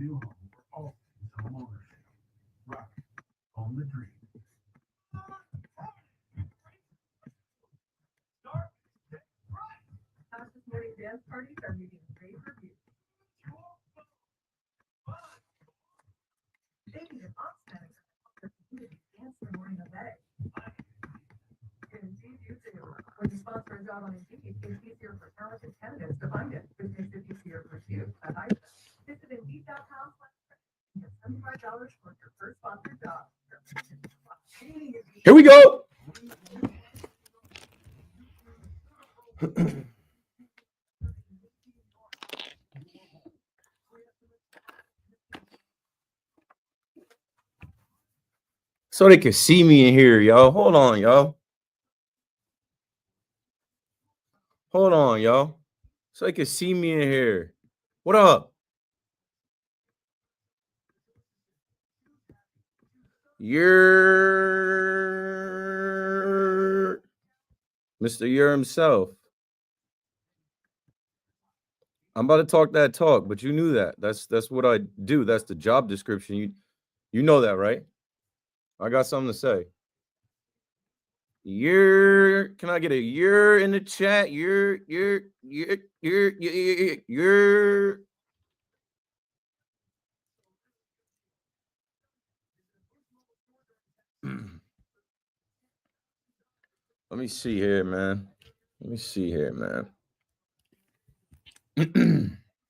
new home for all things home ownership. Rock, own the dream. Tasha's morning dance parties are meeting rave reviews. Baby and Ops Center for community dance the morning of day. Indeed, you do. When you sponsor a job on Indeed, it's easier for talented candidates to find it, which makes it easier for you to hire them. Visit Indeed.com and get $75 for your first sponsored job. Here we go. So they can see me in here, y'all. Hold on, y'all. Hold on, y'all. So they can see me in here. What up? You're Mr. You're himself. I'm about to talk that talk, but you knew that. That's what I do. That's the job description. You know that, right? I got something to say. Can I get a you're in the chat? You're. Let me see here, man.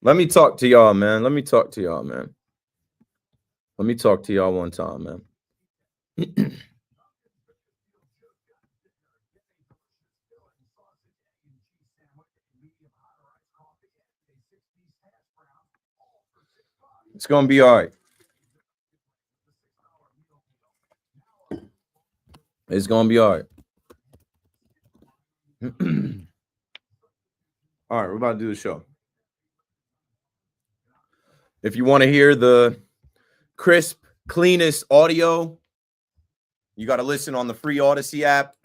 Let me talk to y'all, man. Let me talk to y'all one time, man. It's gonna be all right. It's gonna be all right. All right, we're about to do the show. If you want to hear the crisp, cleanest audio, you got to listen on the free Odyssey app.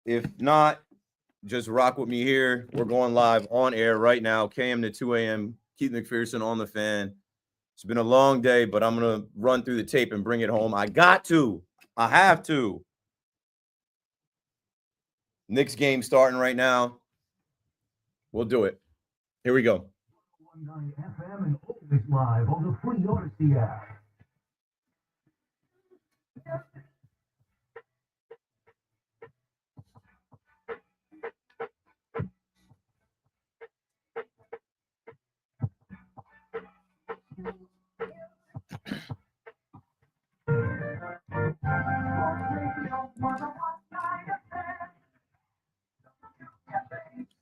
If not, just rock with me here. We're going live on air right now, KM to 2 a.m. Keith McPherson on the Fan. It's been a long day, but I'm going to run through the tape and bring it home. I have to. Knicks game starting right now. We'll do it. Here we go. FM and always live on the free Odyssey app.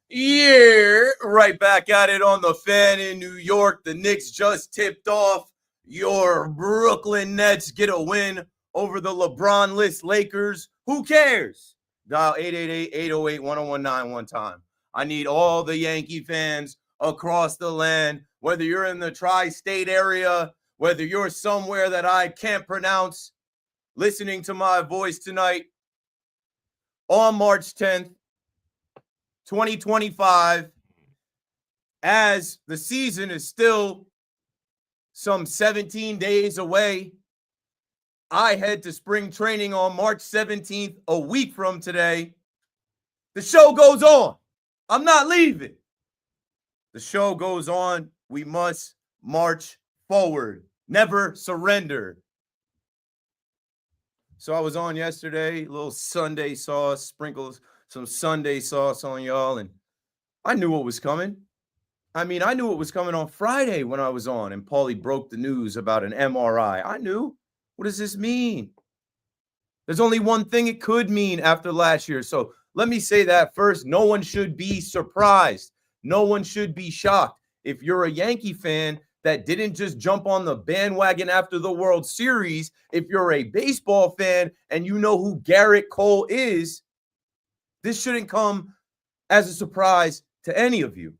Yeah, right back at it on the Fan in New York. The Knicks just tipped off. Your Brooklyn Nets get a win over the LeBron-less Lakers. Who cares? Dial 888-808-1019 one time. I need all the Yankee fans across the land, whether you're in the tri-state area, whether you're somewhere that I can't pronounce, listening to my voice tonight on March 10th, 2025, as the season is still some 17 days away. I head to spring training on March 17th, a week from today. The show goes on. I'm not leaving. The show goes on. We must march forward. Never surrender. So I was on yesterday, a little Sunday sauce, sprinkles some Sunday sauce on y'all, and I knew what was coming. I knew what was coming on Friday when I was on, and Paulie broke the news about an MRI. I knew. What does this mean? There's only one thing it could mean after last year. So let me say that first. No one should be surprised. No one should be shocked. If you're a Yankee fan that didn't just jump on the bandwagon after the World Series, if you're a baseball fan and you know who Gerrit Cole is, this shouldn't come as a surprise to any of you.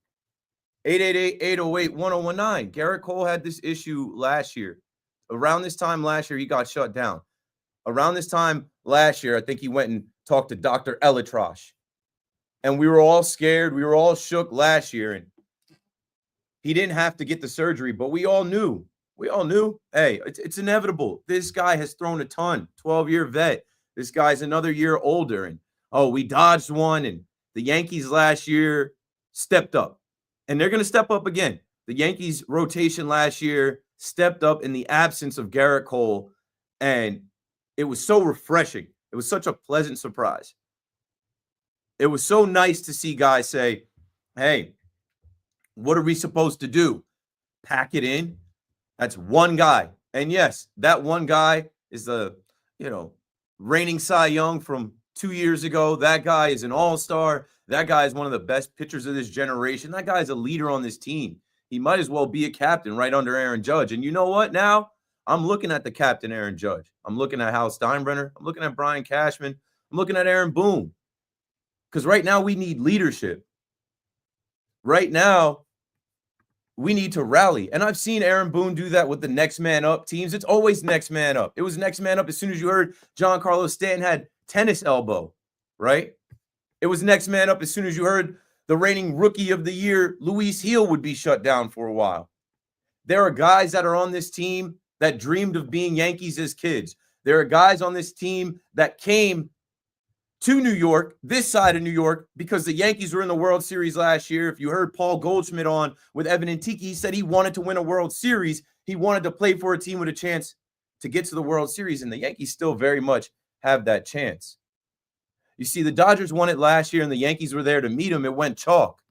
888-808-1019. Gerrit Cole had this issue last year. Around this time last year, he got shut down. Around this time last year, I think he went and talked to Dr. Elitrosh. And we were all scared. We were all shook last year. And He didn't have to get the surgery, but we all knew. Hey, it's inevitable. This guy has thrown a ton, 12-year vet. This guy's another year older. And, we dodged one. And the Yankees last year stepped up. And they're going to step up again. The Yankees rotation last year stepped up in the absence of Gerrit Cole. And it was so refreshing. It was such a pleasant surprise. It was so nice to see guys say, hey, what are we supposed to do? Pack it in? That's one guy. And yes, that one guy is the, reigning Cy Young from 2 years ago. That guy is an all-star. That guy is one of the best pitchers of this generation. That guy is a leader on this team. He might as well be a captain right under Aaron Judge. And you know what now? I'm looking at the captain, Aaron Judge. I'm looking at Hal Steinbrenner. I'm looking at Brian Cashman. I'm looking at Aaron Boone. Because right now we need leadership. Right now, we need to rally. And I've seen Aaron Boone do that with the next man up teams. It's always next man up. It was next man up as soon as you heard Giancarlo Stanton had tennis elbow, right? It was next man up as soon as you heard the reigning rookie of the year, Luis Heel, would be shut down for a while. There are guys that are on this team that dreamed of being Yankees as kids. There are guys on this team that came to New York, this side of New York, because the Yankees were in the World Series last year. If you heard Paul Goldschmidt on with Evan and Tiki, he said he wanted to win a World Series. He wanted to play for a team with a chance to get to the World Series, and the Yankees still very much have that chance. You see, the Dodgers won it last year, and the Yankees were there to meet them. It went chalk,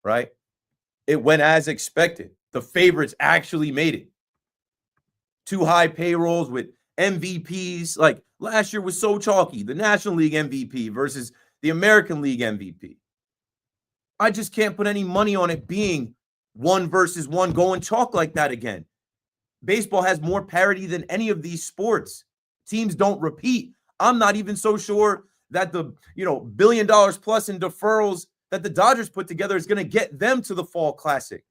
right? It went as expected. The favorites actually made it. 2 high payrolls with MVPs. Like last year was so chalky. The National League MVP versus the American League MVP. I just can't put any money on it being 1 versus 1 going chalk like that again. Baseball has more parity than any of these sports. Teams don't repeat. I'm not even so sure that the, $1 billion plus in deferrals that the Dodgers put together is going to get them to the Fall Classic.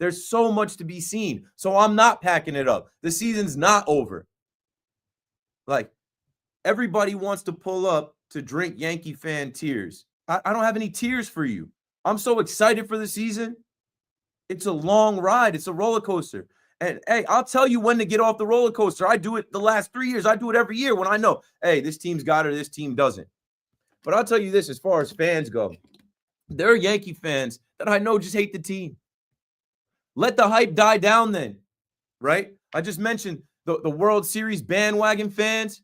There's so much to be seen. So I'm not packing it up. The season's not over. Like, everybody wants to pull up to drink Yankee fan tears. I don't have any tears for you. I'm so excited for the season. It's a long ride. It's a roller coaster. And, hey, I'll tell you when to get off the roller coaster. I do it the last 3 years. I do it every year when I know, hey, this team's got it, this team doesn't. But I'll tell you this, as far as fans go, there are Yankee fans that I know just hate the team. Let the hype die down then, right? I just mentioned the World Series bandwagon fans.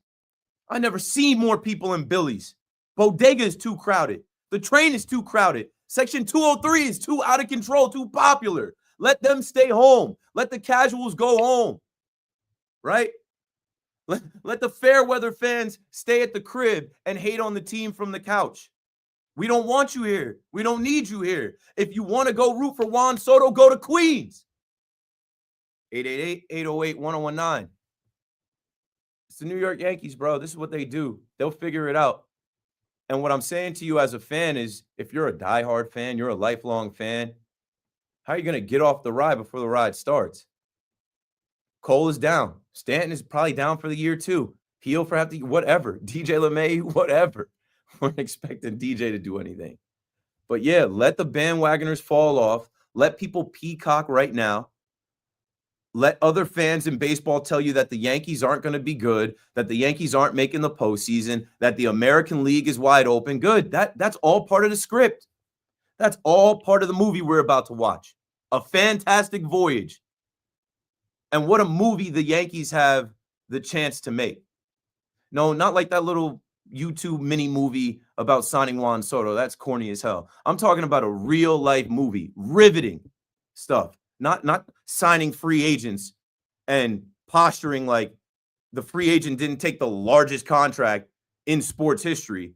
I never seen more people in Billy's. Bodega is too crowded. The train is too crowded. Section 203 is too out of control, too popular. Let them stay home. Let the casuals go home, right? Let the fair weather fans stay at the crib and hate on the team from the couch. We don't want you here. We don't need you here. If you want to go root for Juan Soto, go to Queens. 888-808-1019. It's the New York Yankees, bro. This is what they do. They'll figure it out. And what I'm saying to you as a fan is, if you're a diehard fan, you're a lifelong fan, how are you going to get off the ride before the ride starts? Cole is down. Stanton is probably down for the year too. Heel for half the year, whatever. DJ LeMay, whatever. We're expecting DJ to do anything. But yeah, let the bandwagoners fall off. Let people peacock right now. Let other fans in baseball tell you that the Yankees aren't going to be good, that the Yankees aren't making the postseason, that the American League is wide open. Good. That's all part of the script. That's all part of the movie we're about to watch. A fantastic voyage. And what a movie the Yankees have the chance to make. No, not like that little YouTube mini movie about signing Juan Soto. That's corny as hell. I'm talking about a real life movie, riveting stuff, not signing free agents and posturing like the free agent didn't take the largest contract in sports history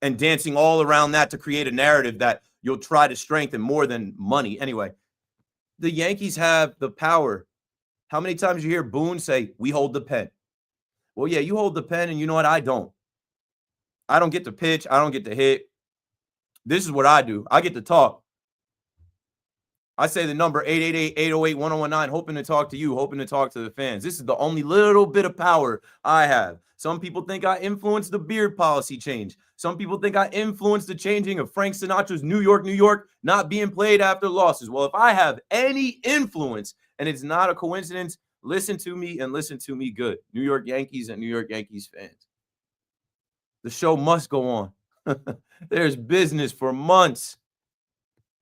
and dancing all around that to create a narrative that you'll try to strengthen more than money. Anyway, the Yankees have the power. How many times you hear Boone say, we hold the pen? Well, yeah, you hold the pen, and you know what? I don't. I don't get to pitch. I don't get to hit. This is what I do. I get to talk. I say the number 888-808-1019, hoping to talk to you, hoping to talk to the fans. This is the only little bit of power I have. Some people think I influenced the beard policy change. Some people think I influenced the changing of Frank Sinatra's New York, New York, not being played after losses. Well, if I have any influence, and it's not a coincidence, listen to me and listen to me good. New York Yankees and New York Yankees fans. The show must go on. There's business for months.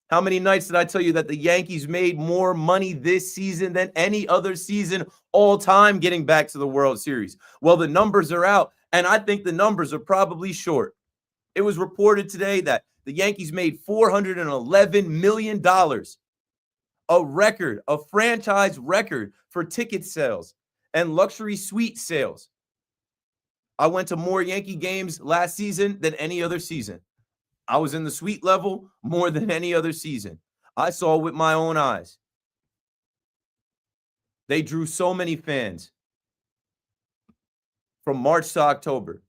How many nights did I tell you that the Yankees made more money this season than any other season all time getting back to the World Series? Well, the numbers are out, and I think the numbers are probably short. It was reported today that the Yankees made $411 million, a record, a franchise record for ticket sales and luxury suite sales. I went to more Yankee games last season than any other season. I was in the suite level more than any other season. I saw with my own eyes. They drew so many fans from March to October.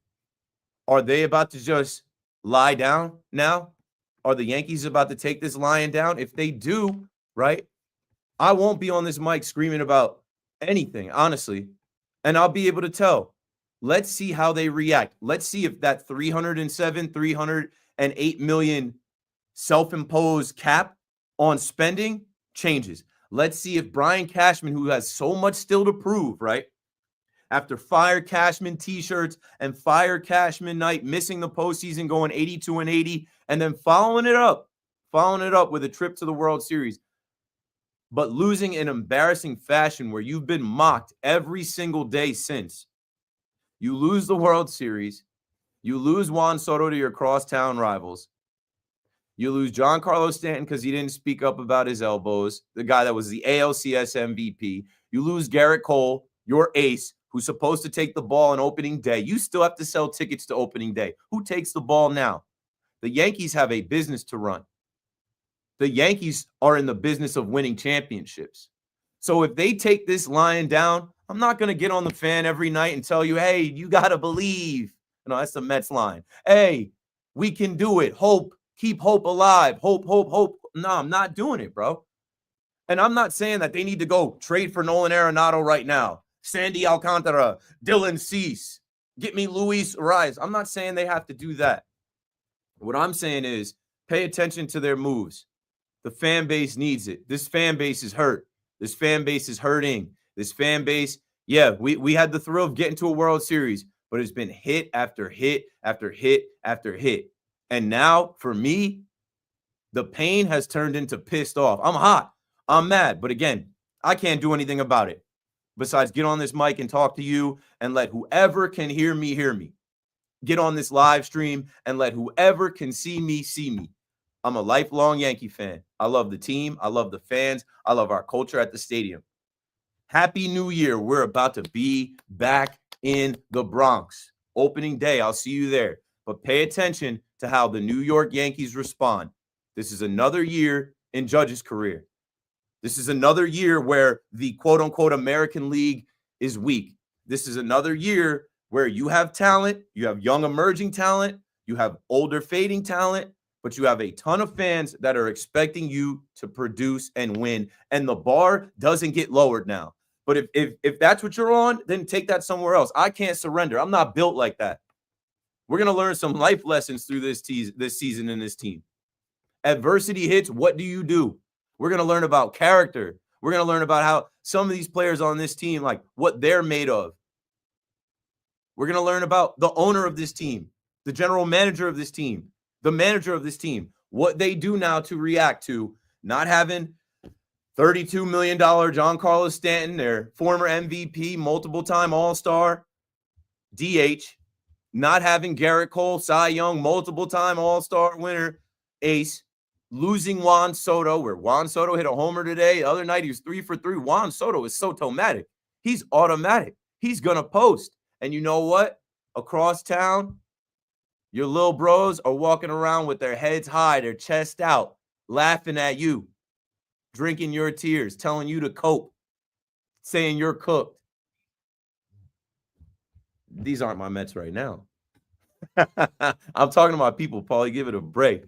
Are they about to just lie down now? Are the Yankees about to take this lying down? If they do, right, I won't be on this mic screaming about anything, honestly, and I'll be able to tell. Let's see how they react. Let's see if that 308 million self-imposed cap on spending changes. Let's see if Brian Cashman, who has so much still to prove, right? After Fire Cashman t-shirts and Fire Cashman night, missing the postseason, going 82-80, and then following it up with a trip to the World Series, but losing in embarrassing fashion where you've been mocked every single day since. You lose the World Series. You lose Juan Soto to your crosstown rivals. You lose Giancarlo Stanton because he didn't speak up about his elbows, the guy that was the ALCS MVP. You lose Gerrit Cole, your ace, who's supposed to take the ball on opening day. You still have to sell tickets to opening day. Who takes the ball now? The Yankees have a business to run. The Yankees are in the business of winning championships. So if they take this lying down, I'm not going to get on the fan every night and tell you, hey, you got to believe. No, that's the Mets line. Hey, we can do it. Hope. Keep hope alive. Hope, hope, hope. No, I'm not doing it, bro. And I'm not saying that they need to go trade for Nolan Arenado right now. Sandy Alcantara, Dylan Cease, get me Luis Arias. I'm not saying they have to do that. What I'm saying is pay attention to their moves. The fan base needs it. This fan base is hurt. This fan base is hurting. This fan base, yeah, we had the thrill of getting to a World Series, but it's been hit after hit after hit after hit. And now, for me, the pain has turned into pissed off. I'm hot. I'm mad. But again, I can't do anything about it besides get on this mic and talk to you and let whoever can hear me hear me. Get on this live stream and let whoever can see me see me. I'm a lifelong Yankee fan. I love the team. I love the fans. I love our culture at the stadium. Happy New Year. We're about to be back in the Bronx. Opening day. I'll see you there. But pay attention to how the New York Yankees respond. This is another year in Judge's career. This is another year where the quote-unquote American League is weak. This is another year where you have talent, you have young emerging talent, you have older fading talent, but you have a ton of fans that are expecting you to produce and win, and the bar doesn't get lowered now. But if that's what you're on, then take that somewhere else. I can't surrender. I'm not built like that. We're going to learn some life lessons through this season in this team. Adversity hits, what do? We're going to learn about character. We're going to learn about how some of these players on this team, like what they're made of. We're going to learn about the owner of this team, the general manager of this team, the manager of this team, what they do now to react to not having $32 million Giancarlo Stanton, their former MVP, multiple-time All-Star, DH, not having Gerrit Cole, Cy Young, multiple-time All-Star winner, ace, losing Juan Soto, where Juan Soto hit a homer today. The other night, he was 3 for 3. Juan Soto is Soto-matic. He's automatic. He's going to post. And you know what? Across town, your little bros are walking around with their heads high, their chest out, laughing at you, drinking your tears, telling you to cope, saying you're cooked. These aren't my Mets right now. I'm talking to my people, Paulie. Give it a break.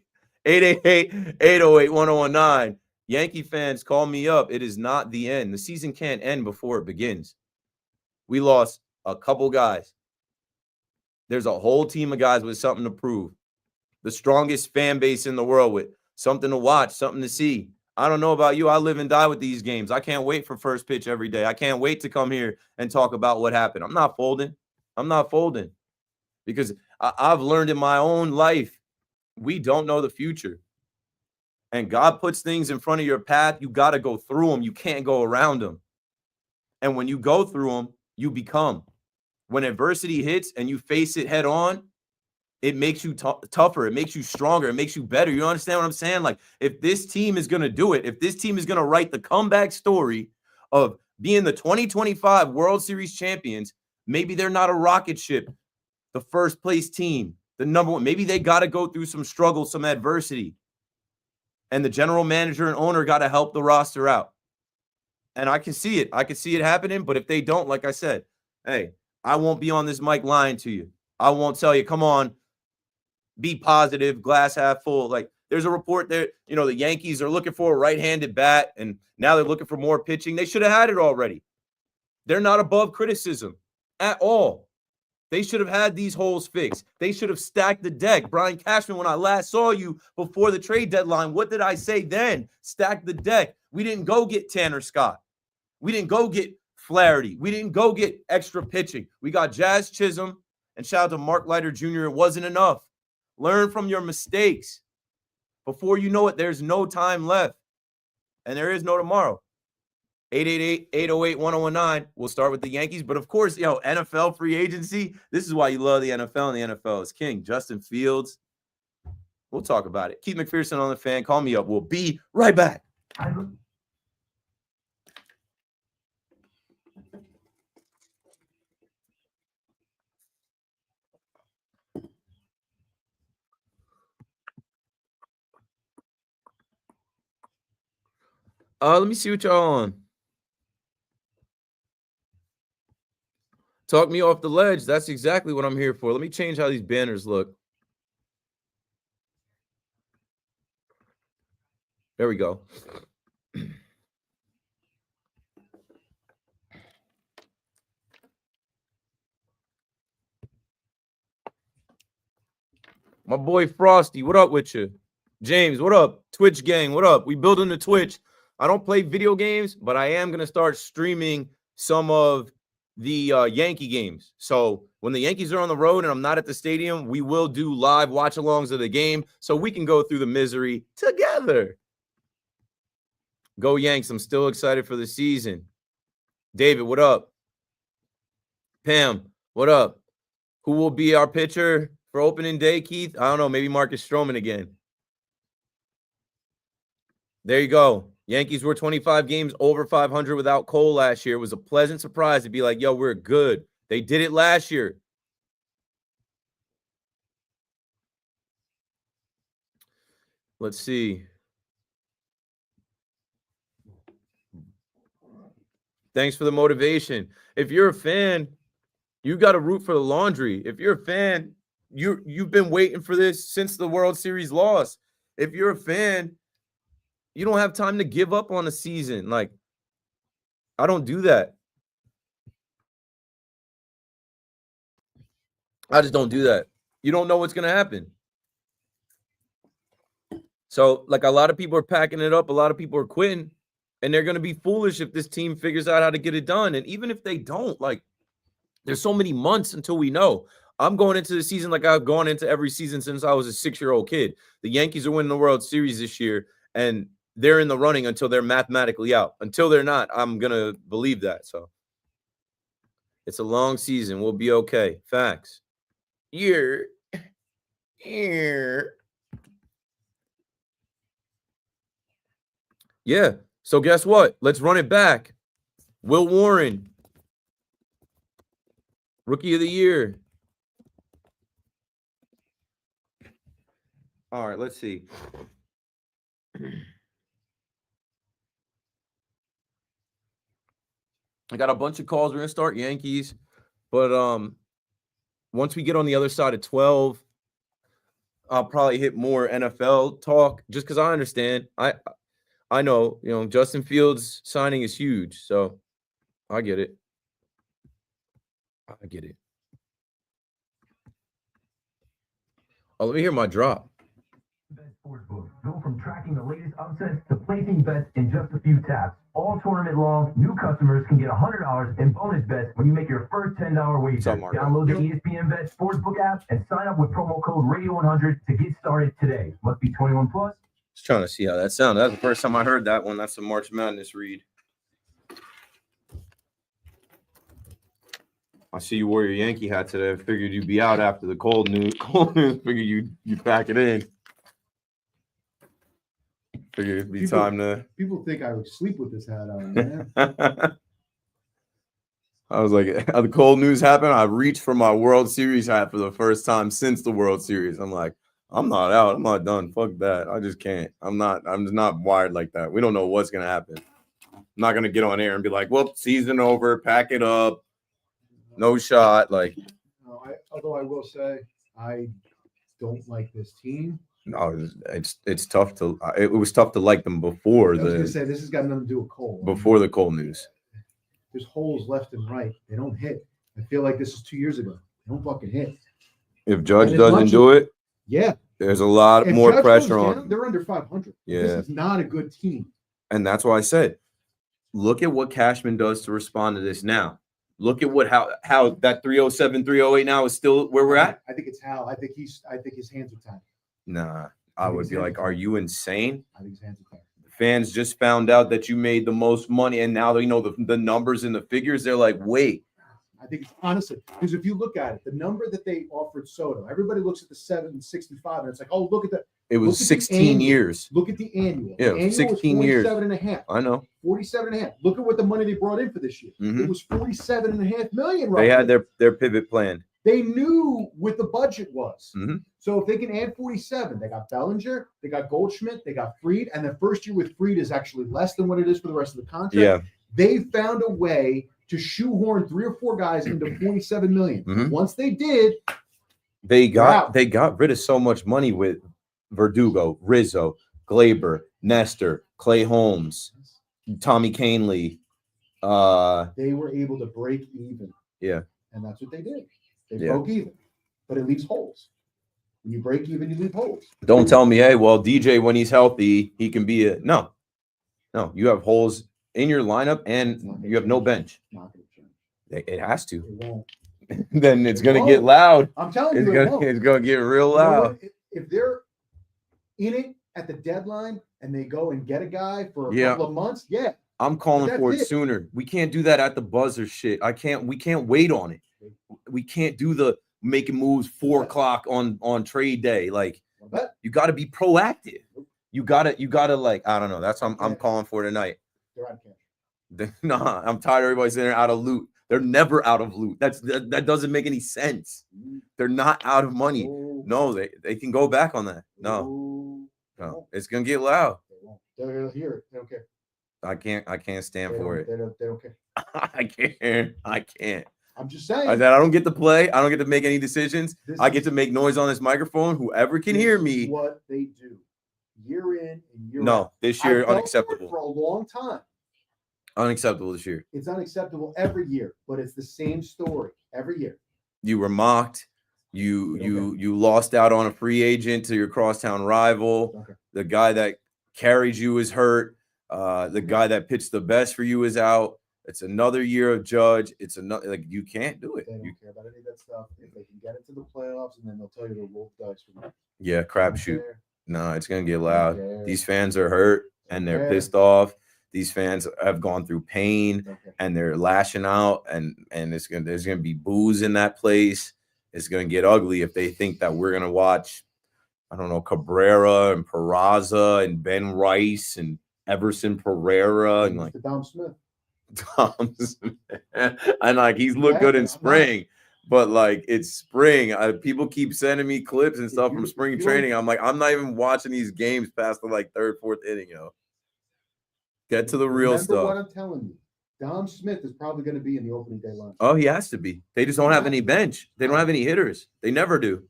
888-808-1019. Yankee fans, call me up. It is not the end. The season can't end before it begins. We lost a couple guys. There's a whole team of guys with something to prove. The strongest fan base in the world with something to watch, something to see. I don't know about you. I live and die with these games. I can't wait for first pitch every day. I can't wait to come here and talk about what happened. I'm not folding. I'm not folding because I've learned in my own life, we don't know the future. And God puts things in front of your path. You got to go through them. You can't go around them. And when you go through them, you become. When adversity hits and you face it head on, it makes you tougher. It makes you stronger. It makes you better. You understand what I'm saying? Like, if this team is going to do it, if this team is going to write the comeback story of being the 2025 World Series champions, maybe they're not a rocket ship, the first place team, the number one. Maybe they got to go through some struggle, some adversity. And the general manager and owner got to help the roster out. And I can see it. I can see it happening. But if they don't, like I said, hey, I won't be on this mic lying to you. I won't tell you, come on, be positive, glass half full. Like, there's a report there, the Yankees are looking for a right-handed bat, and now they're looking for more pitching. They should have had it already. They're not above criticism at all. They should have had these holes fixed. They should have stacked the deck. Brian Cashman, when I last saw you before the trade deadline, what did I say then? Stack the deck. We didn't go get Tanner Scott. We didn't go get Flaherty. We didn't go get extra pitching. We got Jazz Chisholm, and shout out to Mark Leiter Jr. It wasn't enough. Learn from your mistakes. Before you know it, there's no time left. And there is no tomorrow. 888-808-1019. We'll start with the Yankees. But of course, NFL free agency. This is why you love the NFL, and the NFL is king. Justin Fields. We'll talk about it. Keith McPherson on the Fan. Call me up. We'll be right back. Let me see what y'all on. Talk me off the ledge. That's exactly what I'm here for. Let me change how these banners look. There we go. My boy Frosty, what up with you? James, what up? Twitch gang, what up? We building the Twitch. I don't play video games, but I am going to start streaming some of the Yankee games. So when the Yankees are on the road and I'm not at the stadium, we will do live watch-alongs of the game so we can go through the misery together. Go Yanks. I'm still excited for the season. David, what up? Pam, what up? Who will be our pitcher for opening day, Keith? I don't know. Maybe Marcus Stroman again. There you go. Yankees were 25 games over 500 without Cole last year. It was a pleasant surprise to be like, yo, we're good. They did it last year. Let's see. Thanks for the motivation. If you're a fan, you got to root for the laundry. If you're a fan, you've been waiting for this since the World Series loss. If you're a fan, you don't have time to give up on a season. Like, I don't do that. I just don't do that. You don't know what's going to happen. So, like, a lot of people are packing it up. A lot of people are quitting. And they're going to be foolish if this team figures out how to get it done. And even if they don't, like, there's so many months until we know. I'm going into the season like I've gone into every season since I was a 6-year-old kid. The Yankees are winning the World Series this year, and they're in the running until they're mathematically out. Until they're not, I'm going to believe that. So it's a long season. We'll be okay. Facts. Here. Yeah. So guess what? Let's run it back. Will Warren, Rookie of the Year. All right, let's see. I got a bunch of calls. We're going to start Yankees. But once we get on the other side of 12, I'll probably hit more NFL talk just because I understand. I know, Justin Fields signing is huge, so I get it. I get it. Oh, let me hear my drop. Sportsbook. Go from tracking the latest upsets to placing bets in just a few taps. All tournament long, new customers can get $100 in bonus bets when you make your first $10 wager. up, Marco? Download the ESPN Bet Sportsbook app and sign up with promo code Radio100 to get started today. Must be 21 plus. Just trying to see how that sounded. That's the first time I heard that one. That's a March Madness read. I see you wore your Yankee hat today. I figured you'd be out after the cold news. Figured you pack it in. Figured it'd be time to. People think I would sleep with this hat on, man. I was like, the cold news happened. I reached for my World Series hat for the first time since the World Series. I'm like, I'm not out. I'm not done. Fuck that. I just can't. I'm just not wired like that. We don't know what's gonna happen. I'm not gonna get on air and be like, well, season over, pack it up. No shot. Like, No, although I will say, I don't like this team. no, it's tough to. It was tough to like them before I was gonna say this has got nothing to do with Cole. before the cold news. There's holes left and right. They don't hit. I feel like this is 2 years ago. They don't fucking hit. If Judge And as doesn't much do it, Yeah. there's a lot If more Judge pressure goes on. down, they're under 500. Yeah. This is not a good team. And that's why I said, look at what Cashman does to respond to this now. Look at how that 307, 308 now is still where we're at. I think it's Hal. I think his hands are tied. Nah, I would be like, are you insane? I think his hands are tied. Fans just found out that you made the most money, and now they know the numbers and the figures. They're like, wait. I think it's honestly, because if you look at it, the number that they offered Soto, everybody looks at the 765 and it's like, oh, look at that. It was 16 years. Look at the annual. Yeah, The annual 16 was years. 47 and a half. I know. 47 and a half. Look at what the money they brought in for this year. Mhm. It was 47 and a half million. They had roughly. their pivot plan. They knew what the budget was. Mhm. So if they can add 47, they got Bellinger, they got Goldschmidt, they got Fried, and the first year with Fried is actually less than what it is for the rest of the contract. Yeah. They found a way to shoehorn 3 or 4 guys into 47 million. Mhm. Once they did, They Wow. got rid of so much money with Verdugo, Rizzo, Glaber, Nestor, Clay Holmes, Tommy Canley. they were able to break even. Yeah. And that's what they did. They Yeah. broke even, but it leaves holes. When you break even, you leave holes. Don't tell me, hey, well, DJ, when he's healthy, he can be a no. You have holes in your lineup and you have no bench. Not going to change. It has to. It won't. Then it's It gonna won't. get loud. I'm telling It's you, it won't. gonna get real You know loud. what? If they're in it at the deadline and they go and get a guy for a Yeah. couple of months, yeah. I'm calling But for it that's it. sooner. We can't do that at the buzzer shit. We can't wait on it. We can't do the making moves 4 o'clock on trade day. Like, But you got to be proactive. You gotta like, I don't know. That's what I'm Yeah. calling for tonight. they're out of cash. Nah, I'm tired of everybody saying they're out of loot. They're never out of loot. That doesn't make any sense. They're not out of money. Oh, No, they can go back on that. No, oh, no. It's gonna get loud. They won't. They'll hear it. They don't care. I can't stand They for don't, it. they don't care. I can't. I'm just saying. I said I don't get to play. I don't get to make any decisions. This I get is- to make noise on this microphone. Whoever can this hear is me. what they do year in and year out. No, this I year felt for it unacceptable. for a long time. Unacceptable this year. It's unacceptable every year, but it's the same story every year. You were mocked. You lost out on a free agent to your crosstown rival. Okay. The guy that carried you is hurt. The guy that pitched the best for you is out. It's another year of Judge. It's another, like, you can't do it. They don't You, care about any of that stuff. If they can get it to the playoffs, and then they'll tell you to roll the dice for them. yeah, crapshoot. No, it's gonna get loud. care. These fans are hurt and they're care. pissed off. These fans have gone through pain Okay. and they're lashing out, and there's gonna be booze in that place. It's gonna get ugly if they think that we're gonna watch, I don't know, Cabrera and Peraza and Ben Rice and Everson Pereira and like Mr. Dom Smith. Tom's and like he's looked good Yeah, in I'm not- spring, but like it's spring. People keep sending me clips and If stuff you- from spring if you don't- training. I'm like, I'm not even watching these games past the like 3rd, 4th inning, Get to the real Remember stuff. what I'm telling you. Dom Smith is probably going to be in the opening day line. Oh, he has to be. They just don't have any bench. They don't have any hitters. They never do.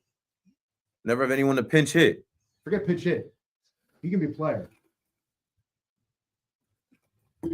Never have anyone to pinch hit. Forget pitch hit. He can be a player.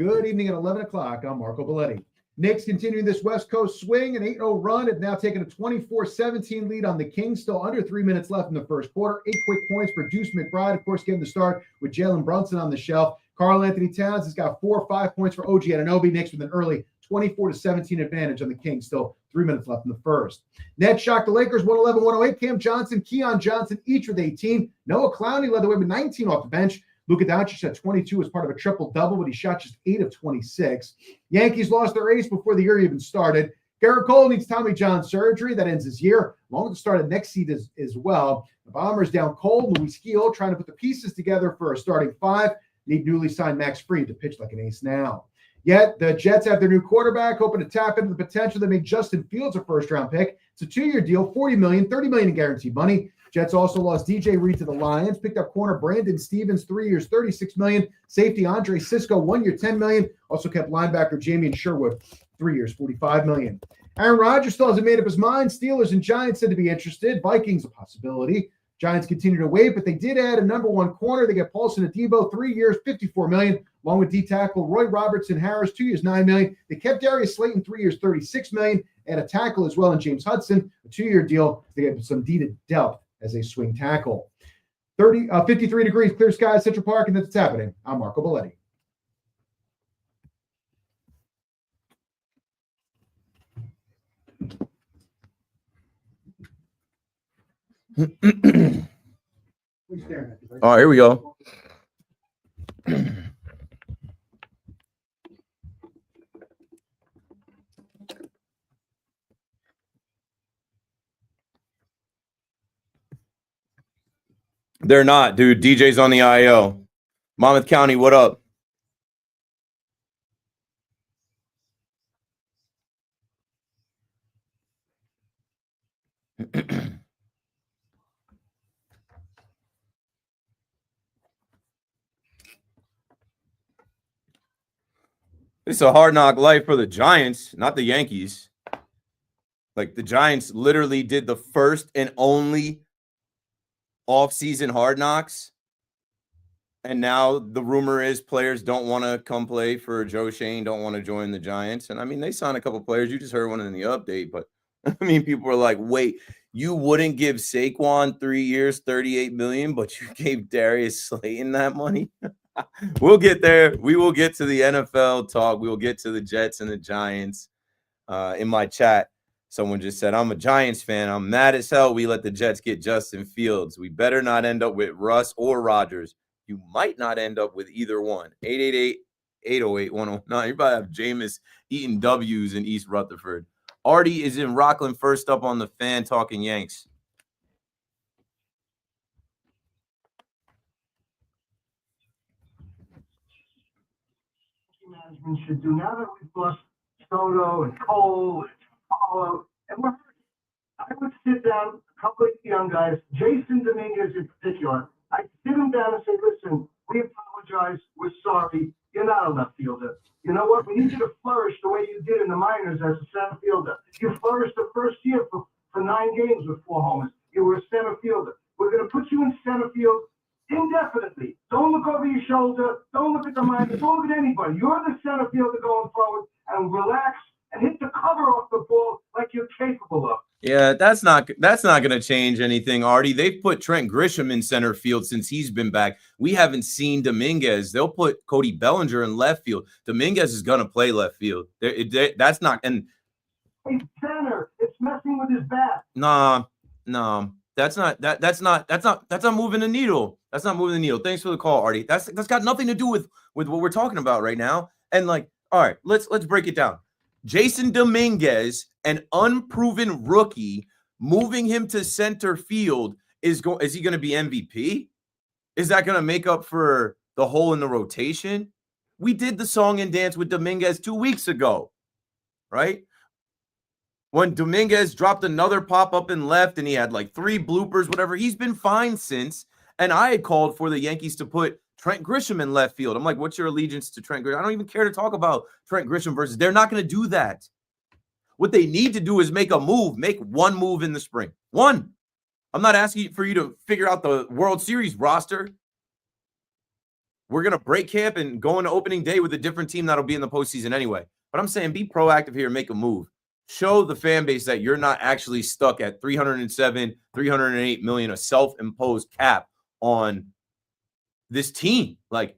Good evening at 11 o'clock. I'm Marco Belletti. Knicks continuing this West Coast swing. An 8-0 run have now taken a 24-17 lead on the Kings. Still under 3 minutes left in the first quarter. 8 quick points for Deuce McBride, of course, getting the start with Jalen Brunson on the shelf. Karl Anthony Towns has got 4 or 5 points for OG Anunoby. Knicks with an early 24-17 advantage on the Kings. Still 3 minutes left in the first. Nets shocked the Lakers 111-108. Cam Johnson, Keon Johnson, each with 18. Noah Clowney led the way with 19 off the bench. Luka Doncic had 22 as part of a triple-double, but he shot just 8 of 26. Yankees lost their ace before the year even started. Gerrit Cole needs Tommy John surgery. That ends his year, along with the start of next season as well. The Bombers down cold. Luis Gil trying to put the pieces together for a starting 5. Need newly signed Max Fried to pitch like an ace now. Yet the Jets have their new quarterback, hoping to tap into the potential that made Justin Fields a first-round pick. It's a 2-year deal, $40 million, $30 million in guaranteed money. Jets also lost DJ Reed to the Lions, picked up corner Brandon Stevens, 3 years, $36 million. Safety Andre Cisco, 1 year, $10 million. Also kept linebacker Jamie Sherwood, 3 years, $45 million. Aaron Rodgers still hasn't made up his mind. Steelers and Giants said to be interested. Vikings a possibility. Giants continue to wait, but they did add a number 1 corner. They get Paulson Adebo, 3 years, $54 million, along with D-tackle Roy Robertson Harris, 2 years, $9 million. They kept Darius Slayton, 3 years, $36 million, and a tackle as well in James Hudson, a 2-year deal. They get some deeded depth as a swing tackle. 53 degrees, clear skies, Central Park, and that's happening. I'm Marco Belletti. Oh, here we go. They're not, dude. DJ's on the IL. Monmouth County, what up? It's a hard knock life for the Giants, not the Yankees. Like, the Giants literally did the first and only off-season hard knocks. And now the rumor is players don't want to come play for Joe Shane, don't want to join the Giants. And I mean, they signed a couple players. You just heard one in the update, but I mean, people were like, wait, you wouldn't give Saquon 3 years, $38 million, but you gave Darius Slayton that money? We'll get there. We will get to the NFL talk. We will get to the Jets and the Giants. In my chat, someone just said, I'm a Giants fan. I'm mad as hell we let the Jets get Justin Fields. We better not end up with Russ or Rodgers. You might not end up with either one. 888-808-109. You probably have Jameis eating W's in East Rutherford. Artie is in Rockland, first up on the Fan, talking Yanks. Management should do now that we've lost Soto and Cole and Paulo, and we're hurt. I would sit down, a couple of young guys, Jason Dominguez in particular. I'd sit him down and say, listen, we apologize. We're sorry. You're not a left fielder. You know what? We need you to flourish the way you did in the minors as a center fielder. You flourished the first year for 9 games with 4 homers. You were a center fielder. We're going to put you in center field indefinitely. Don't look over your shoulder. Don't look at the minors. Don't look at anybody. You're the center fielder going forward, and relax and hit the cover off the ball like you're capable of. Yeah, that's not going to change anything, Artie. They've put Trent Grisham in center field since he's been back. We haven't seen Dominguez. They'll put Cody Bellinger in left field. Dominguez is going to play left field. That's not. And he's center. It's messing with his bat. No. That's not moving the needle. That's not moving the needle. Thanks for the call, Artie. That's got nothing to do with what we're talking about right now. And like, all right, let's break it down. Jason Dominguez, an unproven rookie, moving him to center field is he going to be MVP? Is that going to make up for the hole in the rotation? We did the song and dance with Dominguez 2 weeks ago, right? When Dominguez dropped another pop-up in left and he had like 3 bloopers, whatever, he's been fine since. And I had called for the Yankees to put Trent Grisham in left field. I'm like, what's your allegiance to Trent Grisham? I don't even care to talk about Trent Grisham versus. They're not going to do that. What they need to do is make one move in the spring. One. I'm not asking for you to figure out the World Series roster. We're going to break camp and go into opening day with a different team that'll be in the postseason anyway. But I'm saying be proactive here and make a move. Show the fan base that you're not actually stuck at 307, 308 million, a self-imposed cap on this team. Like,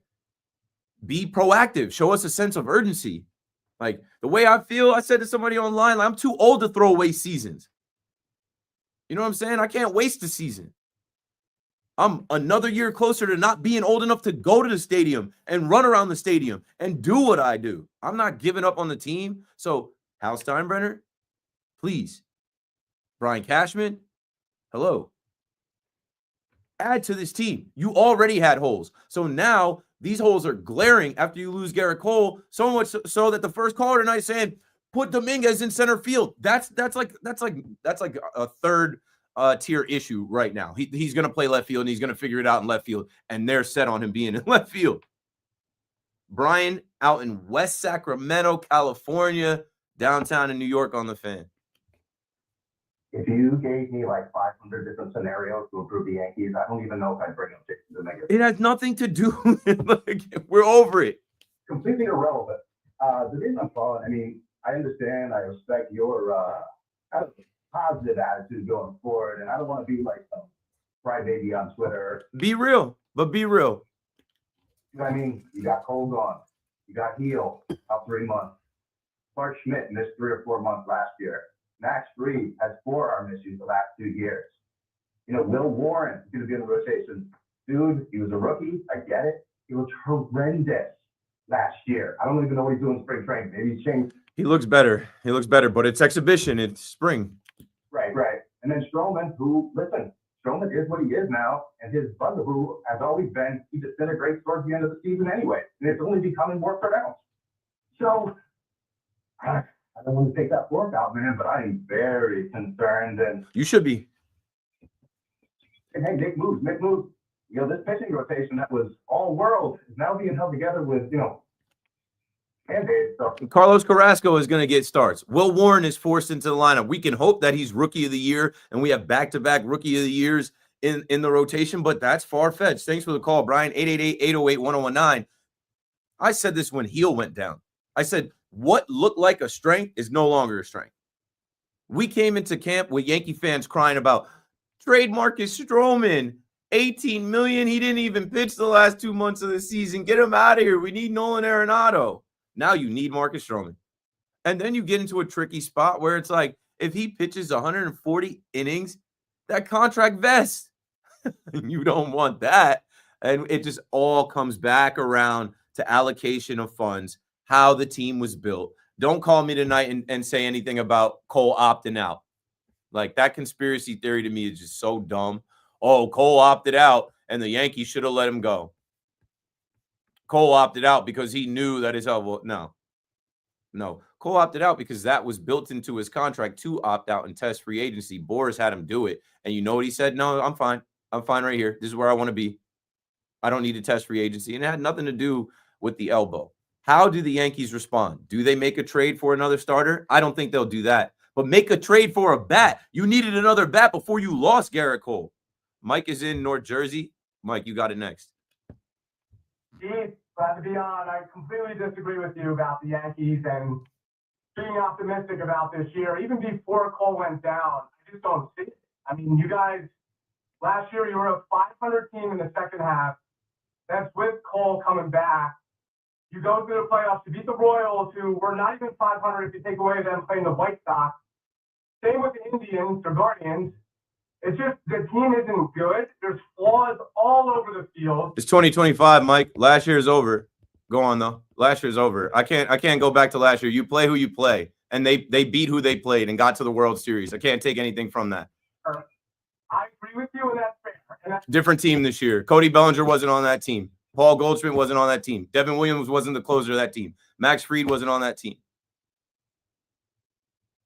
be proactive. Show us a sense of urgency. Like, the way I feel, I said to somebody online, like, I'm too old to throw away seasons. You know what I'm saying? I can't waste a season. I'm another year closer to not being old enough to go to the stadium and run around the stadium and do what I do. I'm not giving up on the team. So, Hal Steinbrenner, please. Brian Cashman, hello. Add to this team. You already had holes. So now these holes are glaring after you lose Gerrit Cole, so much so that the first caller tonight is saying, put Dominguez in center field. That's like a third tier issue right now. He's going to play left field and he's going to figure it out in left field, and they're set on him being in left field. Brian out in West Sacramento, California, downtown in New York on the Fan. If you gave me like 500 different scenarios to improve the Yankees, I don't even know if I'd bring up Jason Dominguez. It has nothing to do with, like, we're over it. Completely irrelevant. The reason I'm calling, I mean, I understand, I respect your kind of positive attitude going forward, and I don't want to be like some crybaby on Twitter. Be real, but be real. You know what I mean? You got Cole gone. You got Heel out 3 months. Clark Schmidt missed 3 or 4 months last year. Max Fried has forearm issues the last 2 years. You know, Will Warren is going to be in the rotation. Dude, he was a rookie. I get it. He was horrendous last year. I don't even know what he's doing in spring training. Maybe he's changed. He looks better. He looks better, but it's exhibition. It's spring. Right. And then Stroman, Stroman is what he is now, and his bugaboo has always been he disintegrates towards the end of the season anyway, and it's only becoming more pronounced. So, I don't want to take that fork out, man, but I am very concerned. And you should be. And hey, make moves. You know, this pitching rotation that was all world is now being held together with, you know, Band-Aid stuff. Carlos Carrasco is going to get starts. Will Warren is forced into the lineup. We can hope that he's rookie of the year, and we have back-to-back rookie of the years in the rotation, but that's far-fetched. Thanks for the call, Brian. 888-808-1019. I said this when Heel went down. I said, what looked like a strength is no longer a strength. We came into camp with Yankee fans crying about trade Marcus Stroman, $18 million. He didn't even pitch the last 2 months of the season. Get him out of here. We need Nolan Arenado. Now you need Marcus Stroman. And then you get into a tricky spot where it's like, if he pitches 140 innings, that contract vests. You don't want that. And it just all comes back around to allocation of funds, how the team was built. Don't call me tonight and say anything about Cole opting out. Like, that conspiracy theory to me is just so dumb. Oh, Cole opted out and the Yankees should have let him go. Cole opted out because he knew that his elbow. No. Cole opted out because that was built into his contract to opt out and test free agency. Boris had him do it. And you know what he said? No, I'm fine. I'm fine right here. This is where I want to be. I don't need to test free agency. And it had nothing to do with the elbow. How do the Yankees respond? Do they make a trade for another starter? I don't think they'll do that. But make a trade for a bat. You needed another bat before you lost Gerrit Cole. Mike is in North Jersey. Mike, you got it next. Keith, glad to be on. I completely disagree with you about the Yankees and being optimistic about this year. Even before Cole went down, I just don't see it. I mean, you guys, last year you were a 500 team in the second half. That's with Cole coming back. You go through the playoffs to beat the Royals, who were not even 500 if you take away them playing the White Sox. Same with the Indians, the Guardians. It's just the team isn't good. There's flaws all over the field. It's 2025, Mike. Last year is over. Go on though. Last year's over. I can't go back to last year. You play who you play, and they beat who they played and got to the World Series. I can't take anything from that. I agree with you, and that's fair. And that's Different team this year. Cody Bellinger wasn't on that team. Paul Goldschmidt wasn't on that team. Devin Williams wasn't the closer of that team. Max Fried wasn't on that team.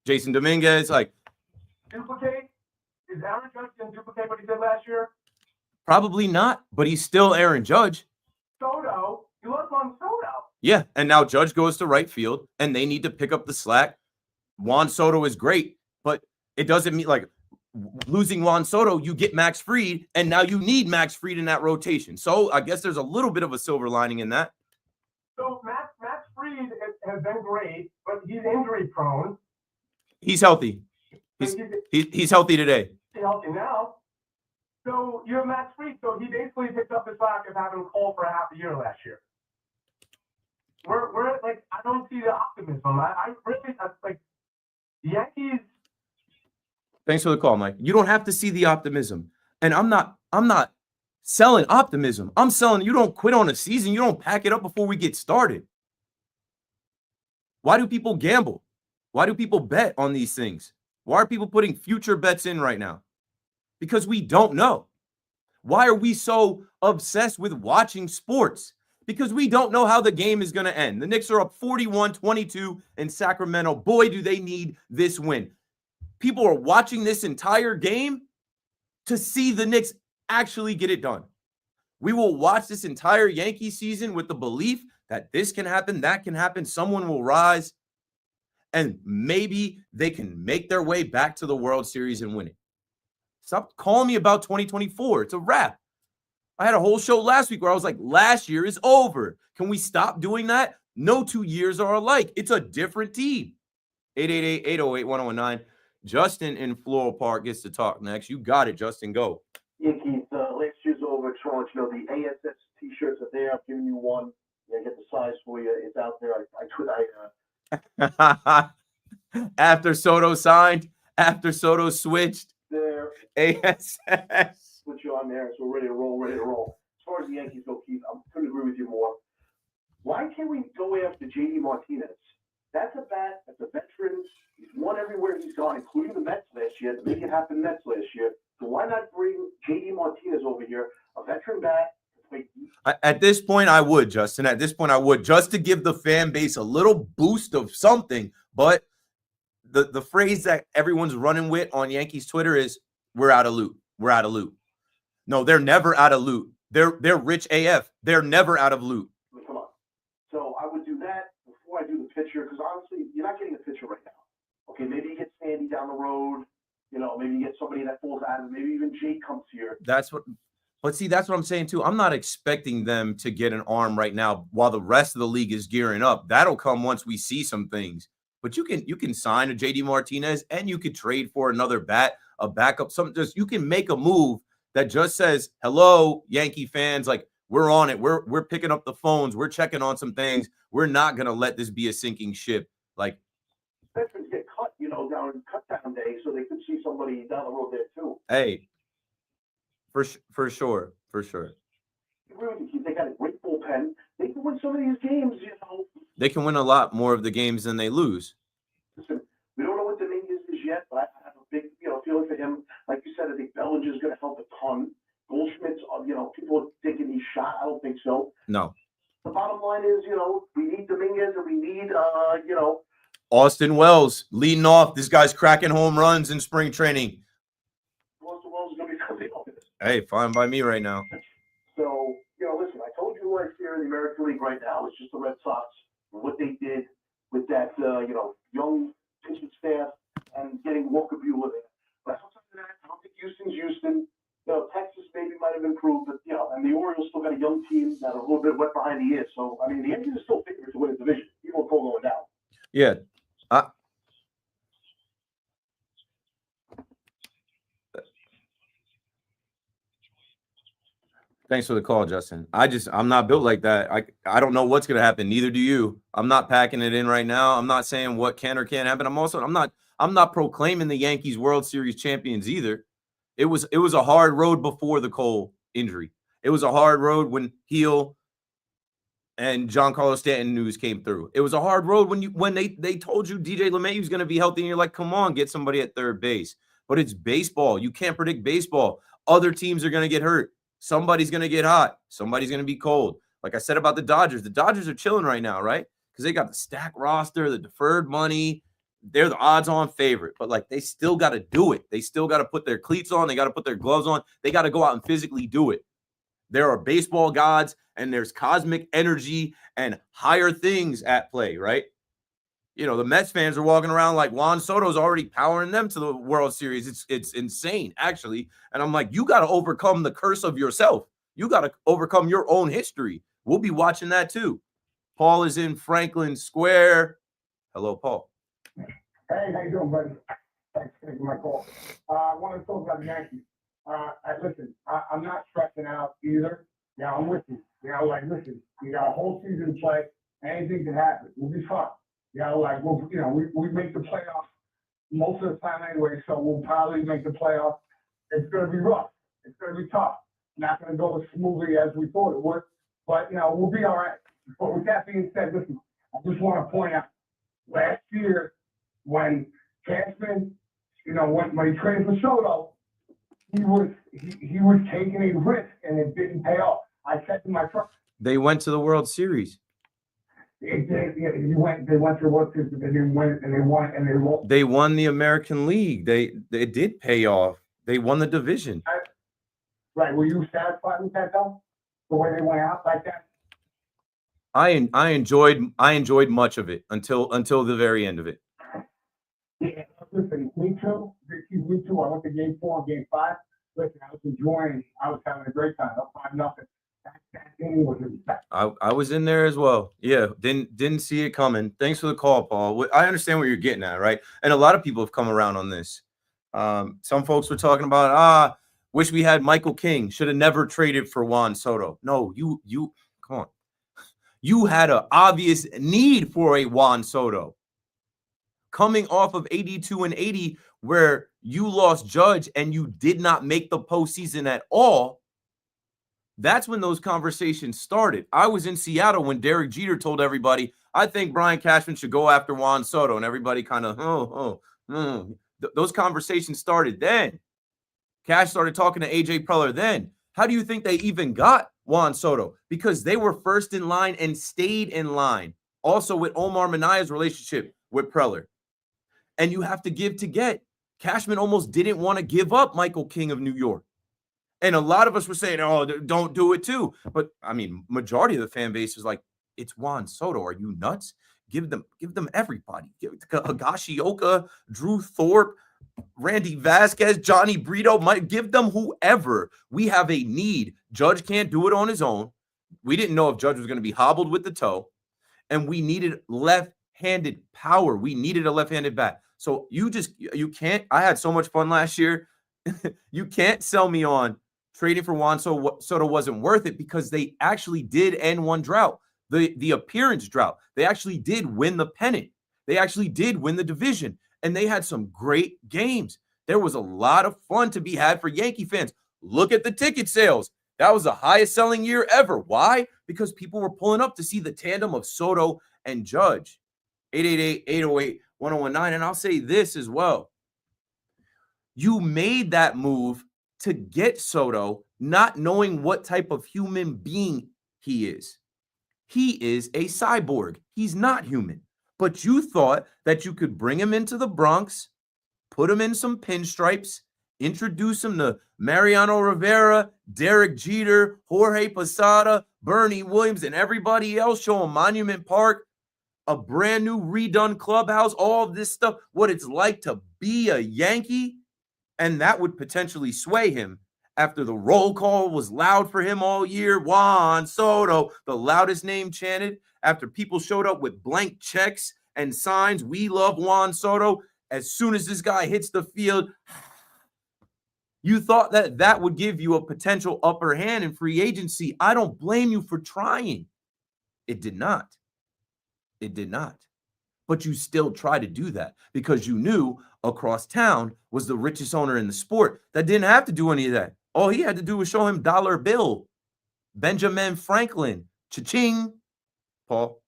Jason Dominguez, like, duplicate. Is Aaron Judge going to duplicate what he did last year? probably not, but he's still Aaron Judge. Soto, you lost on Soto. Yeah, and now Judge goes to right field, and they need to pick up the slack. Juan Soto is great, but it doesn't mean, like, losing Juan Soto, you get Max Fried, and now you need Max Fried in that rotation. So I guess there's a little bit of a silver lining in that. So Max Fried has been great, but he's injury prone. He's healthy. He's healthy today. He's healthy now. So you have Max Fried. So he basically picked up the slack of having Cole for a half a year last year. We're like, I don't see the optimism. I really, like, the Yankees. Thanks for the call, Mike. You don't have to see the optimism. And I'm not selling optimism. I'm selling you don't quit on a season. You don't pack it up before we get started. Why do people gamble? Why do people bet on these things? Why are people putting future bets in right now? Because we don't know. Why are we so obsessed with watching sports? Because we don't know how the game is going to end. The Knicks are up 41-22 in Sacramento. Boy, do they need this win. People are watching this entire game to see the Knicks actually get it done. We will watch this entire Yankee season with the belief that this can happen, that can happen, someone will rise, and maybe they can make their way back to the World Series and win it. Stop calling me about 2024. It's a wrap. I had a whole show last week where I was like, last year is over. Can we stop doing that? No 2 years are alike. It's a different team. 888-808-1019. Justin in Floral Park gets to talk next. You got it, Justin. Go. Yankees, last year's over. Just want to let you know the ASS T-shirts are there. I've given you one. Yeah, get the size for you. It's out there. After Soto signed, after Soto switched, there. ASS. Put you on there, so we're ready to roll. As far as the Yankees go, Keith, I couldn't agree with you more. Why can't we go after J.D. Martinez? That's a bat. That's a veteran. He's won everywhere he's gone, including the Mets last year. To make it happen, Mets last year. So why not bring J.D. Martinez over here, a veteran bat? At this point, I would, Justin. At this point, I would, just to give the fan base a little boost of something. But the phrase that everyone's running with on Yankees Twitter is, we're out of loot. We're out of loot. No, they're never out of loot. They're rich AF. They're never out of loot. Come on. So I would do that before I do the pitcher, because honestly, you're not getting a pitcher right now. Okay, maybe you get Sandy down the road. You know, maybe you get somebody that falls out of it. Maybe even Jake comes here. That's what I'm saying too. I'm not expecting them to get an arm right now while the rest of the league is gearing up. That'll come once we see some things. But you can sign a JD Martinez and you could trade for another bat, a backup, something. Just you can make a move that just says, hello, Yankee fans, like we're on it. We're picking up the phones. We're checking on some things. We're not gonna let this be a sinking ship. Like veterans get cut, down cut down day, so they could see somebody down the road there too. Hey, for sure. They got a great bullpen. They can win some of these games, They can win a lot more of the games than they lose. Listen, we don't know what Dominguez is yet, but I have a big, feeling for him. Like you said, I think Bellinger's going to help a ton. Goldschmidt's, people are thinking he's shot. I don't think so. No. The bottom line is, we need Dominguez and we need, Austin Wells leading off. This guy's cracking home runs in spring training. Austin Wells is going to be coming up. Hey, fine by me right now. So, listen, I told you what I fear in the American League right now. It's just the Red Sox and what they did with that, young pitching staff and getting Walker Buehler there. But outside of that, I don't think Houston's Houston. Texas maybe might have improved, but, and the Orioles still got a young team that are a little bit wet behind the ears. So, I mean, the Yankees are still favorites to win the division, even with Cole going down. Yeah. Thanks for the call, Justin. I'm not built like that. I don't know what's going to happen. Neither do you. I'm not packing it in right now. I'm not saying what can or can't happen. I'm not proclaiming the Yankees World Series champions either. It was a hard road before the Cole injury. It was a hard road when Heel and Giancarlo Stanton news came through. It was a hard road when they told you DJ LeMahieu was going to be healthy, and you're like, come on, get somebody at third base. But it's baseball. You can't predict baseball. Other teams are going to get hurt. Somebody's going to get hot. Somebody's going to be cold. Like I said about the Dodgers are chilling right now, right? Because they got the stacked roster, the deferred money. They're the odds-on favorite. But, like, they still got to do it. They still got to put their cleats on. They got to put their gloves on. They got to go out and physically do it. There are baseball gods, and there's cosmic energy and higher things at play, right? You know, the Mets fans are walking around like Juan Soto's already powering them to the World Series. It's insane, actually. And I'm like, you got to overcome the curse of yourself. You got to overcome your own history. We'll be watching that too. Paul is in Franklin Square. Hello, Paul. Hey, how you doing, buddy? Thanks for taking my call. I want to talk about the Yankees. Listen, I'm not stressing out either. Yeah, I'm with you. You know, like, listen, you got a whole season to play. Anything can happen. We'll be fine. You know, like, we make the playoffs most of the time anyway, so we'll probably make the playoffs. It's going to be rough. It's going to be tough. Not going to go as smoothly as we thought it would, but, you know, we'll be all right. But with that being said, listen, I just want to point out, last year, when Cashman, you know, when he traded for Soto, he was taking a risk and it didn't pay off. I said to my friend, they went to the World Series. They went to the World Series, but they didn't win it, and they won, and they lost. They won the American League. They did pay off. They won the division. Right? Were you satisfied with that though? The way they went out like that? I enjoyed much of it until the very end of it. Yeah, listen, me too. Me too. I went to Game 4 and Game 5. Listen, I was enjoying. I was having a great time. Up 5-0. That game was I was in there as well. Yeah, didn't see it coming. Thanks for the call, Paul. I understand what you're getting at, right? And a lot of people have come around on this. Some folks were talking about wish we had Michael King. Should have never traded for Juan Soto. No, you come on. You had an obvious need for a Juan Soto. Coming off of 82 and 80, where you lost Judge and you did not make the postseason at all. That's when those conversations started. I was in Seattle when Derek Jeter told everybody, I think Brian Cashman should go after Juan Soto. And everybody kind of, those conversations started then. Cash started talking to AJ Preller then. How do you think they even got Juan Soto? Because they were first in line and stayed in line. Also with Omar Minaya's relationship with Preller. And you have to give to get. Cashman almost didn't want to give up Michael King of New York. And a lot of us were saying, oh, don't do it too. But, I mean, majority of the fan base is like, it's Juan Soto. Are you nuts? Give them everybody. Higashioka, Drew Thorpe, Randy Vasquez, Johnny Brito. Give them whoever. We have a need. Judge can't do it on his own. We didn't know if Judge was going to be hobbled with the toe. And we needed left-handed power. We needed a left-handed bat. So you can't. I had so much fun last year. You can't sell me on trading for Juan Soto wasn't worth it, because they actually did end one drought, the appearance drought. They actually did win the pennant. They actually did win the division, and they had some great games. There was a lot of fun to be had for Yankee fans. Look at the ticket sales. That was the highest selling year ever. Why? Because people were pulling up to see the tandem of Soto and Judge. 888-808-1019. And I'll say this as well. You made that move to get Soto, not knowing what type of human being he is. He is a cyborg. He's not human. But you thought that you could bring him into the Bronx, put him in some pinstripes, introduce him to Mariano Rivera, Derek Jeter, Jorge Posada, Bernie Williams, and everybody else, show him Monument Park, a brand new redone clubhouse, all of this stuff, what it's like to be a Yankee. And that would potentially sway him after the roll call was loud for him all year. Juan Soto, the loudest name chanted, after people showed up with blank checks and signs, we love Juan Soto. As soon as this guy hits the field, you thought that would give you a potential upper hand in free agency. I don't blame you for trying. It did not. It did not. But you still try to do that because you knew across town was the richest owner in the sport that didn't have to do any of that. All he had to do was show him dollar bill. Benjamin Franklin. Cha-ching. Paul.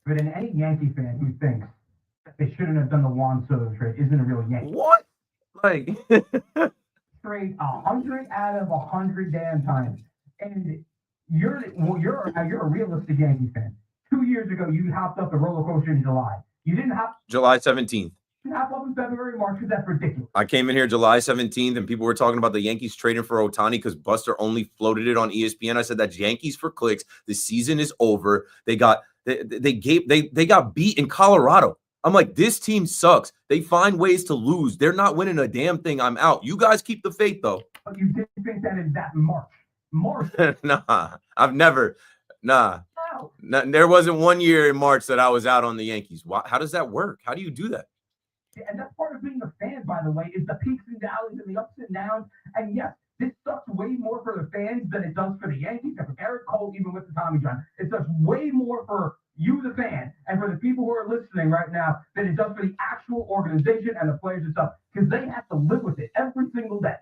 But in any Yankee fan who thinks that they shouldn't have done the Juan Soto trade isn't a real Yankee. What? Like trade 100 out of 100 damn times. And you're a realistic Yankee fan. 2 years ago, you hopped up the roller coaster in July. You didn't hop July 17th. Half of in February, March, because that's ridiculous. I came in here July 17th and people were talking about the Yankees trading for Ohtani because Buster only floated it on ESPN. I said that's Yankees for clicks. The season is over. They got beat in Colorado. I'm like, this team sucks. They find ways to lose. They're not winning a damn thing. I'm out. You guys keep the faith though. But you didn't think that in that March. Nah, I've never. Nah. No. There wasn't one year in March that I was out on the Yankees. How does that work? How do you do that? And that's part of being a fan, by the way, is the peaks and valleys and the ups and downs. And yes, this sucks way more for the fans than it does for the Yankees and for Gerrit Cole, even with the Tommy John. It does way more for you, the fan, and for the people who are listening right now than it does for the actual organization and the players and stuff, because they have to live with it every single day.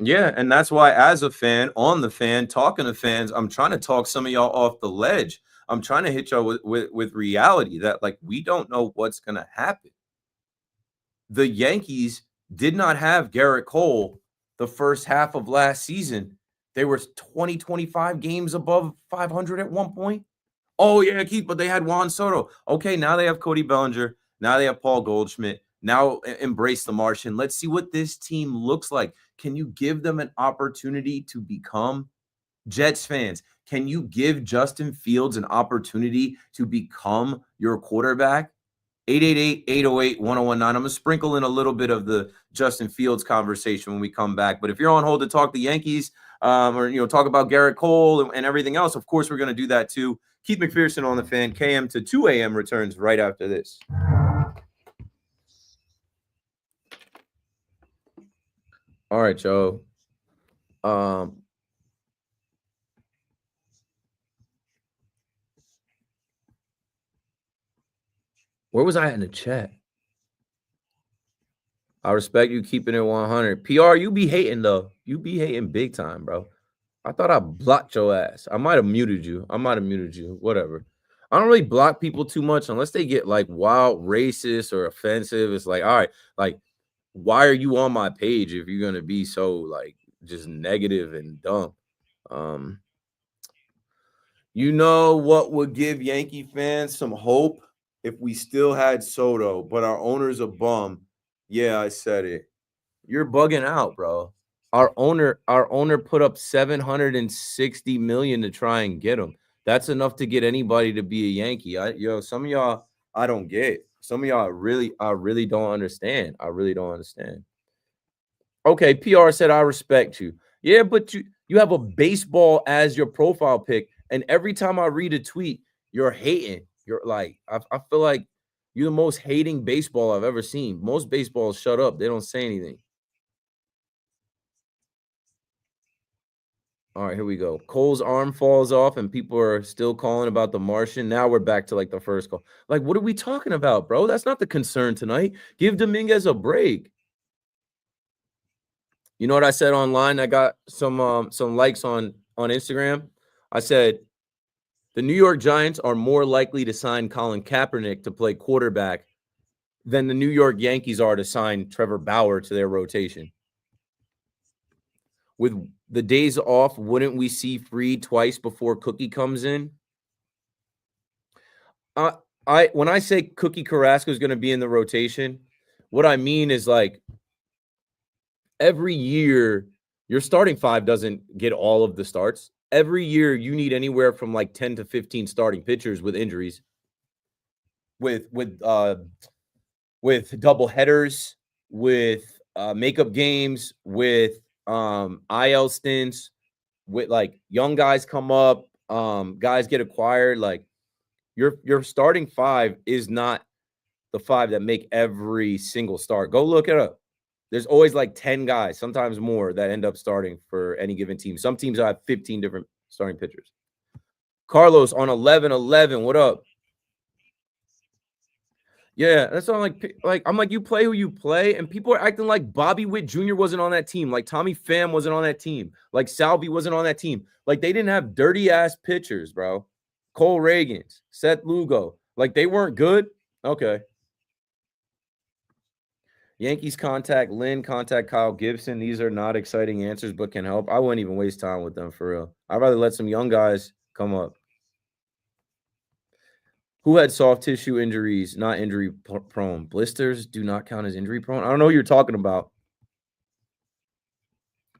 Yeah, and that's why as a fan, on the fan, talking to fans, I'm trying to talk some of y'all off the ledge. I'm trying to hit y'all with reality that, like, we don't know what's going to happen. The Yankees did not have Gerrit Cole the first half of last season. They were 25 games above 500 at one point. Oh, yeah, Keith, but they had Juan Soto. Okay, now they have Cody Bellinger. Now they have Paul Goldschmidt. Now embrace the Martian. Let's see what this team looks like. Can you give them an opportunity to become Jets fans? Can you give Justin Fields an opportunity to become your quarterback? 888-808-1019. I'm going to sprinkle in a little bit of the Justin Fields conversation when we come back. But if you're on hold to talk the Yankees or, talk about Gerrit Cole and everything else, of course, we're going to do that too. Keith McPherson on the Fan. KM to 2 a.m. returns right after this. All right, Joe. Where was I in the chat? I respect you keeping it 100. PR, you be hating, though. You be hating big time, bro. I thought I blocked your ass. I might have muted you. Whatever. I don't really block people too much unless they get, like, wild racist or offensive. It's like, all right, like, why are you on my page if you're going to be so, like, just negative and dumb? You know what would give Yankee fans some hope? If we still had Soto, but our owner's a bum. Yeah, I said it. You're bugging out, bro. Our owner put up $760 million to try and get him. That's enough to get anybody to be a Yankee. Some of y'all I don't get. Some of y'all I really don't understand. I really don't understand. Okay, PR said I respect you. Yeah, but you have a baseball as your profile pic, and every time I read a tweet, you're hating. You're like, I feel like you're the most hating baseball I've ever seen. Most baseballs shut up. They don't say anything. All right, here we go. Cole's arm falls off and people are still calling about the Martian. Now we're back to, like, the first call. Like, what are we talking about, bro? That's not the concern tonight. Give Dominguez a break. You know what I said online? I got some likes on Instagram. I said, the New York Giants are more likely to sign Colin Kaepernick to play quarterback than the New York Yankees are to sign Trevor Bauer to their rotation. With the days off, wouldn't we see Fried twice before Cookie comes in? When I say Cookie Carrasco is going to be in the rotation, what I mean is, like, every year your starting five doesn't get all of the starts. Every year you need anywhere from, like, 10 to 15 starting pitchers with injuries, with double headers, with makeup games, with IL stints, with, like, young guys come up, guys get acquired. Like, your starting five is not the five that make every single start. Go look it up. There's always, like, 10 guys, sometimes more, that end up starting for any given team. Some teams have 15 different starting pitchers. Carlos on 11-11. What up? Yeah, that's all. I'm like, you play who you play, and people are acting like Bobby Witt Jr. wasn't on that team, like Tommy Pham wasn't on that team, like Salvi wasn't on that team. Like, they didn't have dirty-ass pitchers, bro. Cole Reagans, Seth Lugo. Like, they weren't good? Okay. Yankees contact Lynn, contact Kyle Gibson. These are not exciting answers, but can help. I wouldn't even waste time with them, for real. I'd rather let some young guys come up. Who had soft tissue injuries, not injury prone? Blisters do not count as injury prone. I don't know what you're talking about.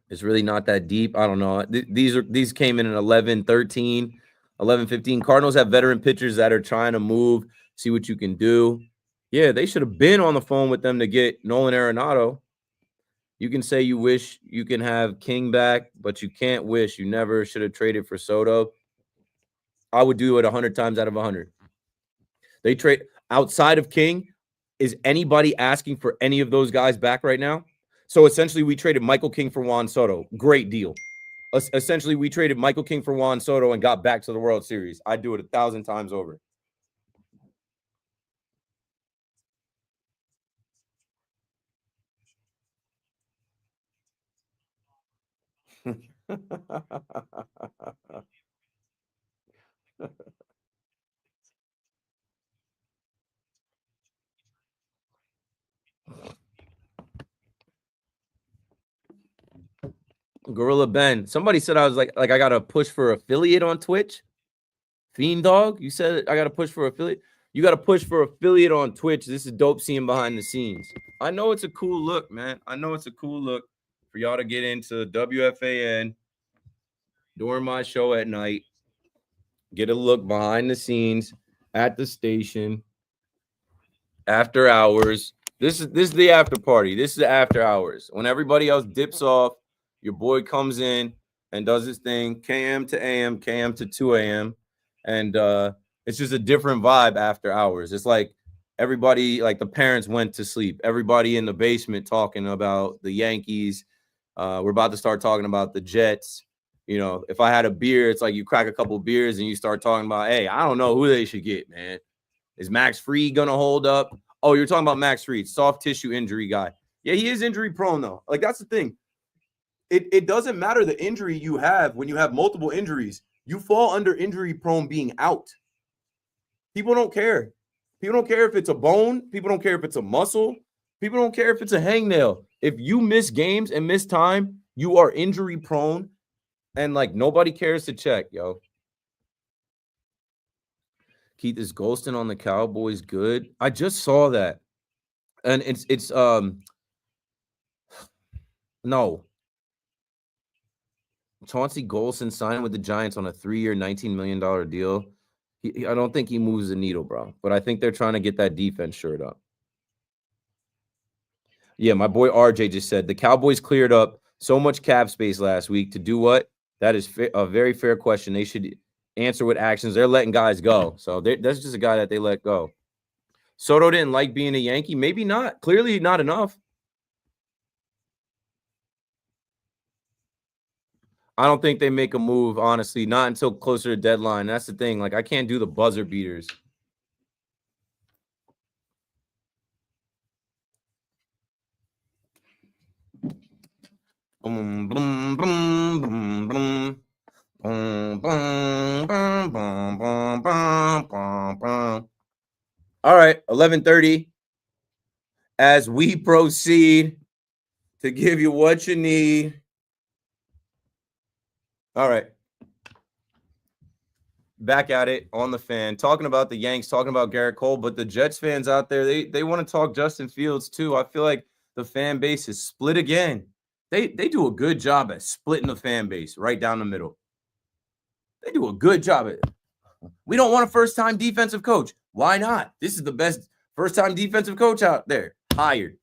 It's really not that deep. I don't know. These came in at 11, 13, 11, 15. Cardinals have veteran pitchers that are trying to move, see what you can do. Yeah, they should have been on the phone with them to get Nolan Arenado. You can say you wish you can have King back, but you can't wish. You never should have traded for Soto. I would do it 100 times out of 100. They trade outside of King. Is anybody asking for any of those guys back right now? So essentially, we traded Michael King for Juan Soto. Great deal. Essentially, we traded Michael King for Juan Soto and got back to the World Series. I'd do it 1,000 times over. Gorilla Ben. Somebody said I was like I got to push for affiliate on Twitch. Fiend Dog, you said I got to push for affiliate. You got to push for affiliate on Twitch. This is dope seeing behind the scenes. I know it's a cool look, man. I know it's a cool look for y'all to get into WFAN during my show at night. Get a look behind the scenes at the station after hours. This is the after party. This is the after hours. When everybody else dips off, your boy comes in and does his thing, KM to AM, KM to 2 a.m. And it's just a different vibe after hours. It's like everybody, like the parents went to sleep. Everybody in the basement talking about the Yankees. We're about to start talking about the Jets. You know, if I had a beer, it's like you crack a couple beers and you start talking about, hey, I don't know who they should get, man. Is Max Fried going to hold up? Oh, you're talking about Max Fried, soft tissue injury guy. Yeah, he is injury prone, though. Like, that's the thing. It doesn't matter the injury you have when you have multiple injuries. You fall under injury prone being out. People don't care. People don't care if it's a bone. People don't care if it's a muscle. People don't care if it's a hangnail. If you miss games and miss time, you are injury prone. And, like, nobody cares to check, yo. Keith, is Golston on the Cowboys good? I just saw that. And it's no. Chauncey Golston signed with the Giants on a 3-year, $19 million deal. I don't think he moves the needle, bro. But I think they're trying to get that defense shored up. Yeah, my boy RJ just said the Cowboys cleared up so much cap space last week to do what? That is a very fair question. They should answer with actions. They're letting guys go. So that's just a guy that they let go. Soto didn't like being a Yankee. Maybe not. Clearly not enough. I don't think they make a move, honestly, not until closer to deadline. That's the thing. Like, I can't do the buzzer beaters. Boom, boom, boom, boom, boom. Boom, boom, boom, boom, boom, boom, boom, boom. All right, 11:30. As we proceed to give you what you need. All right. Back at it on the fan, talking about the Yanks, talking about Gerrit Cole, but the Jets fans out there, they want to talk Justin Fields too. I feel like the fan base is split again. They do a good job at splitting the fan base right down the middle. They do a good job at it. We don't want a first-time defensive coach. Why not? This is the best first-time defensive coach out there. Hired.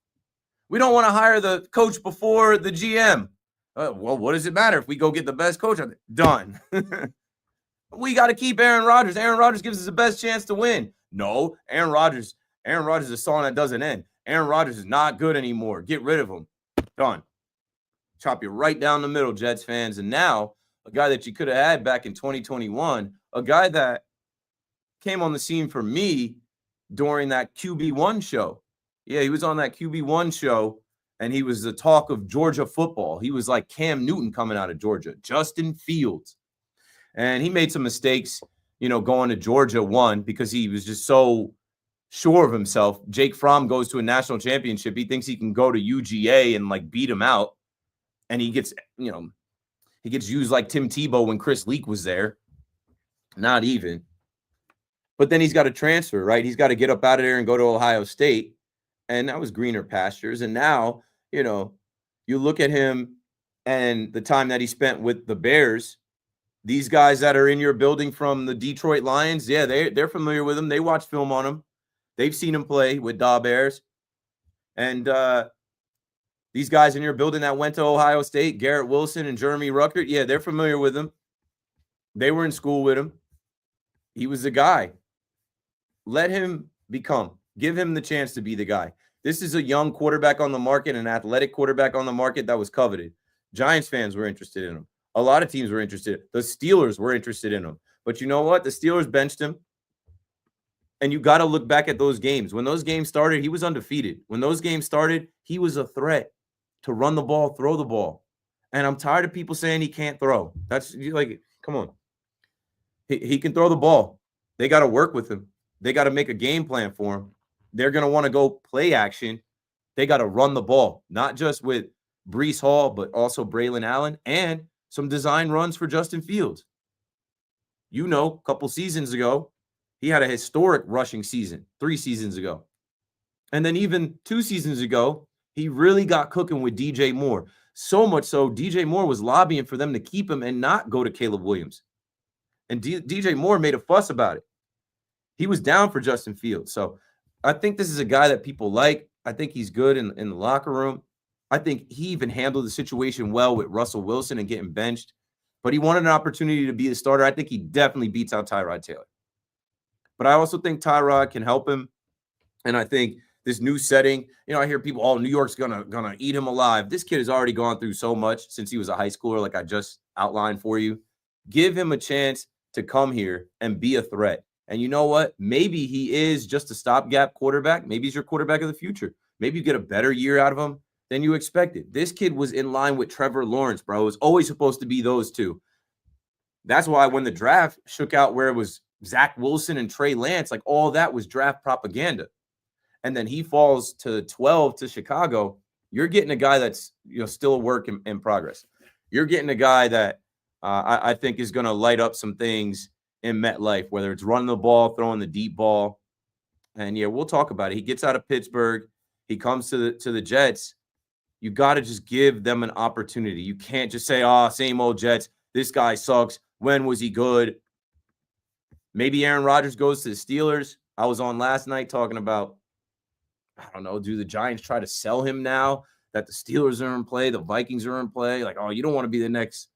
We don't want to hire the coach before the GM. Well, what does it matter if we go get the best coach out there? Done. We got to keep Aaron Rodgers. Aaron Rodgers gives us the best chance to win. No, Aaron Rodgers is a song that doesn't end. Aaron Rodgers is not good anymore. Get rid of him. Done. Chop you right down the middle, Jets fans. And now, a guy that you could have had back in 2021, a guy that came on the scene for me during that QB1 show. Yeah, he was on that QB1 show, and he was the talk of Georgia football. He was like Cam Newton coming out of Georgia, Justin Fields. And he made some mistakes, going to Georgia, one, because he was just so sure of himself. Jake Fromm goes to a national championship. He thinks he can go to UGA and, like, beat him out. And he gets, he gets used like Tim Tebow when Chris Leak was there. Not even. But then he's got to transfer, right? He's got to get up out of there and go to Ohio State. And that was greener pastures. And now, you know, you look at him and the time that he spent with the Bears, these guys that are in your building from the Detroit Lions, yeah, they're familiar with him. They watch film on him. They've seen him play with Da Bears. And these guys in your building that went to Ohio State, Garrett Wilson and Jeremy Ruckert, yeah, they're familiar with him. They were in school with him. He was the guy. Let him become. Give him the chance to be the guy. This is a young quarterback on the market, an athletic quarterback on the market that was coveted. Giants fans were interested in him. A lot of teams were interested. The Steelers were interested in him. But you know what? The Steelers benched him. And you got to look back at those games. When those games started, he was undefeated. When those games started, he was a threat to run the ball, throw the ball. And I'm tired of people saying he can't throw. That's like, come on. He can throw the ball. They got to work with him. They got to make a game plan for him. They're going to want to go play action. They got to run the ball, not just with Breece Hall, but also Braylon Allen and some design runs for Justin Fields. You know, a couple seasons ago, he had a historic rushing season, 3 seasons ago. And then even 2 seasons ago, he really got cooking with DJ Moore. So much so, DJ Moore was lobbying for them to keep him and not go to Caleb Williams. And DJ Moore made a fuss about it. He was down for Justin Fields. So I think this is a guy that people like. I think he's good in the locker room. I think he even handled the situation well with Russell Wilson and getting benched. But he wanted an opportunity to be the starter. I think he definitely beats out Tyrod Taylor. But I also think Tyrod can help him. And I think this new setting, you know, I hear people, New York's gonna eat him alive. This kid has already gone through so much since he was a high schooler, like I just outlined for you. Give him a chance to come here and be a threat. And you know what? Maybe he is just a stopgap quarterback. Maybe he's your quarterback of the future. Maybe you get a better year out of him than you expected. This kid was in line with Trevor Lawrence, bro. It was always supposed to be those two. That's why when the draft shook out where it was Zach Wilson and Trey Lance, like all that was draft propaganda. And then he falls to 12 to Chicago. You're getting a guy that's, you know, still a work in progress. You're getting a guy that I think is going to light up some things in MetLife, whether it's running the ball, throwing the deep ball. And yeah, we'll talk about it. He gets out of Pittsburgh. He comes to the Jets. You got to just give them an opportunity. You can't just say, same old Jets. This guy sucks. When was he good? Maybe Aaron Rodgers goes to the Steelers. I was on last night talking about, I don't know, do the Giants try to sell him now that the Steelers are in play, the Vikings are in play? Like, you don't want to be the next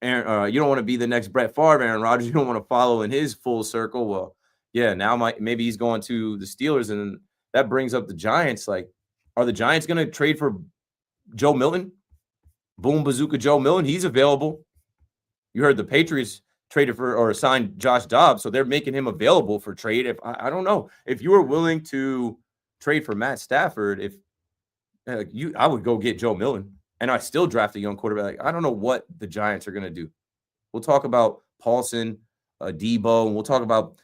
you don't want to be the next Brett Favre, Aaron Rodgers. You don't want to follow in his full circle. Well, yeah, now maybe he's going to the Steelers, and that brings up the Giants. Like, are the Giants going to trade for Joe Milton? Boom Bazooka Joe Milton, he's available. You heard the Patriots traded for or signed Josh Dobbs, so they're making him available for trade. If I don't know if you were willing to trade for Matt Stafford, I would go get Joe Milton. And I still draft a young quarterback. I don't know what the Giants are going to do. We'll talk about Paulson, Debo, and we'll talk about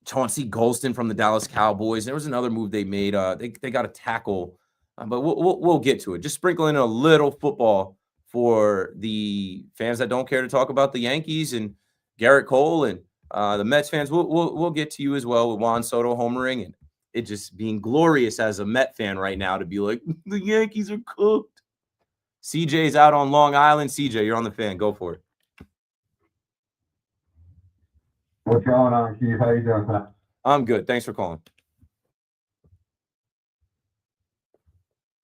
Chauncey Golston from the Dallas Cowboys. There was another move they made. They got a tackle, but we'll get to it. Just sprinkle in a little football for the fans that don't care to talk about the Yankees and Gerrit Cole and the Mets fans. We'll get to you as well with Juan Soto homering and it just being glorious as a Met fan right now to be like, the Yankees are cooked. CJ's out on Long Island. CJ, you're on the fan. Go for it. What's going on, Keith? How you doing tonight? I'm good. Thanks for calling.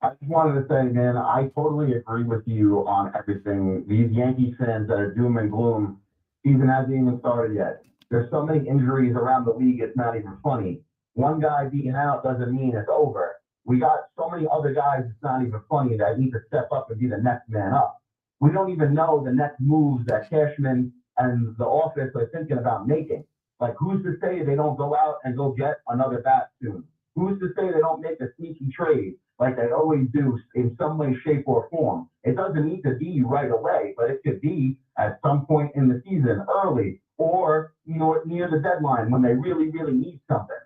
I just wanted to say, man, I totally agree with you on everything. These Yankees fans that are doom and gloom, season hasn't even started yet. There's so many injuries around the league, it's not even funny. One guy being out doesn't mean it's over. We got so many other guys, it's not even funny, that need to step up and be the next man up. We don't even know the next moves that Cashman and the office are thinking about making. Like, who's to say they don't go out and go get another bat soon? Who's to say they don't make a sneaky trade like they always do in some way, shape, or form? It doesn't need to be right away, but it could be at some point in the season, early, or, you know, near the deadline when they really, really need something.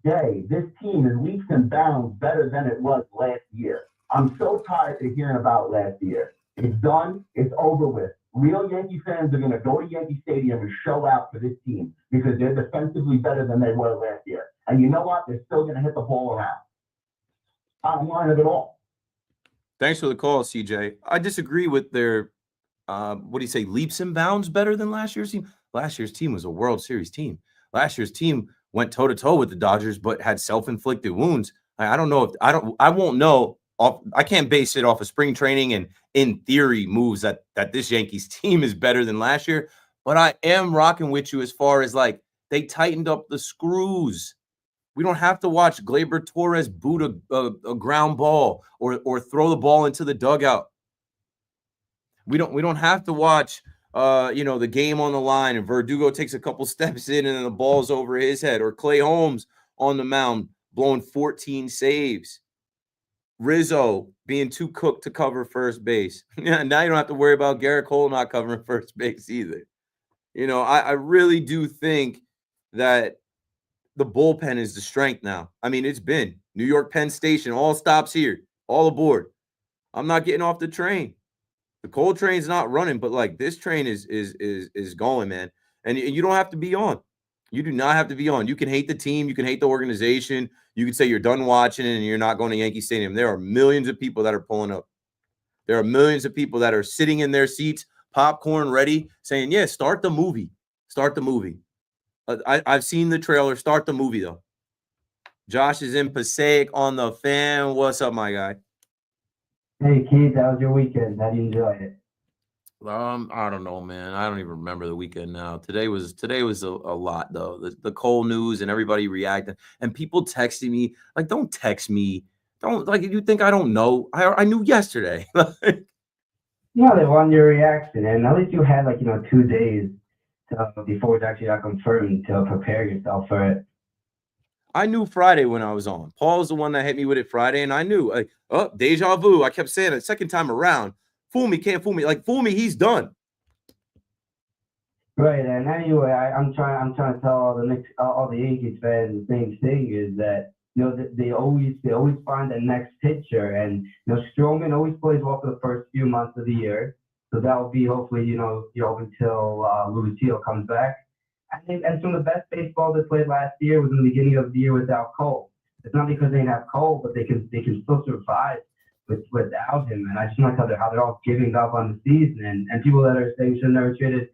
This team is leaps and bounds better than it was last year. I'm so tired of hearing about last year. It's done. It's over with. Real Yankee fans are going to go to Yankee Stadium and show out for this team because they're defensively better than they were last year. And you know what? They're still going to hit the ball around. Bottom line of it all. Thanks for the call, CJ. I disagree with their, what do you say, leaps and bounds better than last year's team. Last year's team was a World Series team. Last year's team went toe-to-toe with the Dodgers, but had self-inflicted wounds. I don't know if I won't know. I can't base it off of spring training and in theory moves that this Yankees team is better than last year. But I am rocking with you as far as like they tightened up the screws. We don't have to watch Gleyber Torres boot a ground ball or throw the ball into the dugout. We don't have to watch the game on the line and Verdugo takes a couple steps in and then the ball's over his head, or Clay Holmes on the mound blowing 14 saves. Rizzo being too cooked to cover first base. Yeah, now you don't have to worry about Gerrit Cole not covering first base either. I really do think that the bullpen is the strength now. I mean, it's been New York Penn Station, all stops here, all aboard. I'm not getting off the train. The Cole train's not running, but like this train is going, man. And you don't have to be on. You do not have to be on. You can hate the team. You can hate the organization. You can say you're done watching and you're not going to Yankee Stadium. There are millions of people that are pulling up. There are millions of people that are sitting in their seats, popcorn ready, saying, yeah, start the movie. Start the movie. I've seen the trailer. Start the movie, though. Josh is in Passaic on the Fan. What's up, my guy? Hey, Keith, how was your weekend? How do you enjoy it? I don't know, man. I don't even remember the weekend now. Today was a lot, though. The Cole news and everybody reacting and people texting me. Like, don't text me. Don't, like, you think I don't know? I knew yesterday. They want your reaction, and at least you had 2 days before it actually got confirmed to prepare yourself for it. I knew Friday when I was on. Paul's the one that hit me with it Friday, and I knew, deja vu. I kept saying it second time around. Fool me, can't fool me. Like, fool me, he's done. Right, and anyway, I'm trying to tell all the Yankees fans the same thing is that they always find the next pitcher, and Stroman always plays well for the first few months of the year, so that will be hopefully until Lucille comes back. And some of the best baseball they played last year was in the beginning of the year without Cole. It's not because they didn't have Cole, but they can still survive without him. And I just like how they're all giving up on the season. And people that are saying should have never traded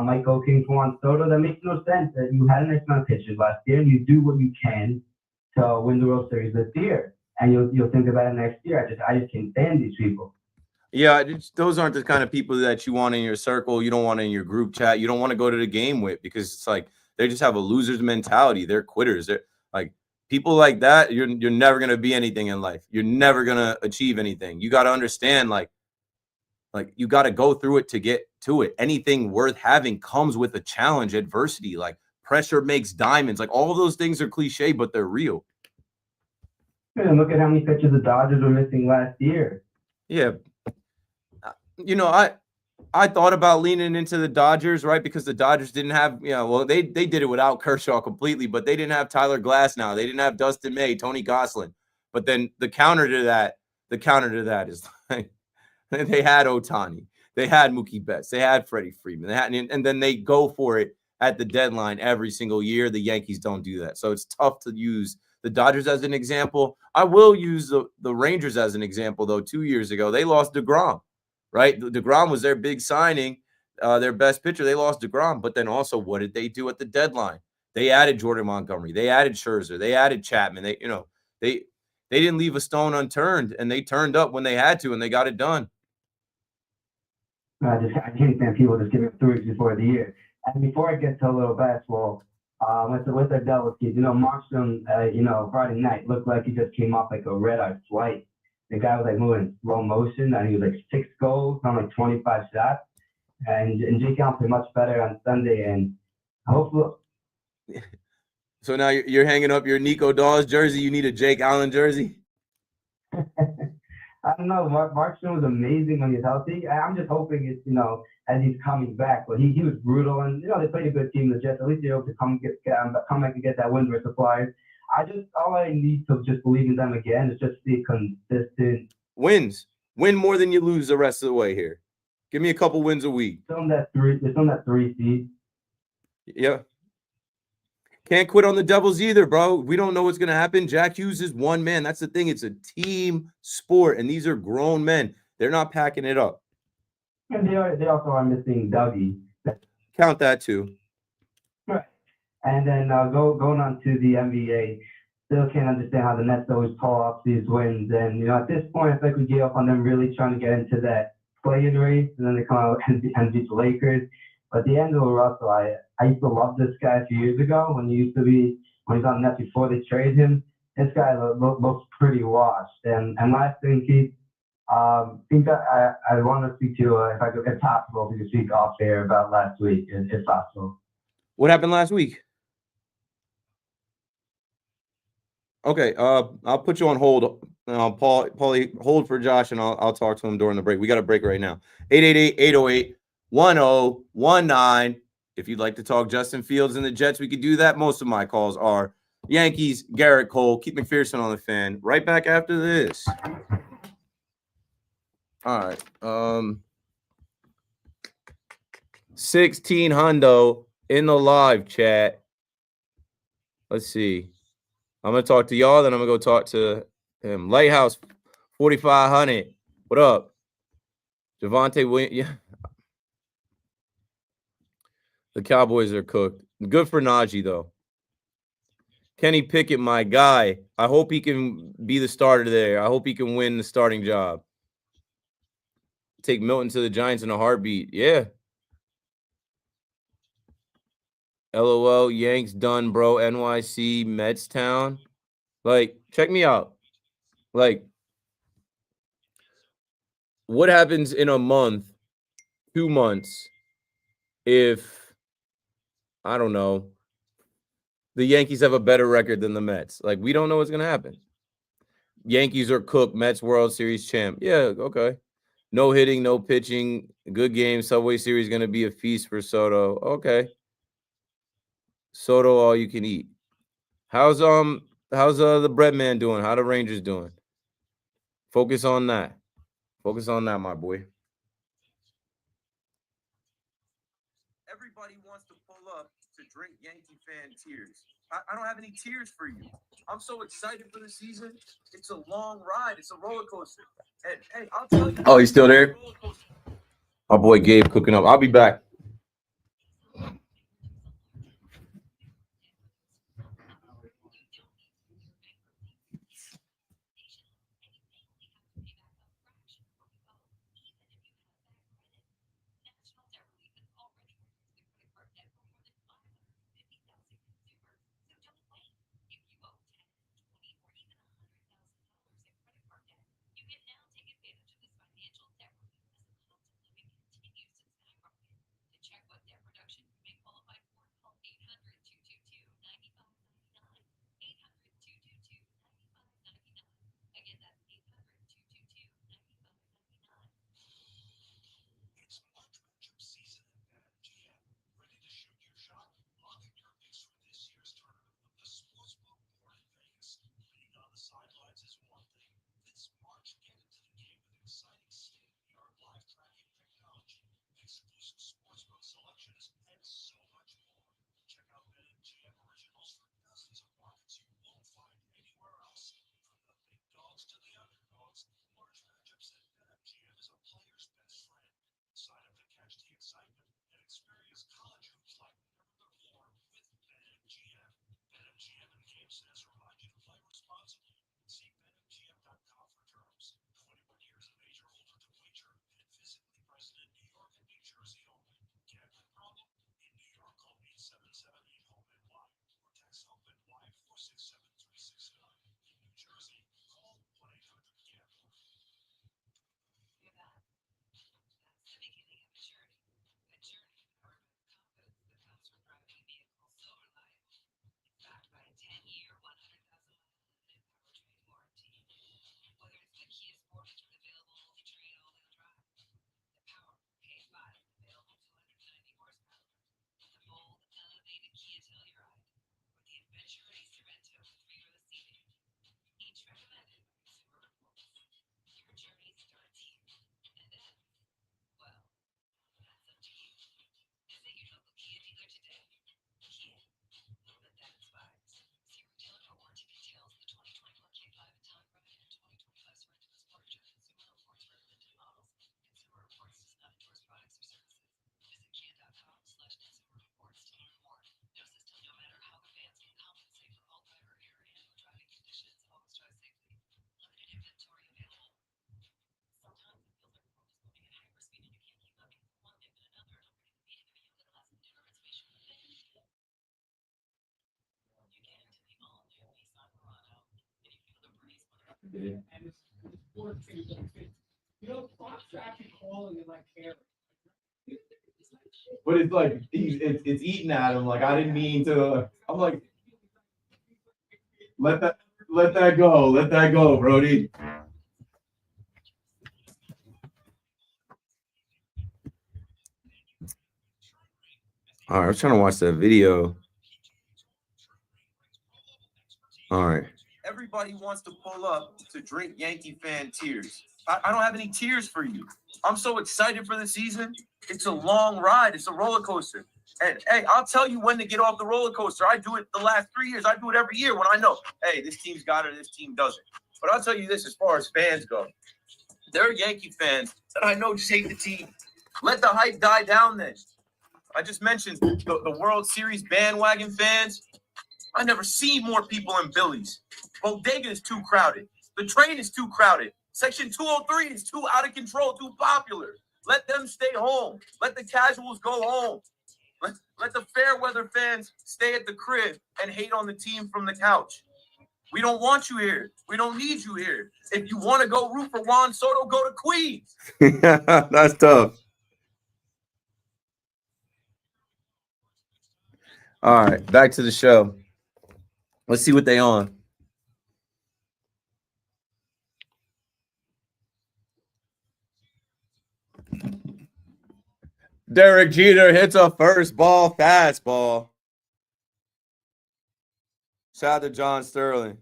Michael King for Juan Soto, that makes no sense. That you had a nice amount of pitchers last year, and you do what you can to win the World Series this year. And you'll think about it next year. I just can't stand these people. Yeah, those aren't the kind of people that you want in your circle. You don't want in your group chat. You don't want to go to the game with, because it's like they just have a loser's mentality. They're quitters. They're like people like that. You're never gonna be anything in life. You're never gonna achieve anything. You got to understand, like you got to go through it to get to it. Anything worth having comes with a challenge, adversity. Like pressure makes diamonds. Like all of those things are cliche, but they're real. And look at how many pitchers the Dodgers were missing last year. Yeah. I thought about leaning into the Dodgers, right? Because the Dodgers didn't have, they did it without Kershaw completely, but they didn't have Tyler Glass now. They didn't have Dustin May, Tony Gosselin. But then the counter to that is like they had Ohtani. They had Mookie Betts. They had Freddie Freeman. And then they go for it at the deadline every single year. The Yankees don't do that. So it's tough to use the Dodgers as an example. I will use the Rangers as an example, though. 2 years ago, they lost DeGrom. Right? DeGrom was their big signing, their best pitcher. They lost DeGrom, but then also what did they do at the deadline? They added Jordan Montgomery. They added Scherzer. They added Chapman. They didn't leave a stone unturned, and they turned up when they had to, and they got it done. I can't stand people just giving 3 weeks before the year. And before I get to a little basketball, with the Devils kids, Markstrom, Friday night looked like he just came off like a red-eye flight. The guy was moving in slow motion, and he was 6 goals on 25 shots. And Jake Allen played much better on Sunday, and hopefully. So now you're hanging up your Nico Dawes jersey. You need a Jake Allen jersey. I don't know. Markstrom was amazing when he was healthy. I'm just hoping it's as he's coming back. But he was brutal, and they played a good team. The Jets, at least they're able to come back and get that win versus the Flyers. All I need to just believe in them again is just be consistent. Win more than you lose the rest of the way here. Give me a couple wins a week. It's on that 3 seed. Yeah. Can't quit on the Devils either, bro. We don't know what's going to happen. Jack Hughes is one man. That's the thing. It's a team sport, and these are grown men. They're not packing it up. And they also are missing Dougie. Count that too. Right. And then going on to the NBA, still can't understand how the Nets always pull off these wins. And, at this point, I think we gave up on them really trying to get into that play-in race, and then they come out and beat the Lakers. But D'Angelo Russell, I used to love this guy a few years ago when he was on the Nets before they traded him. This guy looks pretty washed. And last thing, Keith, think that I want to speak to if possible, if you could speak off air about last week, if possible. What happened last week? Okay, I'll put you on hold. Paulie, hold for Josh, and I'll talk to him during the break. We got a break right now. 888-808-1019. If you'd like to talk Justin Fields and the Jets, we could do that. Most of my calls are Yankees, Gerrit Cole, Keith McPherson on the Fan. Right back after this. All right. 16 hundo in the live chat. Let's see. I'm going to talk to y'all, then I'm going to go talk to him. Lighthouse 4500. What up? Javante Williams. Yeah. The Cowboys are cooked. Good for Najee, though. Kenny Pickett, my guy. I hope he can be the starter there. I hope he can win the starting job. Take Milton to the Giants in a heartbeat. Yeah. LOL, Yanks done, bro. NYC, Mets town. Like, check me out. Like, what happens in a month, 2 months, if, I don't know, the Yankees have a better record than the Mets? Like, we don't know what's going to happen. Yankees are cooked. Mets World Series champ. Yeah, okay. No hitting, no pitching. Good game. Subway Series going to be a feast for Soto. Okay. Soto, all you can eat. How's the bread man doing? How the Rangers doing? Focus on that. Focus on that, my boy. Everybody wants to pull up to drink Yankee fan tears. I don't have any tears for you. I'm so excited for the season. It's a long ride. It's a roller coaster. And hey, I'll tell you. Oh, he's still there? My boy Gabe cooking up. I'll be back. But it's like it's eating at him. Like I didn't mean to. I'm like, let that go, Brody. All right, I was trying to watch that video. All right. Everybody wants to pull up to drink Yankee fan tears. I don't have any tears for you. I'm so excited for the season. It's a long ride. It's a roller coaster. And hey, I'll tell you when to get off the roller coaster. I do it the last 3 years. I do it every year when I know, hey, this team's got it, this team doesn't. But I'll tell you this as far as fans go. There are Yankee fans that I know just hate the team. Let the hype die down then. I just mentioned the World Series bandwagon fans. I never seen more people in Billy's. Bodega is too crowded. The train is too crowded. Section 203 is too out of control, too popular. Let them stay home. Let the casuals go home. Let the fair weather fans stay at the crib and hate on the team from the couch. We don't want you here. We don't need you here. If you want to go root for Juan Soto, go to Queens. That's tough. All right, back to the show. Let's see what they on. Derek Jeter hits a first ball fastball. Shout out to John Sterling.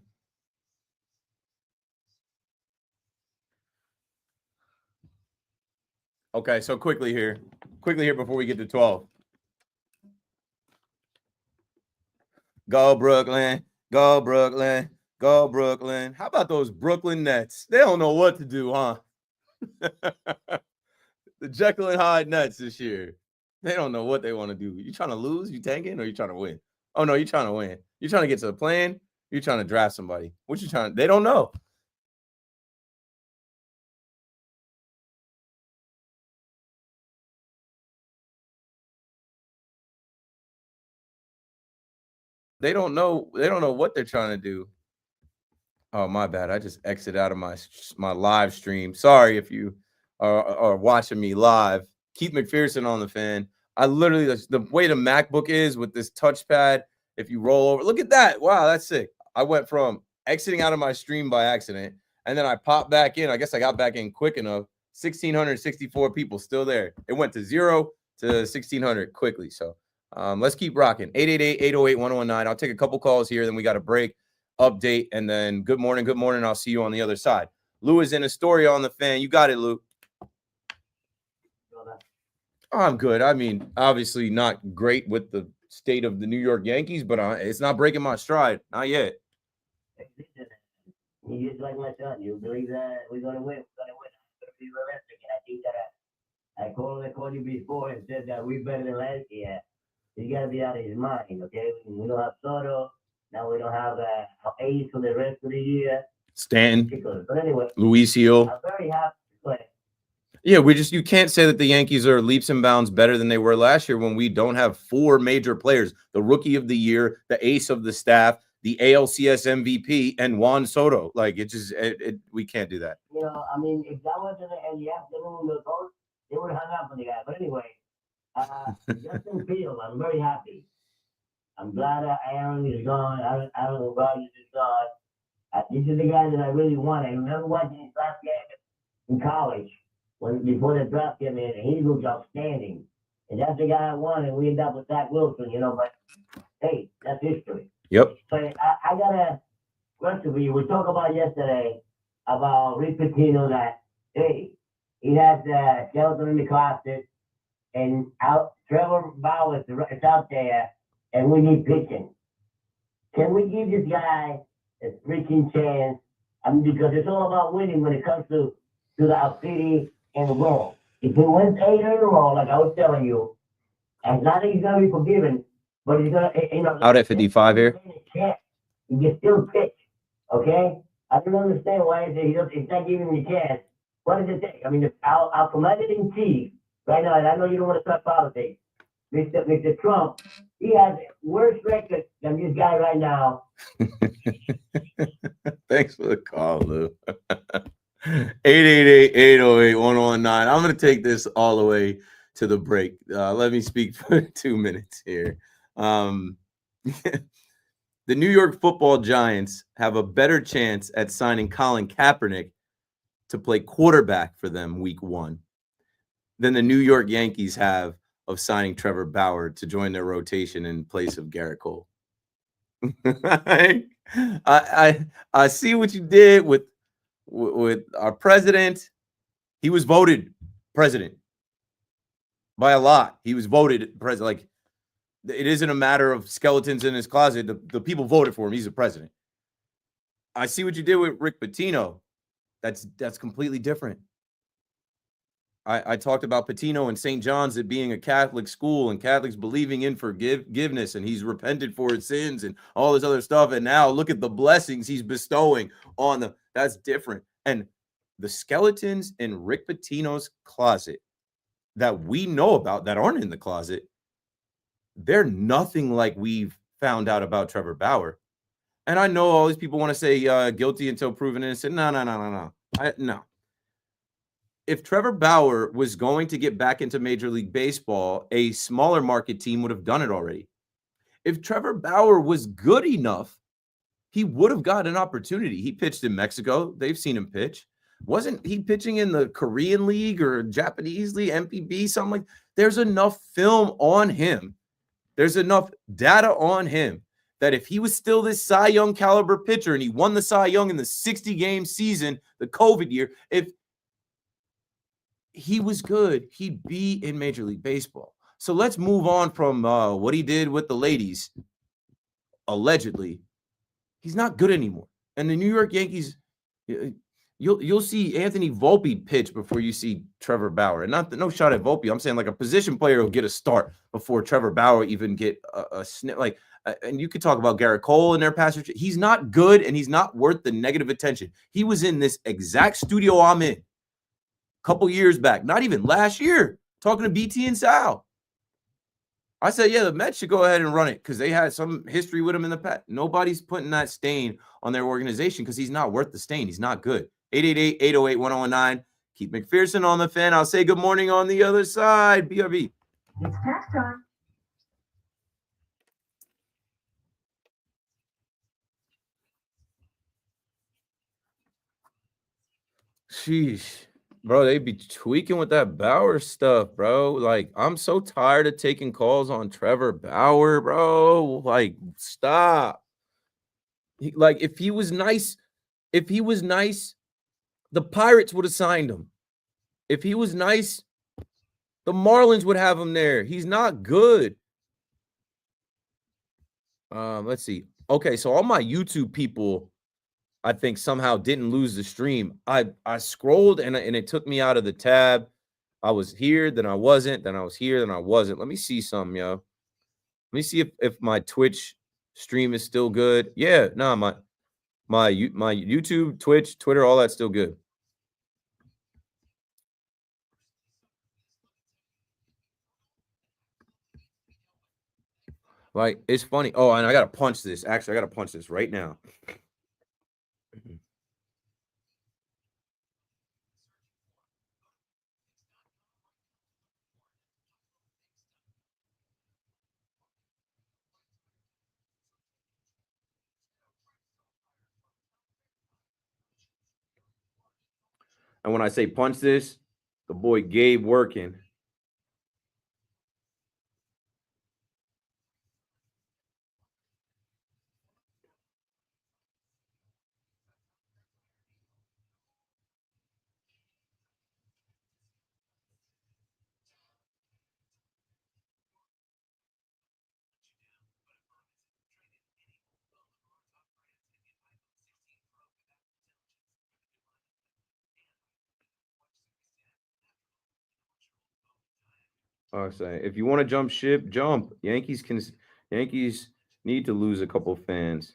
Okay, so quickly here before we get to 12. Go Brooklyn, go Brooklyn, go Brooklyn. How about those Brooklyn Nets? They don't know what to do, huh? The Jekyll and Hyde Nets this year. They don't know what they want to do. You trying to lose? You tanking? Or you trying to win? Oh, no, you're trying to win. You're trying to get to the plan? You're trying to draft somebody. What you trying to? They don't know. They don't know what they're trying to do. Oh, my bad. I just exited out of my live stream. Sorry if you are watching me live. Keith McPherson on the fan. I literally, the way the MacBook is with this touchpad, if you roll over, look at that. Wow, that's sick. I went from exiting out of my stream by accident, and then I popped back in. I guess I got back in quick enough. 1,664 people still there. It went to 0 to 1,600 quickly. So let's keep rocking. 888-808-1019. I'll take a couple calls here. Then we got a break, update, and then good morning. Good morning. I'll see you on the other side. Lou is in Astoria on the fan. You got it, Lou. Oh, I'm good. I mean, obviously not great with the state of the New York Yankees, but it's not breaking my stride. Not yet. You just like my son. You believe that we're going to win. We're going to win. I'm going to be realistic. And I think that I called you before and said that we're better than last year. He's got to be out of his mind, okay? We don't have Soto. Now we don't have an ace for the rest of the year. Stanton. But anyway, Luis Hill. I'm very happy to play. Yeah, you can't say that the Yankees are leaps and bounds better than they were last year when we don't have 4 major players, the rookie of the year, the ace of the staff, the ALCS MVP, and Juan Soto. Like, we can't do that. You know, I mean, if that wasn't in the afternoon, they would have hung up on the guy. But anyway, Justin Fields, I'm very happy. I'm glad Aaron is gone. Aaron Rodgers is gone. This is the guy that I really want. I remember watching his last game in college. Before the draft came in, and he looked outstanding. And that's the guy I wanted. We ended up with Zach Wilson, but hey, that's history. Yep. But I got a question for you. We talked about yesterday about Rick Pitino that, hey, he had the skeleton in the closet, and Trevor Bauer is out there, and we need pitching. Can we give this guy a freaking chance? I mean, because it's all about winning when it comes to the city and the world. If he wins 8 in a row, like I was telling you, and not that he's going to be forgiven, but he's going to, Out at 55 here. He can still pitch, okay? I don't understand why he's not giving me a chance. What does it take? I mean, our commander in chief, right now, and I know you don't want to talk politics, Mr. Trump He has worse record than this guy right now. Thanks for the call, Lou. 888-808-1019. I'm going to take this all the way to the break. Let me speak for 2 minutes here. The New York Football Giants have a better chance at signing Colin Kaepernick to play quarterback for them week 1 than the New York Yankees have of signing Trevor Bauer to join their rotation in place of Gerrit Cole. I see what you did with our president. He was voted president by a lot. He was voted president. Like, it isn't a matter of skeletons in his closet. The people voted for him. He's the president. I see what you did with Rick Pitino. That's completely different. I talked about Pitino and St. John's, it being a Catholic school and Catholics believing in forgiveness, and he's repented for his sins and all this other stuff. And now look at the blessings he's bestowing on them. That's different. And the skeletons in Rick Pitino's closet that we know about that aren't in the closet, they're nothing like we've found out about Trevor Bauer. And I know all these people want to say guilty until proven innocent. No. No. If Trevor Bauer was going to get back into Major League Baseball, a smaller market team would have done it already. If Trevor Bauer was good enough, he would have got an opportunity. He pitched in Mexico. They've seen him pitch. Wasn't he pitching in the Korean League or Japanese League, MPB, something like that? There's enough film on him. There's enough data on him that if he was still this Cy Young caliber pitcher and he won the Cy Young in the 60-game season, the COVID year, if he was good, he'd be in Major League Baseball. So let's move on from what he did with the ladies. Allegedly, he's not good anymore. And the New York Yankees, you'll see Anthony Volpe pitch before you see Trevor Bauer. And no shot at Volpe. I'm saying like a position player will get a start before Trevor Bauer even get a sniff. Like, and you could talk about Gerrit Cole in their passage. He's not good, and he's not worth the negative attention. He was in this exact studio I'm in couple years back, not even last year, talking to BT and Sal. I said, yeah, the Mets should go ahead and run it because they had some history with him in the past. Nobody's putting that stain on their organization because he's not worth the stain. He's not good. 888-808-1019. Keith McPherson on the fan. I'll say good morning on the other side. BRB. It's tax time. Sheesh. Bro, they be tweaking with that Bauer stuff, bro. Like, I'm so tired of taking calls on Trevor Bauer, bro. Like, stop. Like, if he was nice, the Pirates would have signed him. If he was nice, the Marlins would have him there. He's not good. Let's see. Okay, so all my YouTube people, I think, somehow didn't lose the stream. I scrolled and it took me out of the tab. I was here, then I wasn't, then I was here, then I wasn't. Let me see something, yo. Let me see if my Twitch stream is still good. Yeah, no, my YouTube, Twitch, Twitter, all that's still good. Like, it's funny. Oh, and I gotta punch this. Actually, I gotta punch this right now. And when I say punch this, the boy Gabe working. I say, if you want to jump ship, jump. Yankees need to lose a couple fans.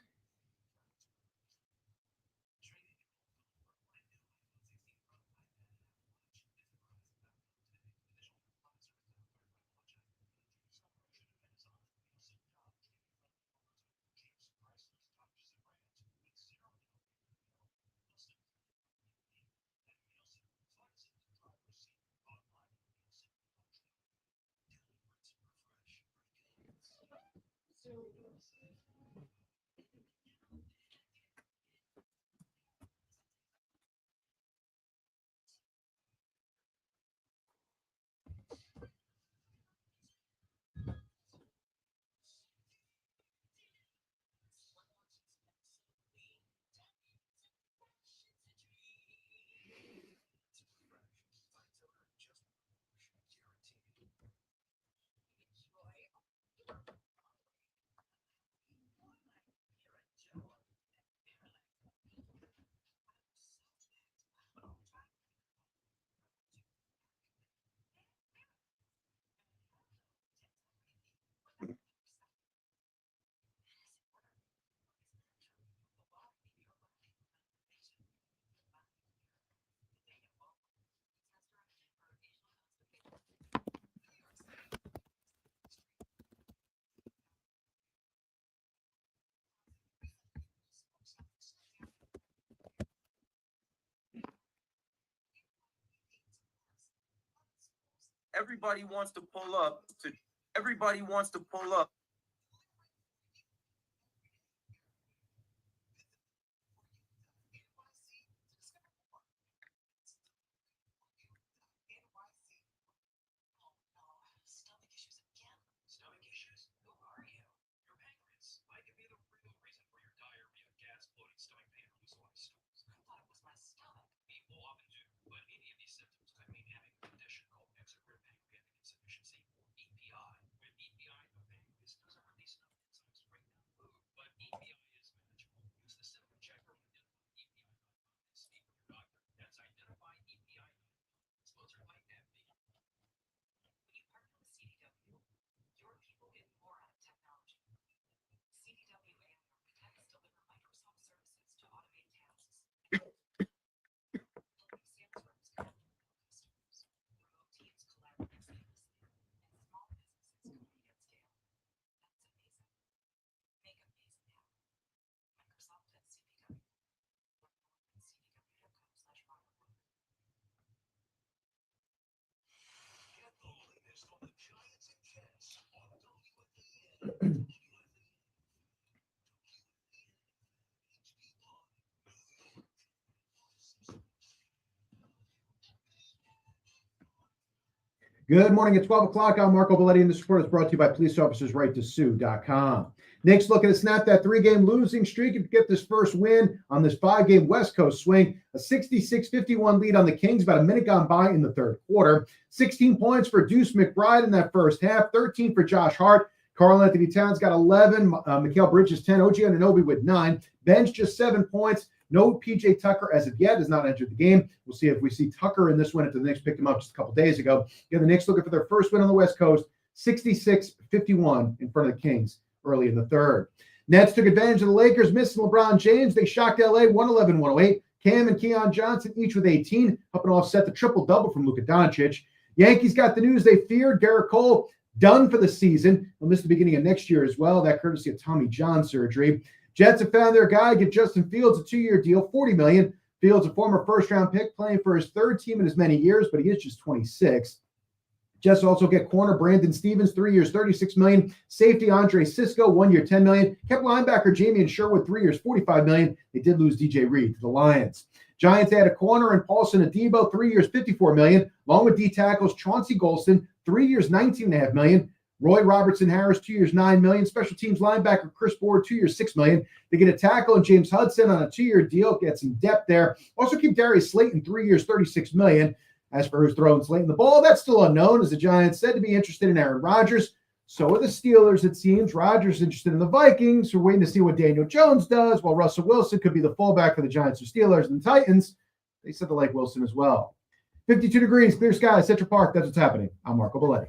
Everybody wants to pull up to. Everybody wants to pull up. Good morning at 12 o'clock. I'm Marco Belletti, and this report is brought to you by policeofficersrighttosue.com. Knicks looking to snap that 3-game losing streak and get this first win on this 5-game West Coast swing. A 66-51 lead on the Kings, about a minute gone by in the third quarter. 16 points for Deuce McBride in that first half, 13 for Josh Hart. Karl Anthony Towns got 11, Mikal Bridges 10, OG Anunoby with 9. Bench just 7 points. No PJ Tucker as of yet, has not entered the game. We'll see if we see Tucker in this one after the Knicks picked him up just a couple days ago. The Knicks looking for their first win on the West Coast, 66-51 in front of the Kings early in the third. Nets took advantage of the Lakers missing LeBron James. They shocked LA 111-108. Cam and Keon Johnson each with 18, helping offset the triple-double from Luka Doncic. Yankees got the news they feared. Gerrit Cole done for the season. He'll miss the beginning of next year as well, that courtesy of Tommy John surgery. Jets have found their guy, get Justin Fields a 2-year deal, $40 million. Fields, a former first-round pick, playing for his third team in as many years, but he is just 26. Jets also get corner Brandon Stevens, 3 years, $36 million. Safety Andre Sisco, 1 year, $10 million. Kept linebacker Jamie and Sherwood, 3 years, $45 million. They did lose DJ Reed to the Lions. Giants add a corner and Paulson Adebo, 3 years, $54 million. Along with D tackles Chauncey Golston, 3 years, $19.5 million. Roy Robertson Harris, 2 years, $9 million. Special teams linebacker Chris Board, 2 years, $6 million. They get a tackle and James Hudson on a 2-year deal, get some depth there. Also keep Darius Slayton, 3 years, $36 million. As for who's throwing Slayton the ball, that's still unknown, as the Giants said to be interested in Aaron Rodgers. So are the Steelers, it seems. Rodgers interested in the Vikings. We're waiting to see what Daniel Jones does, while Russell Wilson could be the fullback for the Giants or Steelers. And the Titans, they said they like Wilson as well. 52 degrees, clear skies, Central Park. That's what's happening. I'm Marco Belletti.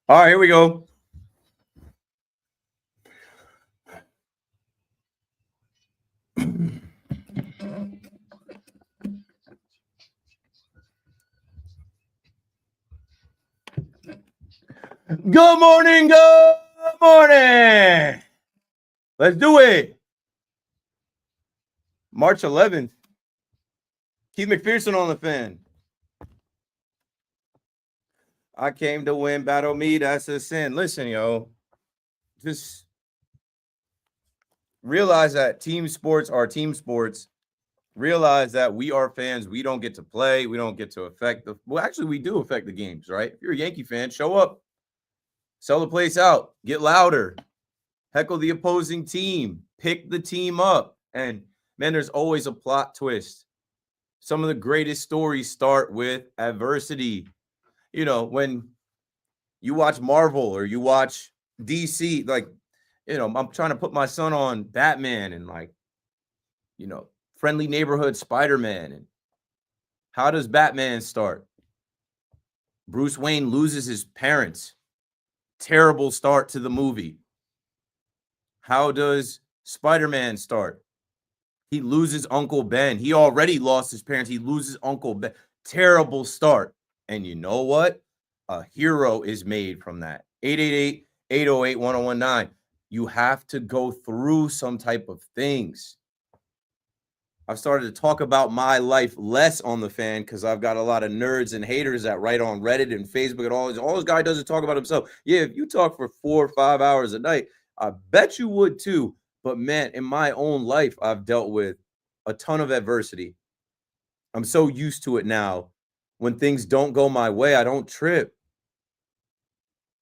All right, here we go. Good morning, good morning. Let's do it. March 11th. Keith McPherson on the fan. I came to win, battle me, that's a sin. Listen, yo, just realize that team sports are team sports. Realize that we are fans. We don't get to play. We don't get to affect the, well, actually, we do affect the games, right? If you're a Yankee fan, show up, sell the place out, get louder, heckle the opposing team, pick the team up. And man, there's always a plot twist. Some of the greatest stories start with adversity. You know, when you watch Marvel or you watch DC, like, you know, I'm trying to put my son on Batman and, like, you know, Friendly Neighborhood Spider-Man. And how does Batman start? Bruce Wayne loses his parents. Terrible start to the movie. How does Spider-Man start? He loses Uncle Ben. He already lost his parents. He loses Uncle Ben. Terrible start. And you know what? A hero is made from that. 888-808-1019. You have to go through some type of things. I've started to talk about my life less on the fan because I've got a lot of nerds and haters that write on Reddit and Facebook and all this guy does is talk about himself. Yeah, if you talk for 4 or 5 hours a night, I bet you would too. But man, in my own life, I've dealt with a ton of adversity. I'm so used to it now. When things don't go my way, I don't trip.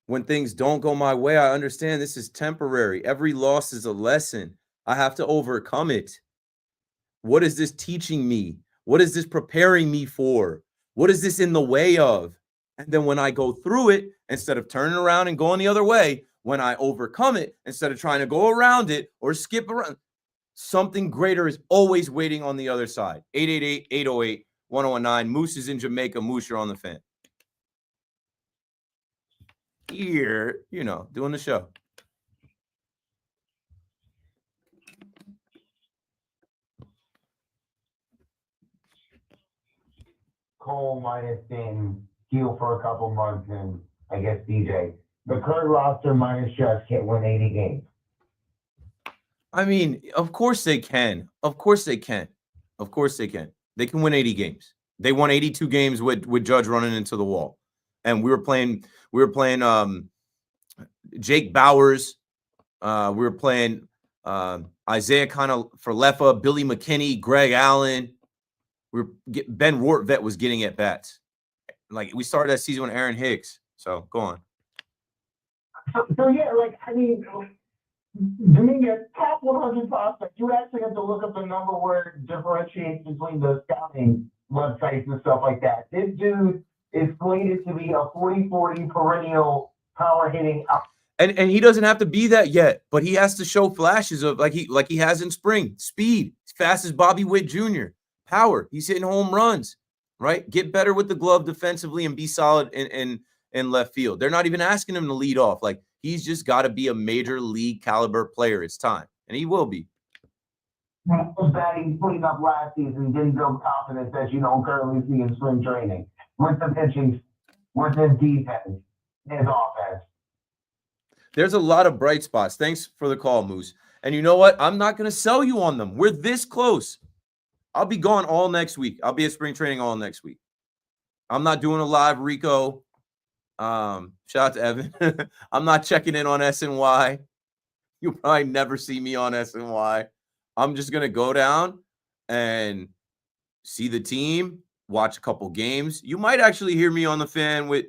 When things don't go my way, I understand this is temporary. Every loss is a lesson. I have to overcome it. What is this teaching me? What is this preparing me for? What is this in the way of? And then when I go through it, instead of turning around and going the other way, when I overcome it, instead of trying to go around it or skip around, something greater is always waiting on the other side. 888-808-1019. Moose is in Jamaica. Moose, you're on the fan. Here, you know, doing the show. Cole might have been heel for a couple months, and I guess DJ. The current roster minus just can't win 80 games. I mean, of course they can. Of course they can. Of course they can. They can win 80 games. They won 82 games with Judge running into the wall. And we were playing Jake Bowers. We were playing Isaiah Falefa, Billy McKinney, Greg Allen. Ben Rortvet was getting at bats. Like, we started that season with Aaron Hicks. So go on. So yeah, like, I mean, Dominguez, top 100 prospect. You actually have to look up the number where it differentiates between the scouting websites and stuff like that. This dude is slated to be a 40-40 perennial power hitting. And he doesn't have to be that yet, but he has to show flashes of like he has in spring. Speed, as fast as Bobby Witt Jr. Power, he's hitting home runs, right? Get better with the glove defensively and be solid in left field. They're not even asking him to lead off. Like, he's just got to be a major league caliber player. It's time, and he will be. Batting, putting up last season, didn't build confidence, as you know, currently see in spring training. With the pitching, with his defense, his offense. There's a lot of bright spots. Thanks for the call, Moose. And you know what? I'm not going to sell you on them. We're this close. I'll be gone all next week. I'll be at spring training all next week. I'm not doing a live Rico. Shout out to Evan. I'm not checking in on SNY. You'll probably never see me on SNY. I'm just going to go down and see the team, watch a couple games. You might actually hear me on the fan with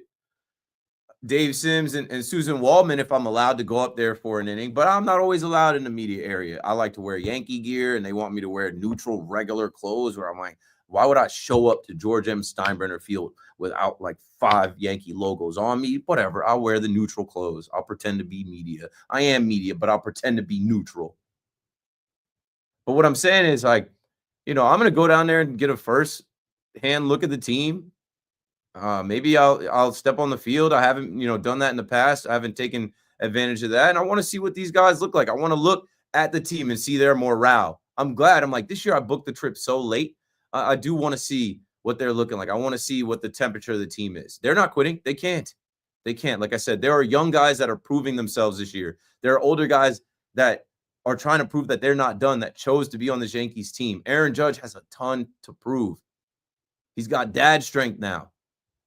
Dave Sims and Susan Waldman if I'm allowed to go up there for an inning, but I'm not always allowed in the media area. I like to wear Yankee gear, and they want me to wear neutral, regular clothes, where I'm like, why would I show up to George M. Steinbrenner Field without like 5 Yankee logos on me? Whatever. I'll wear the neutral clothes. I'll pretend to be media. I am media, but I'll pretend to be neutral. But what I'm saying is, like, you know, I'm going to go down there and get a first-hand look at the team. Maybe I'll step on the field. I haven't, done that in the past. I haven't taken advantage of that. And I want to see what these guys look like. I want to look at the team and see their morale. I'm glad. I'm like, this year I booked the trip so late. I do want to see what they're looking like. I want to see what the temperature of the team is. They're not quitting. They can't. They can't. Like I said, there are young guys that are proving themselves this year. There are older guys that are trying to prove that they're not done, that chose to be on this Yankees team. Aaron Judge has a ton to prove. He's got dad strength now,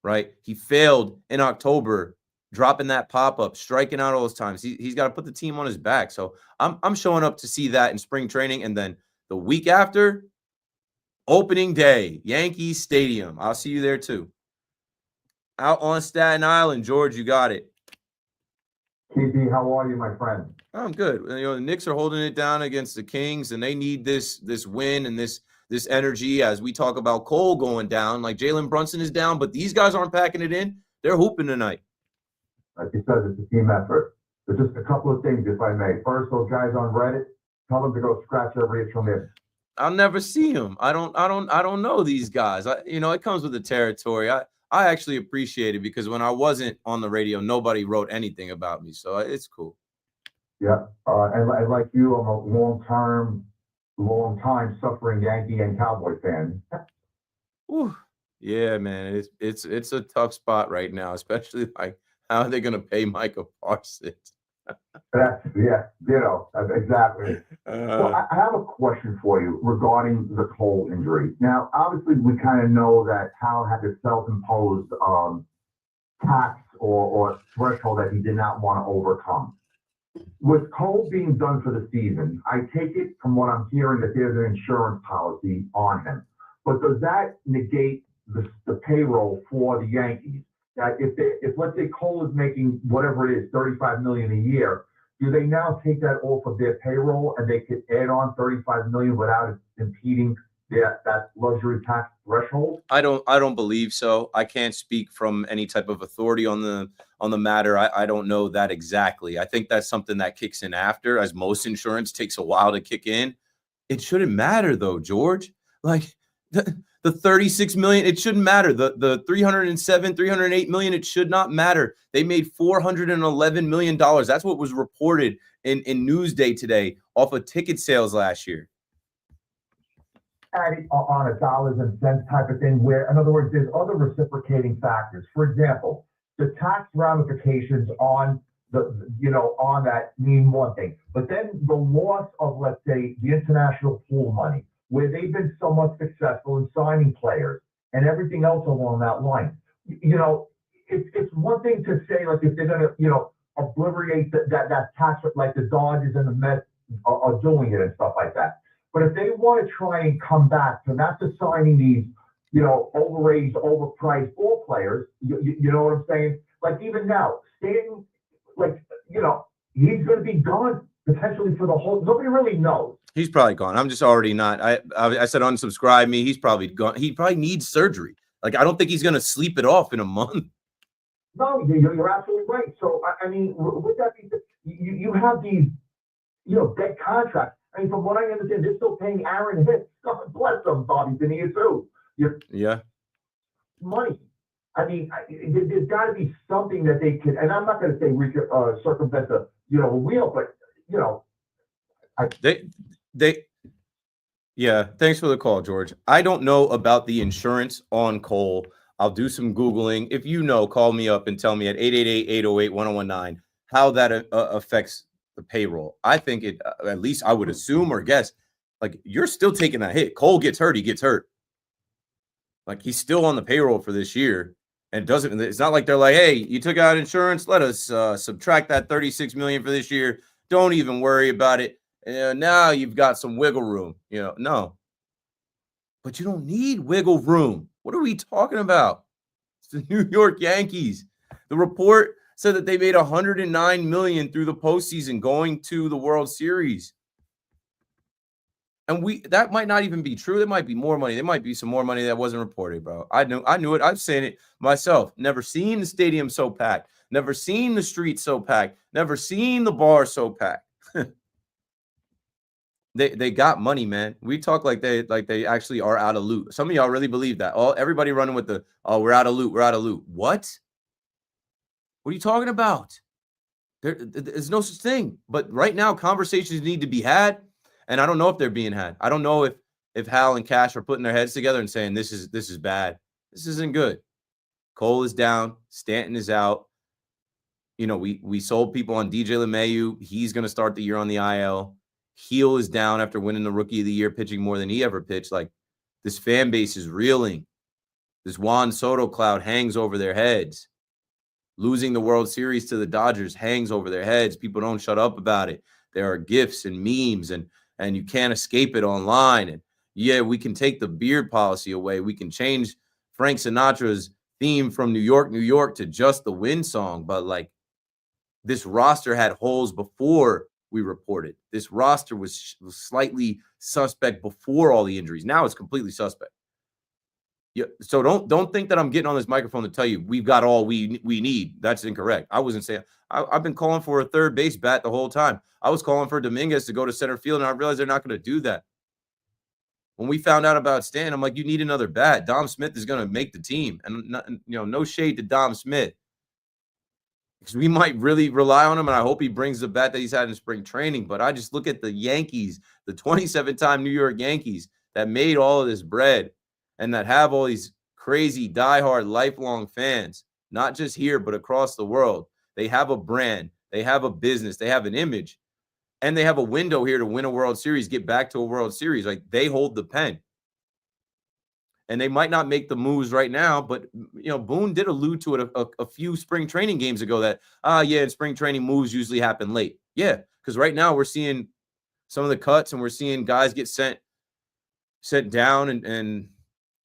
right? He failed in October, dropping that pop-up, striking out all those times. He's got to put the team on his back. So I'm showing up to see that in spring training. And then the week after, opening day, Yankees Stadium. I'll see you there too. Out on Staten Island, George, you got it. TB, how are you, my friend? I'm good. You know, the Knicks are holding it down against the Kings, and they need this win and this energy as we talk about Cole going down. Like Jalen Brunson is down, but these guys aren't packing it in. They're hooping tonight. Like you said, it's a team effort. There's just a couple of things, if I may. First, those guys on Reddit, tell them to go scratch every itch from him. I'll never see them. I don't know these guys. It comes with the territory. I actually appreciate it because when I wasn't on the radio, nobody wrote anything about me. So it's cool. Yeah. And like you, I'm a long-time suffering Yankee and Cowboy fan. Whew. Yeah, man. It's a tough spot right now, especially like how are they going to pay Micah Parsons? Exactly. So I have a question for you regarding the Cole injury. Now, obviously, we kind of know that Hal had this self-imposed tax or threshold that he did not want to overcome. With Cole being done for the season, I take it from what I'm hearing that there's an insurance policy on him. But does that negate the payroll for the Yankees? That if let's say Cole is making whatever it is, $35 million a year, do they now take that off of their payroll and they could add on $35 million without it impeding that luxury tax threshold? I don't believe so. I can't speak from any type of authority on the matter. I don't know that exactly. I think that's something that kicks in after, as most insurance takes a while to kick in. It shouldn't matter though, George. Like the 36 million, it shouldn't matter. The 307, 308 million, it should not matter. They made $411 million. That's what was reported in Newsday today off of ticket sales last year. Adding on a dollars and cents type of thing where, in other words, there's other reciprocating factors. For example, the tax ramifications on on that mean one thing, but then the loss of, let's say, the international pool money, where they've been somewhat successful in signing players and everything else along that line. It's one thing to say, like, if they're going to, obliterate that tax, like the Dodgers and the Mets are doing it and stuff like that. But if they want to try and come back to not just signing these, overrated, overpriced ball players, you know what I'm saying? Like even now, Stanton, he's going to be gone potentially for the whole. Nobody really knows. He's probably gone. I'm just already not. I said unsubscribe me. He's probably gone. He probably needs surgery. Like I don't think he's going to sleep it off in a month. No, you're absolutely right. So I mean, with that being said, you have these, dead contracts. I mean, from what I understand, they're still paying Aaron Hicks. God bless them, Bobby Bonilla too. Yeah. Money. I mean, there's got to be something that they can, and I'm not going to say we could circumvent the, wheel, but Yeah. Thanks for the call, George. I don't know about the insurance on Cole. I'll do some Googling. If you know, call me up and tell me at 888-808-1019 how that affects the payroll. I think it, at least I would assume or guess, like you're still taking that hit. Cole gets hurt, he gets hurt. Like he's still on the payroll for this year. And it's not like they're like, hey, you took out insurance, let us subtract that 36 million for this year. Don't even worry about it. Now you've got some wiggle room. No. But you don't need wiggle room. What are we talking about? It's the New York Yankees. The report said that they made $109 million through the postseason going to the World Series. And that might not even be true. There might be more money. There might be some more money that wasn't reported, bro. I knew it. I've seen it myself. Never seen the stadium so packed. Never seen the streets so packed. Never seen the bar so packed. They got money, man. We talk like they actually are out of loot. Some of y'all really believe that. Everybody running with we're out of loot. We're out of loot. What are you talking about? There's no such thing. But right now, conversations need to be had. And I don't know if they're being had. I don't know if Hal and Cash are putting their heads together and saying this is bad. This isn't good. Cole is down. Stanton is out. we sold people on DJ LeMahieu. He's going to start the year on the IL. Heel is down after winning the Rookie of the Year, pitching more than he ever pitched. Like, this fan base is reeling. This Juan Soto cloud hangs over their heads. Losing the World Series to the Dodgers hangs over their heads. People don't shut up about it. There are GIFs and memes, and you can't escape it online. And yeah, we can take the beard policy away. We can change Frank Sinatra's theme from New York, New York to Just the Wind song. But like, this roster had holes before we reported. This roster was slightly suspect before all the injuries. Now it's completely suspect. Yeah, so don't think that I'm getting on this microphone to tell you we've got all we need. That's incorrect. I wasn't saying. I've been calling for a third base bat the whole time. I was calling for Dominguez to go to center field, and I realized they're not going to do that. When we found out about Stan, I'm like, you need another bat. Dom Smith is going to make the team, and no shade to Dom Smith, because we might really rely on him, and I hope he brings the bat that he's had in spring training. But I just look at the Yankees, the 27-time New York Yankees that made all of this bread, and that have all these crazy, diehard, lifelong fans, not just here, but across the world. They have a brand. They have a business. They have an image. And they have a window here to win a World Series, get back to a World Series. Like, they hold the pen. And they might not make the moves right now, but, Boone did allude to it a few spring training games ago that, in spring training, moves usually happen late. Yeah, because right now we're seeing some of the cuts, and we're seeing guys get sent down, and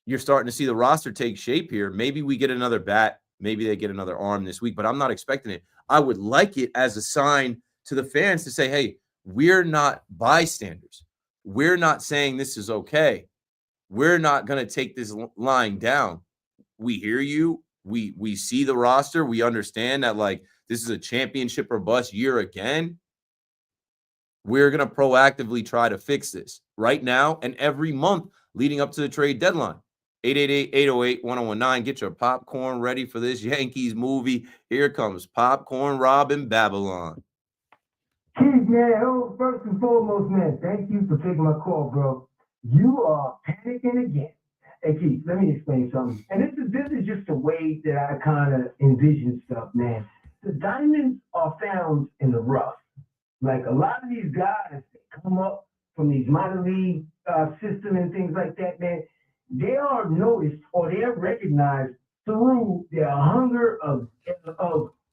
you're starting to see the roster take shape here. Maybe we get another bat. Maybe they get another arm this week, but I'm not expecting it. I would like it as a sign to the fans to say, hey, we're not bystanders. We're not saying this is okay. We're not going to take this lying down. We hear you. We see the roster. We understand that, like, this is a championship or bust year again. We're going to proactively try to fix this right now and every month leading up to the trade deadline. 888-808-1019. Get your popcorn ready for this Yankees movie. Here comes Popcorn Rob in Babylon. Keith, man, first and foremost, man, thank you for taking my call, bro. You are panicking again. Hey, Keith, let me explain something. And this is just the way that I kind of envision stuff, man. The diamonds are found in the rough. Like, a lot of these guys that come up from these minor league system and things like that, man, they are noticed or they are recognized through their hunger of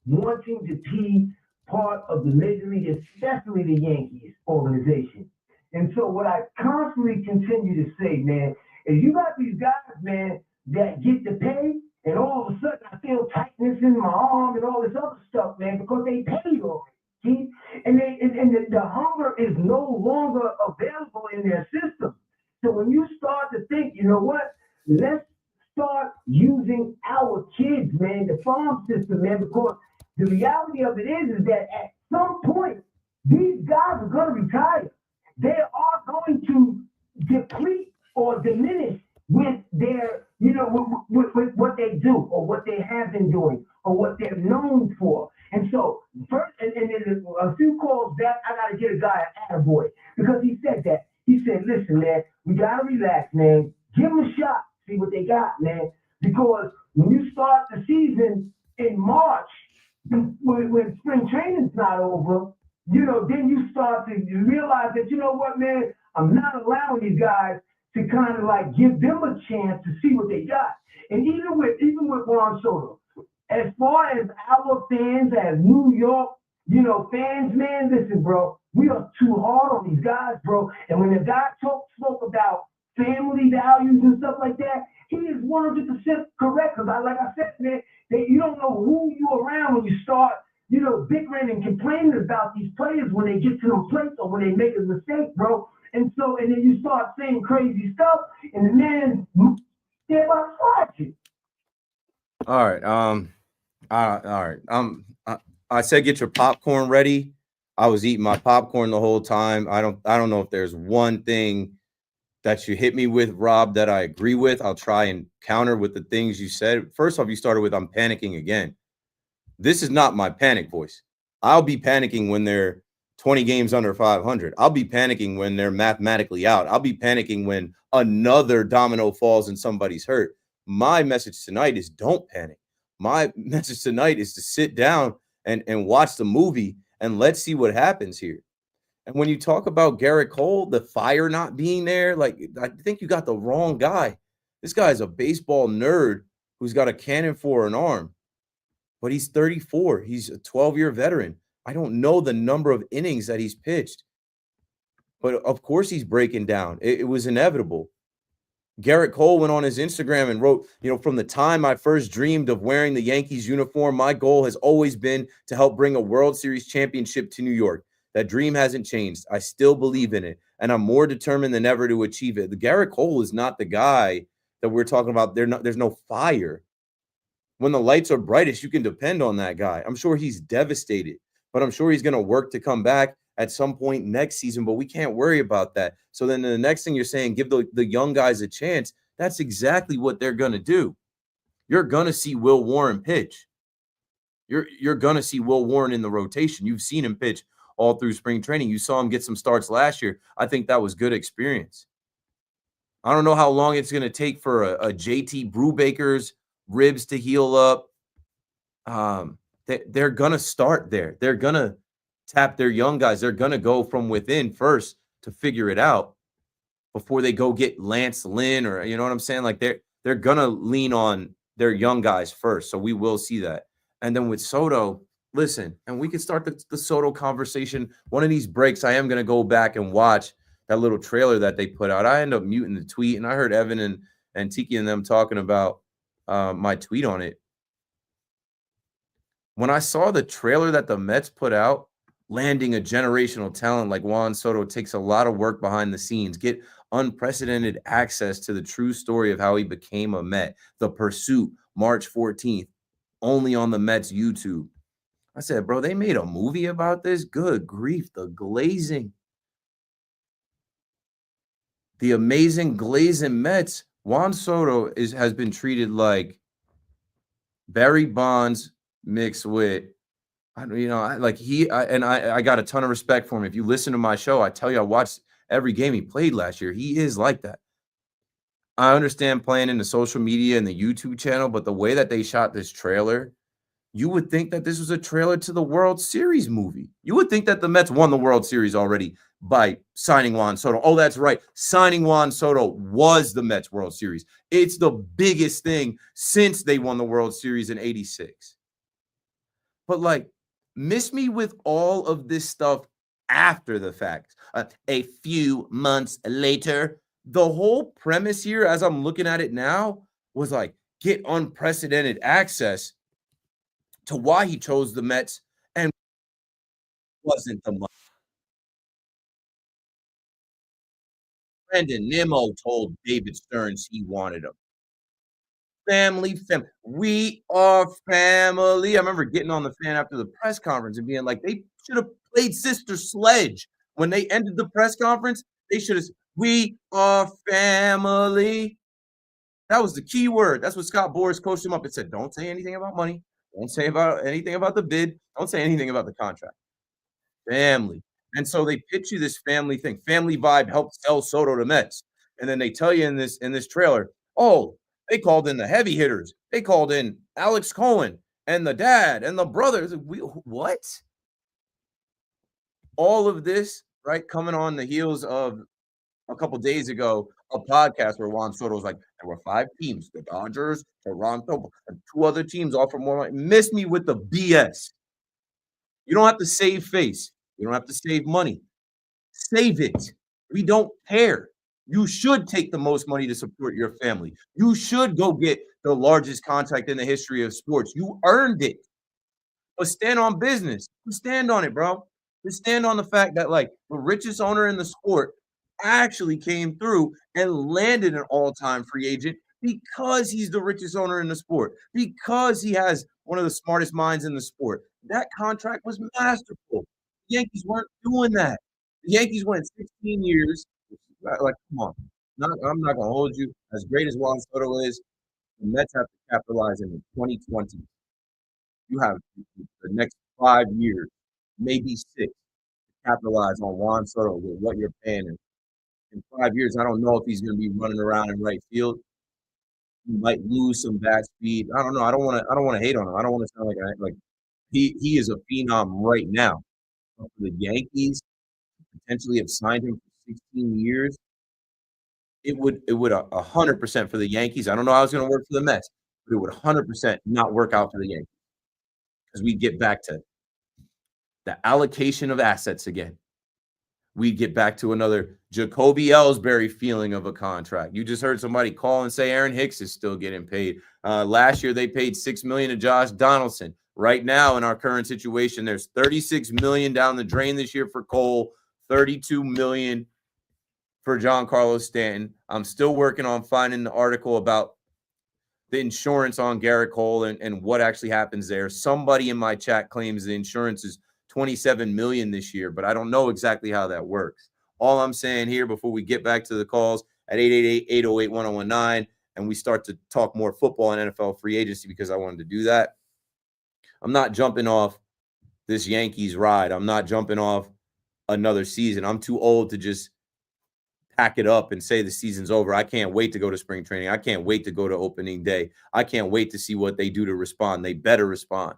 wanting to be part of the Major League, especially the Yankees organization. And so what I constantly continue to say, man, is you got these guys, man, that get the pay, and all of a sudden I feel tightness in my arm and all this other stuff, man, because they paid already. See? And the hunger is no longer available in their system. So when you start to think, you know what, let's start using our kids, man, the farm system, man, because the reality of it is that at some point, these guys are going to retire. They are going to deplete or diminish with their, with what they do or what they have been doing or what they're known for. And so first, and then a few calls back, I got to get a guy an attaboy because he said that. He said, listen, man, we got to relax, man. Give them a shot. See what they got, man. Because when you start the season in March, when spring training's not over, then you start to realize that, you know what, man, I'm not allowing these guys to kind of like give them a chance to see what they got. And even with Juan Soto, as far as our fans, as New York, fans, man, listen, bro, we are too hard on these guys, bro. And when the guy spoke about family values and stuff like that, he is 100% correct. Because like I said, man, that you don't know who you're around when you start, bickering and complaining about these players when they get to them plates or when they make a mistake, bro. And then you start saying crazy stuff, and the man, they're about to slide you. All right. All right. I said get your popcorn ready. I was eating my popcorn the whole time. I don't know if there's one thing that you hit me with, Rob, that I agree with. I'll try and counter with the things you said. First off, you started with I'm panicking again. This is not my panic voice. I'll be panicking when they're 20 games under 500. I'll be panicking when they're mathematically out. I'll be panicking when another domino falls and somebody's hurt. My message tonight is don't panic. My message tonight is to sit down and watch the movie, and let's see what happens here. And when you talk about Gerrit Cole, the fire not being there, like, I think you got the wrong guy. This guy's a baseball nerd who's got a cannon for an arm, but he's 34. He's a 12-year veteran. I don't know the number of innings that he's pitched, but of course he's breaking down. It was inevitable. Gerrit Cole went on his Instagram and wrote, from the time I first dreamed of wearing the Yankees uniform, my goal has always been to help bring a World Series championship to New York. That dream hasn't changed. I still believe in it, and I'm more determined than ever to achieve it. The Gerrit Cole is not the guy that we're talking about. There's no fire. When the lights are brightest, you can depend on that guy. I'm sure he's devastated, but I'm sure he's going to work to come back at some point next season, but we can't worry about that. So then the next thing you're saying, give the young guys a chance. That's exactly what they're going to do. You're going to see Will Warren pitch. You're going to see Will Warren in the rotation. You've seen him pitch all through spring training. You saw him get some starts last year. I think that was good experience. I don't know how long it's going to take for a JT Brubaker's ribs to heal up. They're going to start there. They're going to tap their young guys. They're going to go from within first to figure it out before they go get Lance Lynn, or, you know what I'm saying? Like, they're going to lean on their young guys first. So we will see that. And then with Soto, listen, and we can start the Soto conversation. One of these breaks, I am going to go back and watch that little trailer that they put out. I end up muting the tweet, and I heard Evan and Tiki and them talking about my tweet on it. When I saw the trailer that the Mets put out, landing a generational talent like Juan Soto takes a lot of work behind the scenes. Get unprecedented access to the true story of how he became a Met. The Pursuit, March 14th, only on the Mets YouTube. I said, bro, they made a movie about this? Good grief, the glazing. The amazing glazing Mets. Juan Soto has been treated like Barry Bonds mixed with, I got a ton of respect for him. If you listen to my show, I tell you, I watched every game he played last year. He is like that. I understand playing in the social media and the YouTube channel, but the way that they shot this trailer, you would think that this was a trailer to the World Series movie. You would think that the Mets won the World Series already by signing Juan Soto. Oh, that's right. Signing Juan Soto was the Mets World Series. It's the biggest thing since they won the World Series in '86. But, like, miss me with all of this stuff after the fact. A few months later, the whole premise here, as I'm looking at it now, was like, get unprecedented access to why he chose the Mets, and wasn't the money. Brandon Nimmo told David Stearns he wanted him. Family. We are family. I remember getting on the fan after the press conference and being like, they should have played Sister Sledge. When they ended the press conference, they should have, we are family. That was the key word. That's what Scott Boras coached him up and said, don't say anything about money. Don't say anything about the bid. Don't say anything about the contract. Family. And so they pitch you this family thing. Family vibe helped sell Soto to Mets. And then they tell you in this trailer, oh, they called in the heavy hitters. They called in Alex Cohen and the dad and the brothers. What? All of this, right, coming on the heels of a couple days ago, a podcast where Juan Soto was like, there were 5 teams, the Dodgers, Toronto, and 2 other teams offer more money. Miss me with the BS. You don't have to save face. You don't have to save money. Save it. We don't care. You should take the most money to support your family. You should go get the largest contract in the history of sports. You earned it. But stand on business. Stand on it, bro. Just stand on the fact that, like, the richest owner in the sport actually came through and landed an all-time free agent because he's the richest owner in the sport, because he has one of the smartest minds in the sport. That contract was masterful. The Yankees weren't doing that. The Yankees went 16 years. Like, come on. I'm not going to hold you. As great as Juan Soto is, the Mets have to capitalize in the 2020s. You have the next 5 years, maybe 6, to capitalize on Juan Soto with what you're paying him. In 5 years, I don't know if he's going to be running around in right field. He might lose some bat speed. I don't know. I don't want to hate on him. I don't want to sound like He is a phenom right now. But for the Yankees potentially have signed him for 16 years, it would 100% for the Yankees. I don't know how it's going to work for the Mets, but it would 100% not work out for the Yankees because we get back to the allocation of assets again. We get back to another Jacoby Ellsbury feeling of a contract. You just heard somebody call and say Aaron Hicks is still getting paid. Last year they paid $6 million to Josh Donaldson. Right now in our current situation, there's $36 million down the drain this year for Cole, $32 million for Giancarlo Stanton. I'm still working on finding the article about the insurance on Gerrit Cole and what actually happens there. Somebody in my chat claims the insurance is $27 million this year, but I don't know exactly how that works. All I'm saying here before we get back to the calls at 888-808-1019 and we start to talk more football and NFL free agency because I wanted to do that. I'm not jumping off this Yankees ride. I'm not jumping off another season. I'm too old to just pack it up and say the season's over. I can't wait to go to spring training. I can't wait to go to opening day. I can't wait to see what they do to respond. They better respond.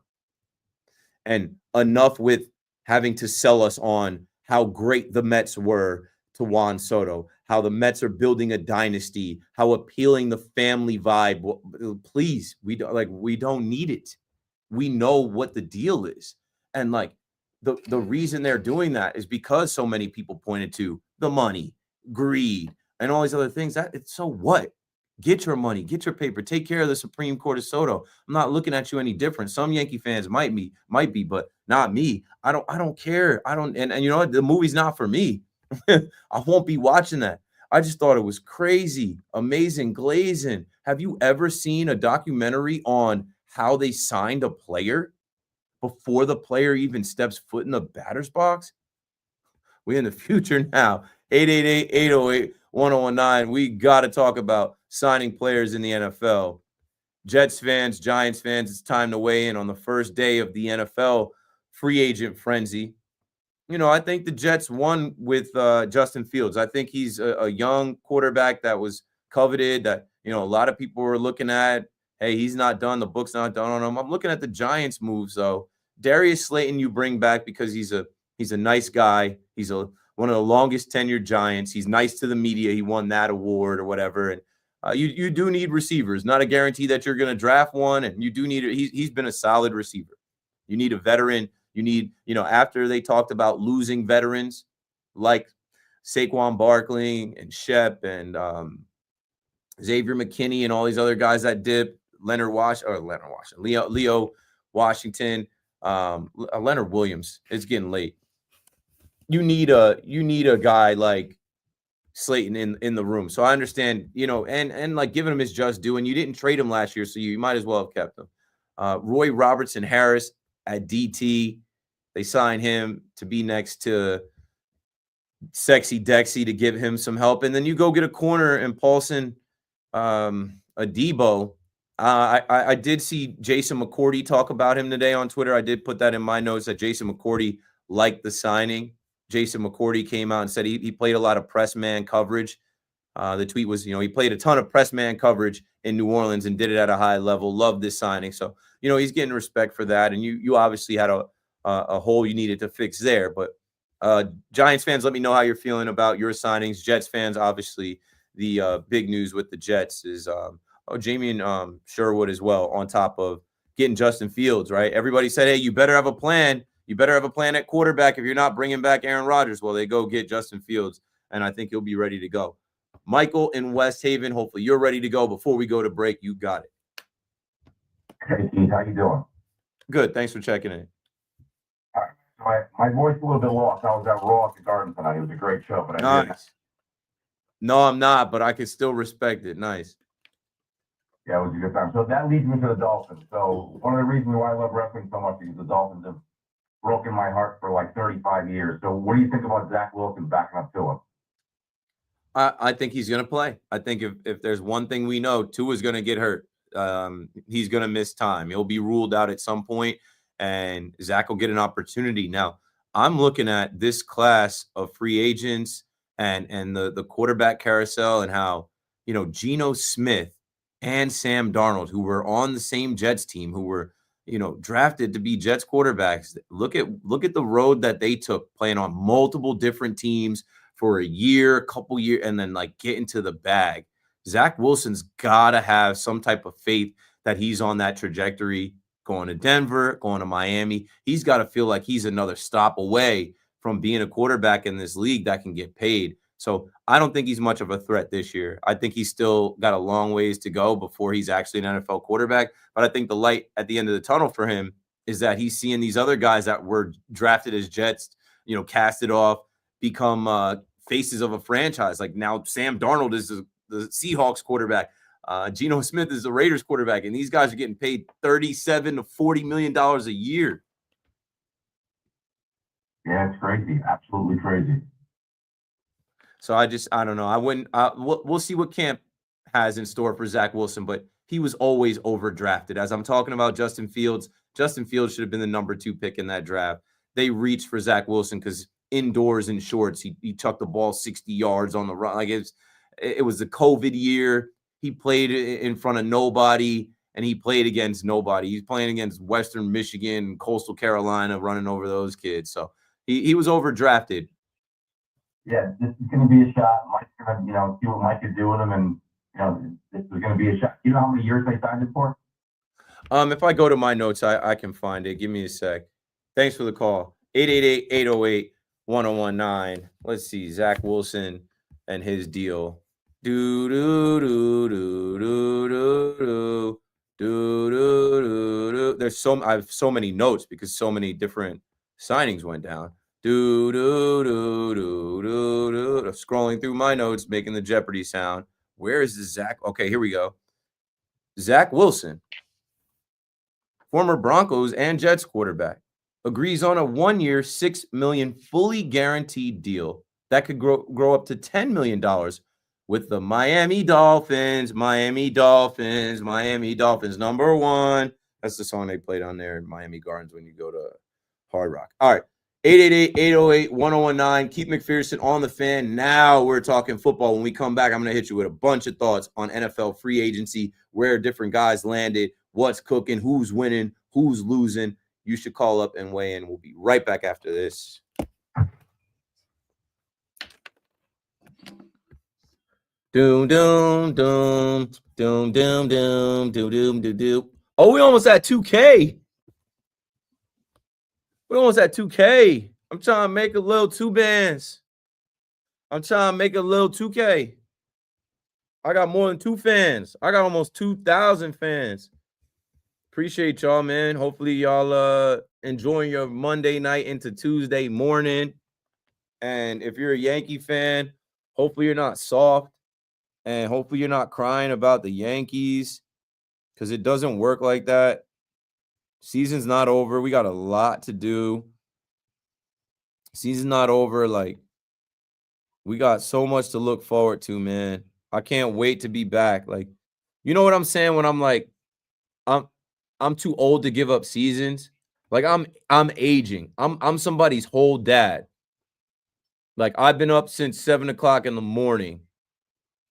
And enough with having to sell us on how great the Mets were to Juan Soto, how the Mets are building a dynasty, how appealing the family vibe. Please, we don't need it. We know what the deal is. And like the reason they're doing that is because so many people pointed to the money, greed, and all these other things. That it's so what? Get your money, get your paper, take care of the Supreme Court of Soto. I'm not looking at you any different. Some Yankee fans might be, but not me. I don't care. And you know what? The movie's not for me. I won't be watching that. I just thought it was crazy, amazing, glazing. Have you ever seen a documentary on how they signed a player before the player even steps foot in the batter's box? We're in the future now. 888-808-1019. We got to talk about signing players in the NFL. Jets fans, Giants fans, it's time to weigh in on the first day of the NFL free agent frenzy. You know, I think the Jets won with Justin Fields. I think he's a young quarterback that was coveted, that, you know, a lot of people were looking at. Hey, he's not done. The book's not done on him. I'm looking at the Giants moves, though. Darius Slayton you bring back because he's a nice guy. He's one of the longest tenured Giants. He's nice to the media. He won that award or whatever. And you do need receivers. Not a guarantee that you're going to draft one. And you do need – he's been a solid receiver. You need a veteran. You need, you know, after they talked about losing veterans like Saquon Barkley and Shep and Xavier McKinney and all these other guys that dipped, Leo Washington, Leonard Williams. It's getting late. You need a guy like Slayton in the room. So I understand, you know, and like giving him his just due. And you didn't trade him last year, so you might as well have kept him. Roy Robertson Harris at DT. They signed him to be next to Sexy Dexy to give him some help. And then you go get a corner in Paulson Adebo. I did see Jason McCourty talk about him today on Twitter. I did put that in my notes that Jason McCourty liked the signing. Jason McCourty came out and said he played a lot of press man coverage. The tweet was, you know, he played a ton of press man coverage in New Orleans and did it at a high level. Loved this signing. So, you know, he's getting respect for that. And you obviously had a hole you needed to fix there. But Giants fans, let me know how you're feeling about your signings. Jets fans, obviously, the big news with the Jets is Jamie Sherwood as well, on top of getting Justin Fields, right? Everybody said, hey, you better have a plan. You better have a plan at quarterback if you're not bringing back Aaron Rodgers. Well, they go get Justin Fields, and I think he'll be ready to go. Michael in West Haven, hopefully you're ready to go. Before we go to break, you got it. Hey, Steve, how you doing? Good. Thanks for checking in. My voice a little bit lost. I was at Raw at the Garden tonight. It was a great show, but I did. Nice. No, I'm not, but I can still respect it. Nice. Yeah, it was a good time. So that leads me to the Dolphins. So one of the reasons why I love wrestling so much is the Dolphins have broken my heart for like 35 years. So what do you think about Zach Wilson backing up to him? I think he's going to play. I think if there's one thing we know, Tua's going to get hurt. He's going to miss time. He'll be ruled out at some point, and Zach will get an opportunity. Now, I'm looking at this class of free agents and the quarterback carousel and how, you know, Geno Smith and Sam Darnold, who were on the same Jets team, who were drafted to be Jets quarterbacks. Look at the road that they took, playing on multiple different teams for a year, a couple years, and then like get into the bag. Zach Wilson's got to have some type of faith that he's on that trajectory, going to Denver, going to Miami. He's got to feel like he's another stop away from being a quarterback in this league that can get paid. So I don't think he's much of a threat this year. I think he's still got a long ways to go before he's actually an NFL quarterback. But I think the light at the end of the tunnel for him is that he's seeing these other guys that were drafted as Jets, casted off, become faces of a franchise. Like now Sam Darnold is the Seahawks quarterback. Geno Smith is the Raiders quarterback. And these guys are getting paid $37 to $40 million a year. Yeah, it's crazy. Absolutely crazy. So I don't know. We'll see what camp has in store for Zach Wilson, but he was always overdrafted. As I'm talking about Justin Fields should have been the number 2 pick in that draft. They reached for Zach Wilson because indoors in shorts, he chucked the ball 60 yards on the run. Like it was the COVID year. He played in front of nobody, and he played against nobody. He's playing against Western Michigan, Coastal Carolina, running over those kids. So he was overdrafted. Yeah, this is going to be a shot. Mike's going to, see what Mike can do with him, and this is going to be a shot. You know how many years they signed it for? If I go to my notes, I can find it. Give me a sec. Thanks for the call. 888-808-1019. Let's see. Zach Wilson and his deal. There's I have so many notes because so many different signings went down. Scrolling through my notes, making the Jeopardy sound. Where is the Zach? Okay, here we go. Zach Wilson, former Broncos and Jets quarterback, agrees on a 1-year, $6 million fully guaranteed deal that could grow up to $10 million with the Miami Dolphins. Miami Dolphins, number 1. That's the song they played on there in Miami Gardens when you go to Hard Rock. All right. 888-808-1019. Keith McPherson on the Fan. Now we're talking football. When we come back, I'm going to hit you with a bunch of thoughts on NFL free agency, where different guys landed, what's cooking, who's winning, who's losing. You should call up and weigh in. We'll be right back after this. Doom, doom, doom, doom, doom, doom, doom, doom, doom, doom. Oh, we almost at 2K. We almost at 2K. I'm trying to make a little 2 bands. I'm trying to make a little 2K. I got more than 2 fans. I got almost 2,000 fans. Appreciate y'all, man. Hopefully y'all enjoying your Monday night into Tuesday morning. And if you're a Yankee fan, hopefully you're not soft. And hopefully you're not crying about the Yankees, because it doesn't work like that. Season's not over. We got a lot to do. Season's not over. Like, we got so much to look forward to, man. I can't wait to be back. Like, you know what I'm saying when I'm like, I'm too old to give up seasons. Like, I'm aging. I'm somebody's whole dad. Like, I've been up since 7 o'clock in the morning.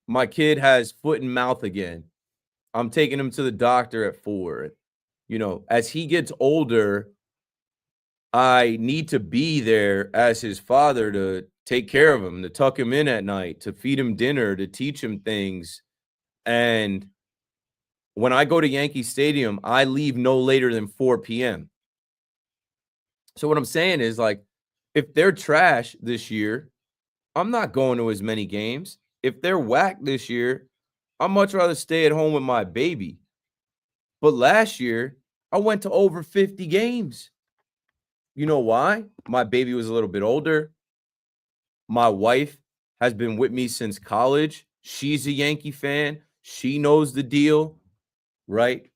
My kid has foot and mouth again. I'm taking him to the doctor at 4. As he gets older, I need to be there as his father to take care of him, to tuck him in at night, to feed him dinner, to teach him things. And when I go to Yankee Stadium, I leave no later than 4 p.m. So what I'm saying is, like, if they're trash this year, I'm not going to as many games. If they're whack this year, I'd much rather stay at home with my baby. But last year, I went to over 50 games. You know why? My baby was a little bit older. My wife has been with me since college. She's a Yankee fan. She knows the deal, right?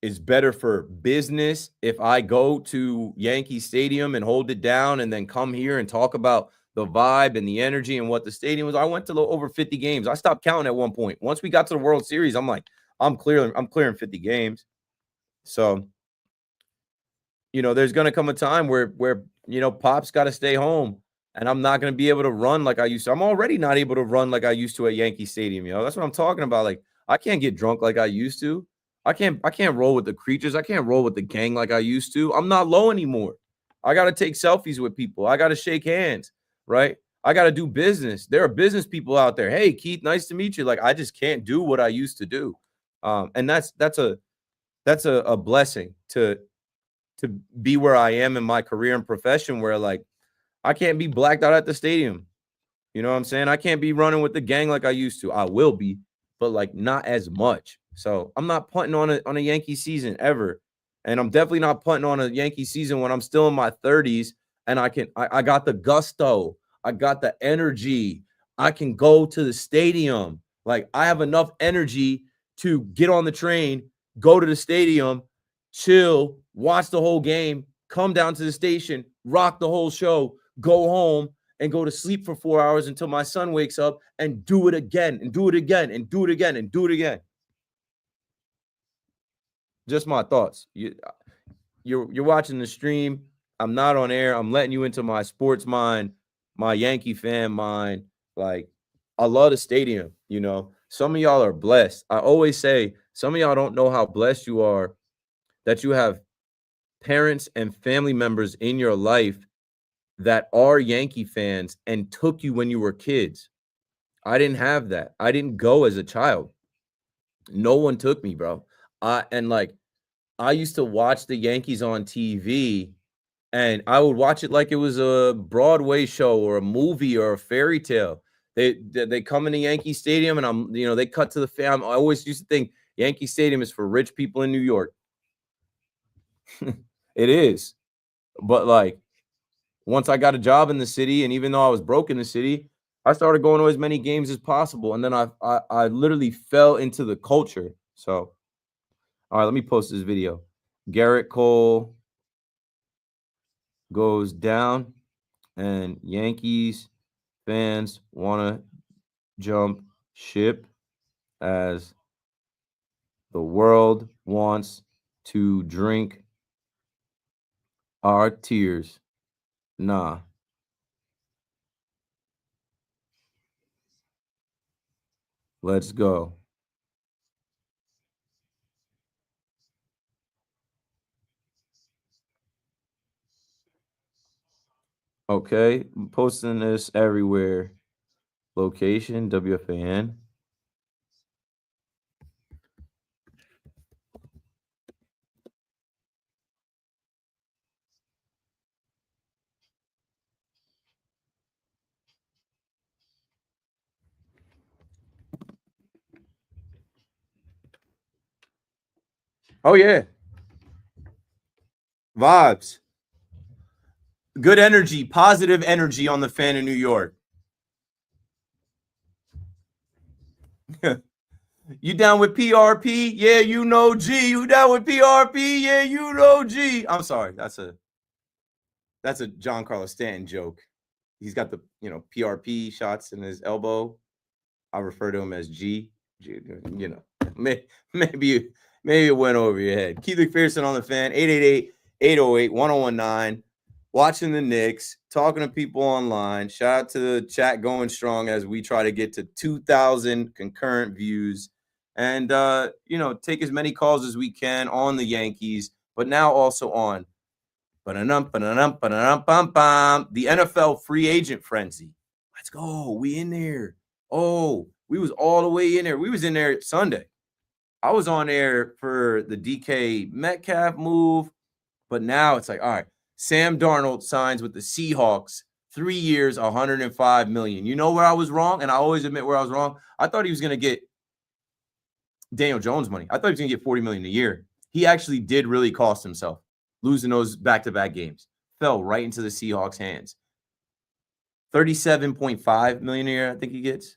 It's better for business if I go to Yankee Stadium and hold it down and then come here and talk about the vibe and the energy and what the stadium was. I went to over 50 games. I stopped counting at one point. Once we got to the World Series, I'm like, I'm clearing 50 games. So, there's going to come a time where Pop's got to stay home, and I'm not going to be able to run like I used to. I'm already not able to run like I used to at Yankee Stadium. That's what I'm talking about. Like, I can't get drunk like I used to. I can't roll with the creatures. I can't roll with the gang like I used to. I'm not low anymore. I got to take selfies with people. I got to shake hands, right? I got to do business. There are business people out there. Hey, Keith, nice to meet you. Like, I just can't do what I used to do. And that's a blessing to be where I am in my career and profession, where like I can't be blacked out at the stadium. You know what I'm saying? I can't be running with the gang like I used to. I will be, but like not as much. So I'm not punting on a Yankee season ever. And I'm definitely not punting on a Yankee season when I'm still in my 30s and I got the gusto. I got the energy. I can go to the stadium. Like I have enough energy to get on the train, go to the stadium, chill, watch the whole game, come down to the station, rock the whole show, go home, and go to sleep for 4 hours until my son wakes up and do it again and do it again and do it again and do it again. Just my thoughts. You're watching the stream. I'm not on air. I'm letting you into my sports mind, my Yankee fan mind. Like, I love the stadium, you know. Some of y'all are blessed. I always say some of y'all don't know how blessed you are that you have parents and family members in your life that are Yankee fans and took you when you were kids. I didn't have that. I didn't go as a child. No one took me, bro. I used to watch the Yankees on TV, and I would watch it like it was a Broadway show or a movie or a fairy tale. They come into Yankee Stadium, and they cut to the fam. I always used to think Yankee Stadium is for rich people in New York. It is. But like, once I got a job in the city, and even though I was broke in the city, I started going to as many games as possible. And then I literally fell into the culture. So, all right, let me post this video. Gerrit Cole goes down, and Yankees fans want to jump ship as the world wants to drink our tears. Nah. Let's go. Okay, I'm posting this everywhere. Location, WFAN. Oh, yeah. Vibes. Good energy, positive energy on the fan in New York. You down with PRP? Yeah, you know G. You down with PRP? Yeah, you know G. I'm sorry. That's a Giancarlo Stanton joke. He's got the, PRP shots in his elbow. I refer to him as G. You know, maybe it went over your head. Keith McPherson on the fan, 888-808-1019. Watching the Knicks, talking to people online. Shout out to the chat going strong as we try to get to 2,000 concurrent views. And, take as many calls as we can on the Yankees, but now also on the NFL free agent frenzy. Let's go. We in there. Oh, we was all the way in there. We was in there Sunday. I was on there for the DK Metcalf move, but now it's like, all right, Sam Darnold signs with the Seahawks, 3 years, $105 million. You know where I was wrong? And I always admit where I was wrong. I thought he was going to get Daniel Jones money. I thought he was going to get $40 million a year. He actually did really cost himself losing those back-to-back games. Fell right into the Seahawks' hands. $37.5 million a year, I think he gets.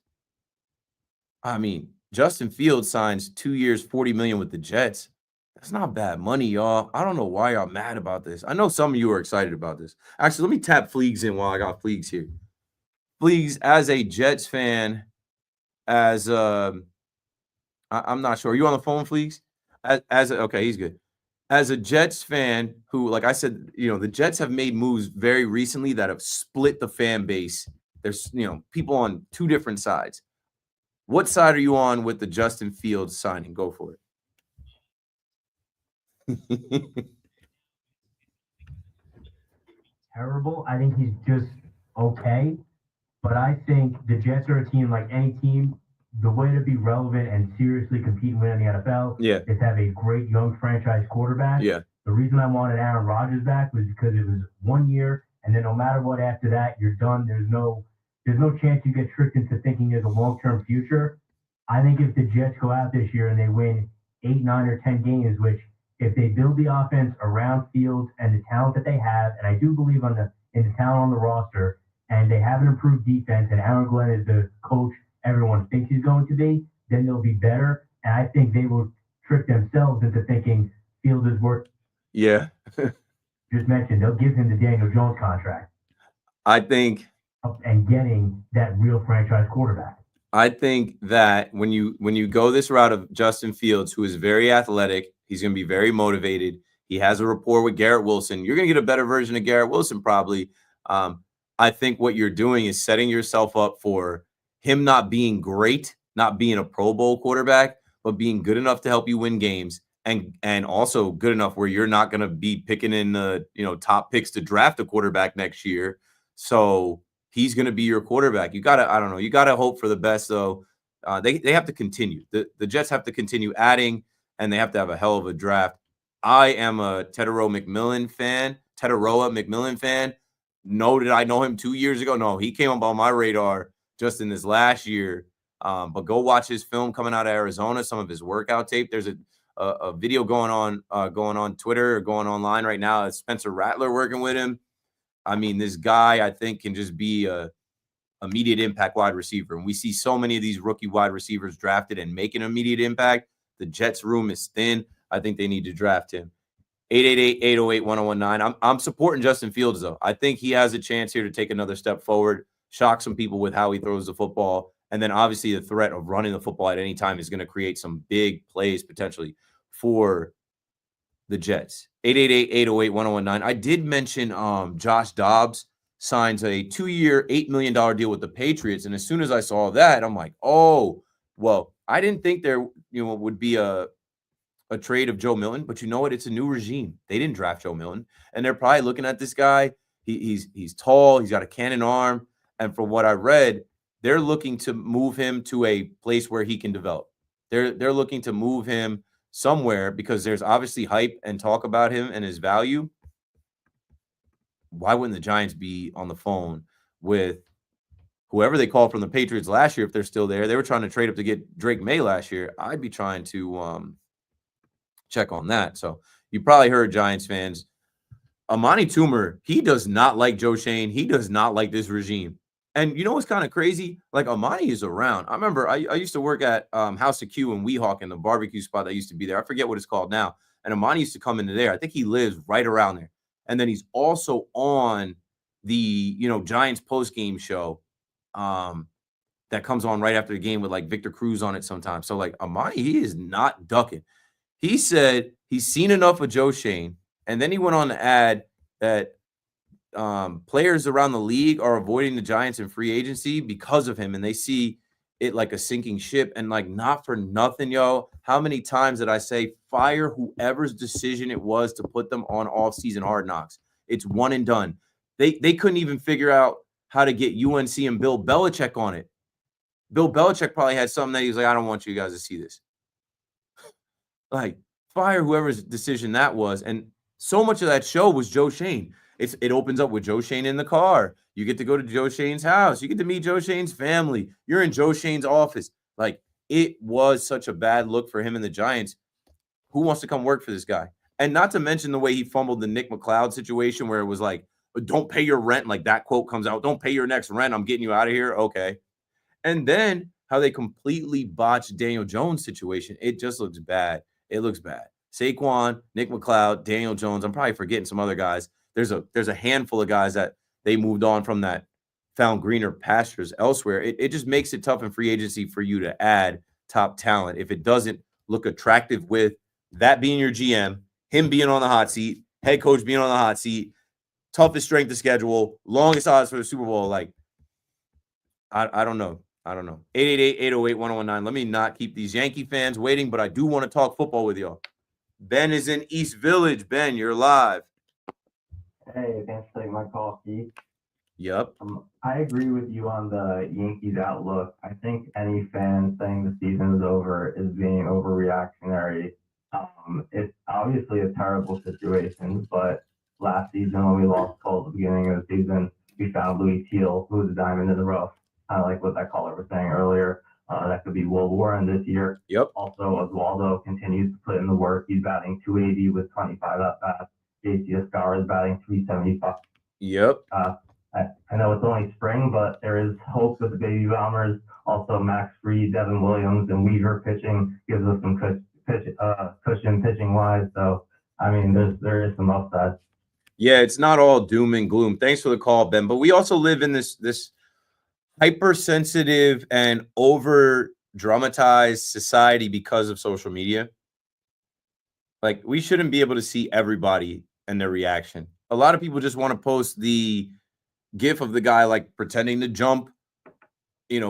I mean, Justin Fields signs 2 years, $40 million with the Jets. That's not bad money, y'all. I don't know why y'all mad about this. I know some of you are excited about this. Actually, let me tap Fleegs in while I got Fleegs here. Fleegs, as a Jets fan, I'm not sure. Are you on the phone, Fleegs? Okay, he's good. As a Jets fan who, like I said, the Jets have made moves very recently that have split the fan base. There's, people on two different sides. What side are you on with the Justin Fields signing? Go for it. Terrible. I think he's just okay. But I think the Jets are a team like any team. The way to be relevant and seriously compete and win in the NFL Yeah. is have a great young franchise quarterback. Yeah. The reason I wanted Aaron Rodgers back was because it was 1 year, and then no matter what after that, you're done. There's no chance you get tricked into thinking there's a long-term future. I think if the Jets go out this year and they win 8, 9, or 10 games, which if they build the offense around Fields and the talent that they have, and I do believe in the talent on the roster, and they have an improved defense, and Aaron Glenn is the coach everyone thinks he's going to be, then they'll be better. And I think they will trick themselves into thinking Fields is worth. Yeah. Just mentioned, they'll give him the Daniel Jones contract. I think. And getting that real franchise quarterback. I think that when you go this route of Justin Fields, who is very athletic, he's going to be very motivated. He has a rapport with Garrett Wilson. You're going to get a better version of Garrett Wilson probably. I think what you're doing is setting yourself up for him not being great, not being a Pro Bowl quarterback, but being good enough to help you win games, and also good enough where you're not going to be picking in the top picks to draft a quarterback next year. So he's going to be your quarterback. You got to, I don't know, you got to hope for the best though. They have to continue. The Jets have to continue adding, and they have to have a hell of a draft. I am a Teteroa McMillan fan. No, did I know him 2 years ago? No, he came up on my radar just in this last year. But go watch his film coming out of Arizona, some of his workout tape. There's a video going on Twitter or going online right now. It's Spencer Rattler working with him. I mean, this guy, I think, can just be a immediate impact wide receiver. And we see so many of these rookie wide receivers drafted and making immediate impact. The Jets' room is thin. I think they need to draft him. 888-808-1019. I'm supporting Justin Fields, though. I think he has a chance here to take another step forward, shock some people with how he throws the football. And then obviously the threat of running the football at any time is going to create some big plays potentially for the Jets. 888-808-1019. I did mention Josh Dobbs signs a 2-year, $8 million deal with the Patriots. And as soon as I saw that, I'm like, oh, well, I didn't think there would be a trade of Joe Milton, but you know what? It's a new regime. They didn't draft Joe Milton, and they're probably looking at this guy. He's tall. He's got a cannon arm. And from what I read, they're looking to move him to a place where he can develop. They're looking to move him somewhere because there's obviously hype and talk about him and his value. Why wouldn't the Giants be on the phone with whoever they called from the Patriots last year if they're still there? They were trying to trade up to get Drake May last year. I'd be trying to check on that. So you probably heard, Giants fans, Amani Toomer, he does not like Joe Shane. He does not like this regime. And you know what's kind of crazy? Like, Amani is around. I remember I used to work at House of Q in Weehawken, the barbecue spot that used to be there. I forget what it's called now. And Amani used to come into there. I think he lives right around there. And then he's also on the, Giants post-game show that comes on right after the game with, like, Victor Cruz on it sometimes. So, like, Amani, he is not ducking. He said he's seen enough of Joe Shane, and then he went on to add that players around the league are avoiding the Giants in free agency because of him, and they see it like a sinking ship. And, like, not for nothing, yo, how many times did I say fire whoever's decision it was to put them on off-season Hard Knocks? It's one and done. They couldn't even figure out how to get UNC and Bill Belichick on it. Bill Belichick probably had something that he was like, I don't want you guys to see this. Like, fire whoever's decision that was. And so much of that show was Joe Shane. It opens up with Joe Shane in the car. You get to go to Joe Shane's house. You get to meet Joe Shane's family. You're in Joe Shane's office. Like, it was such a bad look for him and the Giants. Who wants to come work for this guy? And not to mention the way he fumbled the Nick McLeod situation where it was like, don't pay your rent. Like, that quote comes out, don't pay your next rent. I'm getting you out of here. Okay. And then how they completely botched Daniel Jones' situation. It just looks bad. It looks bad. Saquon, Nick McLeod, Daniel Jones. I'm probably forgetting some other guys. There's a handful of guys that they moved on from that found greener pastures elsewhere. It just makes it tough in free agency for you to add top talent if it doesn't look attractive with that being your GM, him being on the hot seat, head coach being on the hot seat, toughest strength of schedule, longest odds for the Super Bowl. Like, I don't know. 888-808-1019. Let me not keep these Yankee fans waiting, but I do want to talk football with y'all. Ben is in East Village. Ben, you're live. Hey, thanks for taking my call, Keith. Yep. I agree with you on the Yankees outlook. I think any fan saying the season is over is being overreactionary. It's obviously a terrible situation, but last season when we lost Cole at the beginning of the season, we found Louis Teal, who was a diamond in the rough. Kind of like what that caller was saying earlier. That could be World War in this year. Yep. Also, Oswaldo continues to put in the work. He's batting 280 with 25 at bats. JC Escar is batting 375. Yep. I know it's only spring, but there is hope with the baby bombers. Also, Max Fried, Devin Williams, and Weaver pitching gives us some cushion pitching wise. So, I mean, there is some upside. Yeah, it's not all doom and gloom. Thanks for the call, Ben. But we also live in this hypersensitive and over dramatized society because of social media. Like, we shouldn't be able to see everybody and their reaction. A lot of people just want to post the gif of the guy like pretending to jump,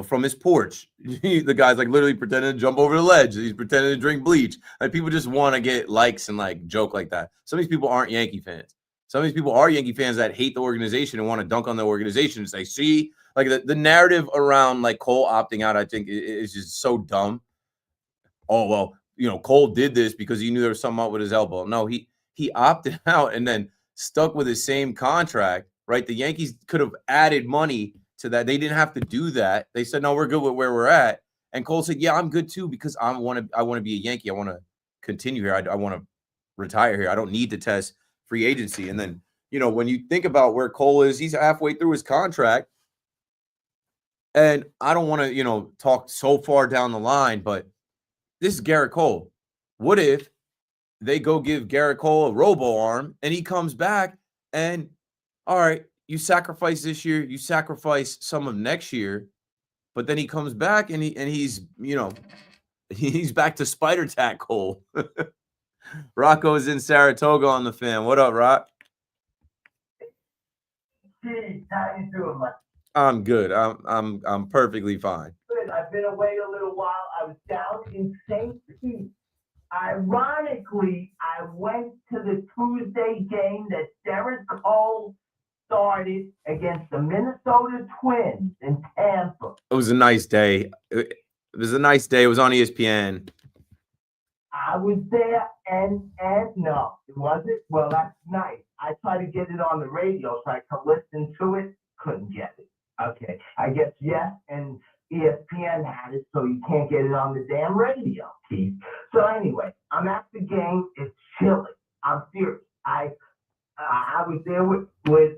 from his porch. The guy's like literally pretending to jump over the ledge. He's pretending to drink bleach. Like, people just want to get likes and like joke like that. Some of these people aren't Yankee fans. Some of these people are Yankee fans that hate the organization and want to dunk on the organization and say, see, like the narrative around like Cole opting out, I think is just so dumb. Oh, well, Cole did this because he knew there was something up with his elbow. No, he opted out and then stuck with his same contract, right? The Yankees could have added money to that. They didn't have to do that. They said, no, we're good with where we're at. And Cole said, yeah, I'm good too, because I want to be a Yankee. I want to continue here. I want to retire here. I don't need to test free agency. And then, when you think about where Cole is, he's halfway through his contract. And I don't want to, talk so far down the line, but this is Gerrit Cole. What if they go give Gerrit Cole a robo arm and he comes back and, all right, you sacrifice this year, you sacrifice some of next year, but then he comes back and he's he's back to Spider Tack Cole. Rocco's in Saratoga on the Fan. What up, Rock? Gee, how you doing, man? I'm good. I'm perfectly fine. Good. I've been away a little while. I was down in St. Pete. Ironically, I went to the Tuesday game that Gerrit Cole started against the Minnesota Twins in Tampa. It was a nice day. It was a nice day. It was on ESPN. I was there, and no, it wasn't. Well, that's nice. I tried to get it on the radio so I could listen to it. Couldn't get it. Okay, I guess yes, and ESPN had it, so you can't get it on the damn radio, Keith. So anyway, I'm at the game. It's chilly. I'm serious. I was there with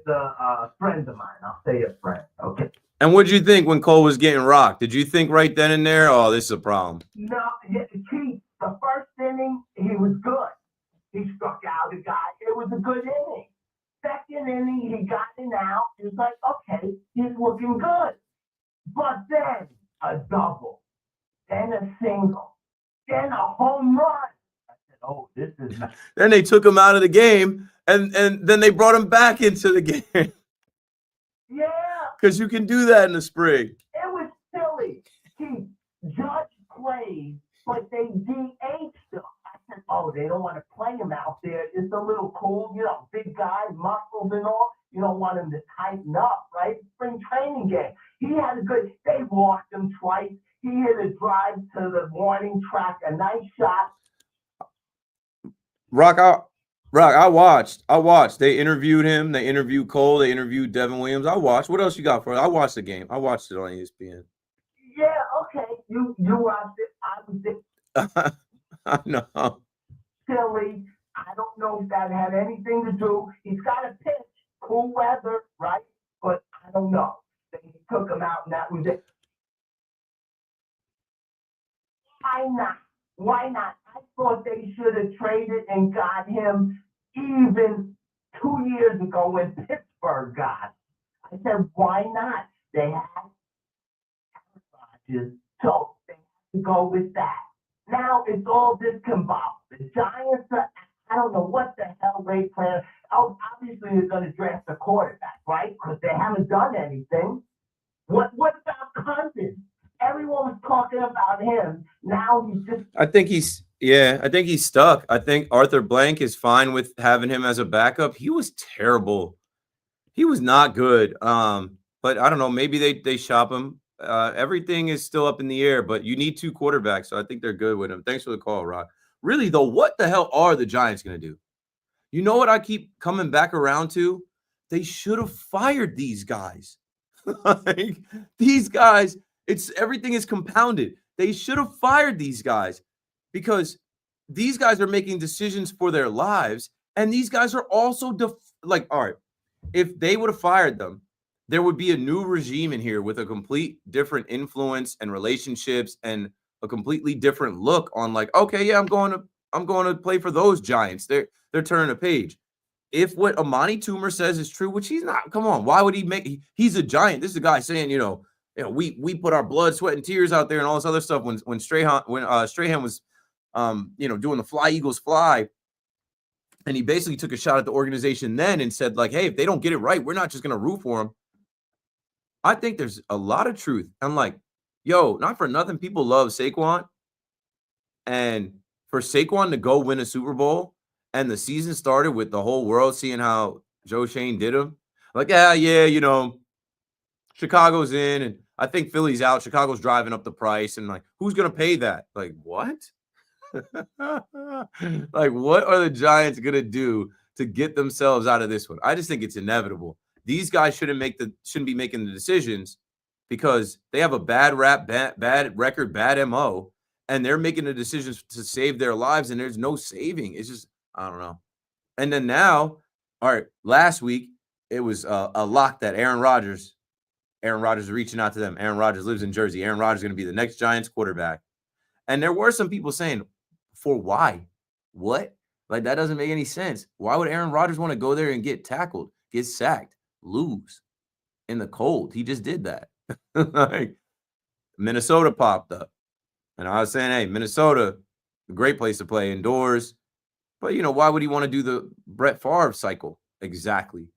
a friend of mine. I'll say a friend. Okay. And what did you think when Cole was getting rocked? Did you think right then and there, oh, this is a problem? No, Keith, the first inning, he was good. He struck out a guy. It was a good inning. Second inning, he got in out. It was like, okay, he's looking good. But then a double, then a single, then a home run. I said, oh, this is nice. Then they took him out of the game, and then they brought him back into the game. Yeah. Because you can do that in the spring. It was silly. Judge played, but they DH'd him. I said, oh, they don't want to play him out there. It's a little cool, big guy, muscles and all. You don't want him to tighten up, right? Spring training game. He had they walked him twice. He hit a drive to the warning track, a nice shot. Rock, I watched. They interviewed him. They interviewed Cole. They interviewed Devin Williams. I watched. What else you got for us? I watched the game. I watched it on ESPN. Yeah, okay. You watched it. I was there. I know. Silly. I don't know if that had anything to do. He's got a pitch. Cool weather, right? But I don't know. They took him out and that was it. Why not? I thought they should have traded and got him even 2 years ago when Pittsburgh got him. I said, why not? They had Rodgers, so they have to go with that. Now it's all discombobulated. The Giants I don't know what the hell they plan. Oh, obviously they're going to draft a quarterback, right? Because they haven't done anything. What about Cousins? Everyone was talking about him. Now he's just. I think he's Yeah, I think he's stuck. I think Arthur Blank is fine with having him as a backup. He was terrible. He was not good. But I don't know. Maybe they shop him. Everything is still up in the air, but you need two quarterbacks, so I think they're good with him. Thanks for the call, Rod. Really though, what the hell are the Giants going to do? You know what I keep coming back around to? They should have fired these guys. Like, these guys, it's everything is compounded. They should have fired these guys because these guys are making decisions for their lives, and these guys are also like, all right, if they would have fired them, there would be a new regime in here with a complete different influence and relationships and a completely different look on like, okay, yeah, I'm going to play for those Giants. They're turning a page. If what Amani Toomer says is true, which he's not, come on, why would he make? He's a Giant. This is a guy saying, we put our blood, sweat, and tears out there and all this other stuff. When Strahan was, doing the Fly Eagles Fly, and he basically took a shot at the organization then and said like, hey, if they don't get it right, we're not just gonna root for them. I think there's a lot of truth. I'm like, yo, not for nothing, people love Saquon, and for Saquon to go win a Super Bowl. And the season started with the whole world seeing how Joe Shane did him. Like, yeah, Chicago's in, and I think Philly's out. Chicago's driving up the price, and like, who's gonna pay that? Like, what? Like, what are the Giants gonna do to get themselves out of this one? I just think it's inevitable. These guys shouldn't be making the decisions because they have a bad rap, bad record, bad MO, and they're making the decisions to save their lives, and there's no saving. It's just, I don't know. And then now, all right, last week it was a lock that Aaron Rodgers is reaching out to them. Aaron Rodgers lives in Jersey. Aaron Rodgers is going to be the next Giants quarterback. And there were some people saying, for why? What? Like, that doesn't make any sense. Why would Aaron Rodgers want to go there and get tackled, get sacked, lose in the cold? He just did that. Like, Minnesota popped up. And I was saying, hey, Minnesota, a great place to play indoors. But, why would he want to do the Brett Favre cycle? Exactly.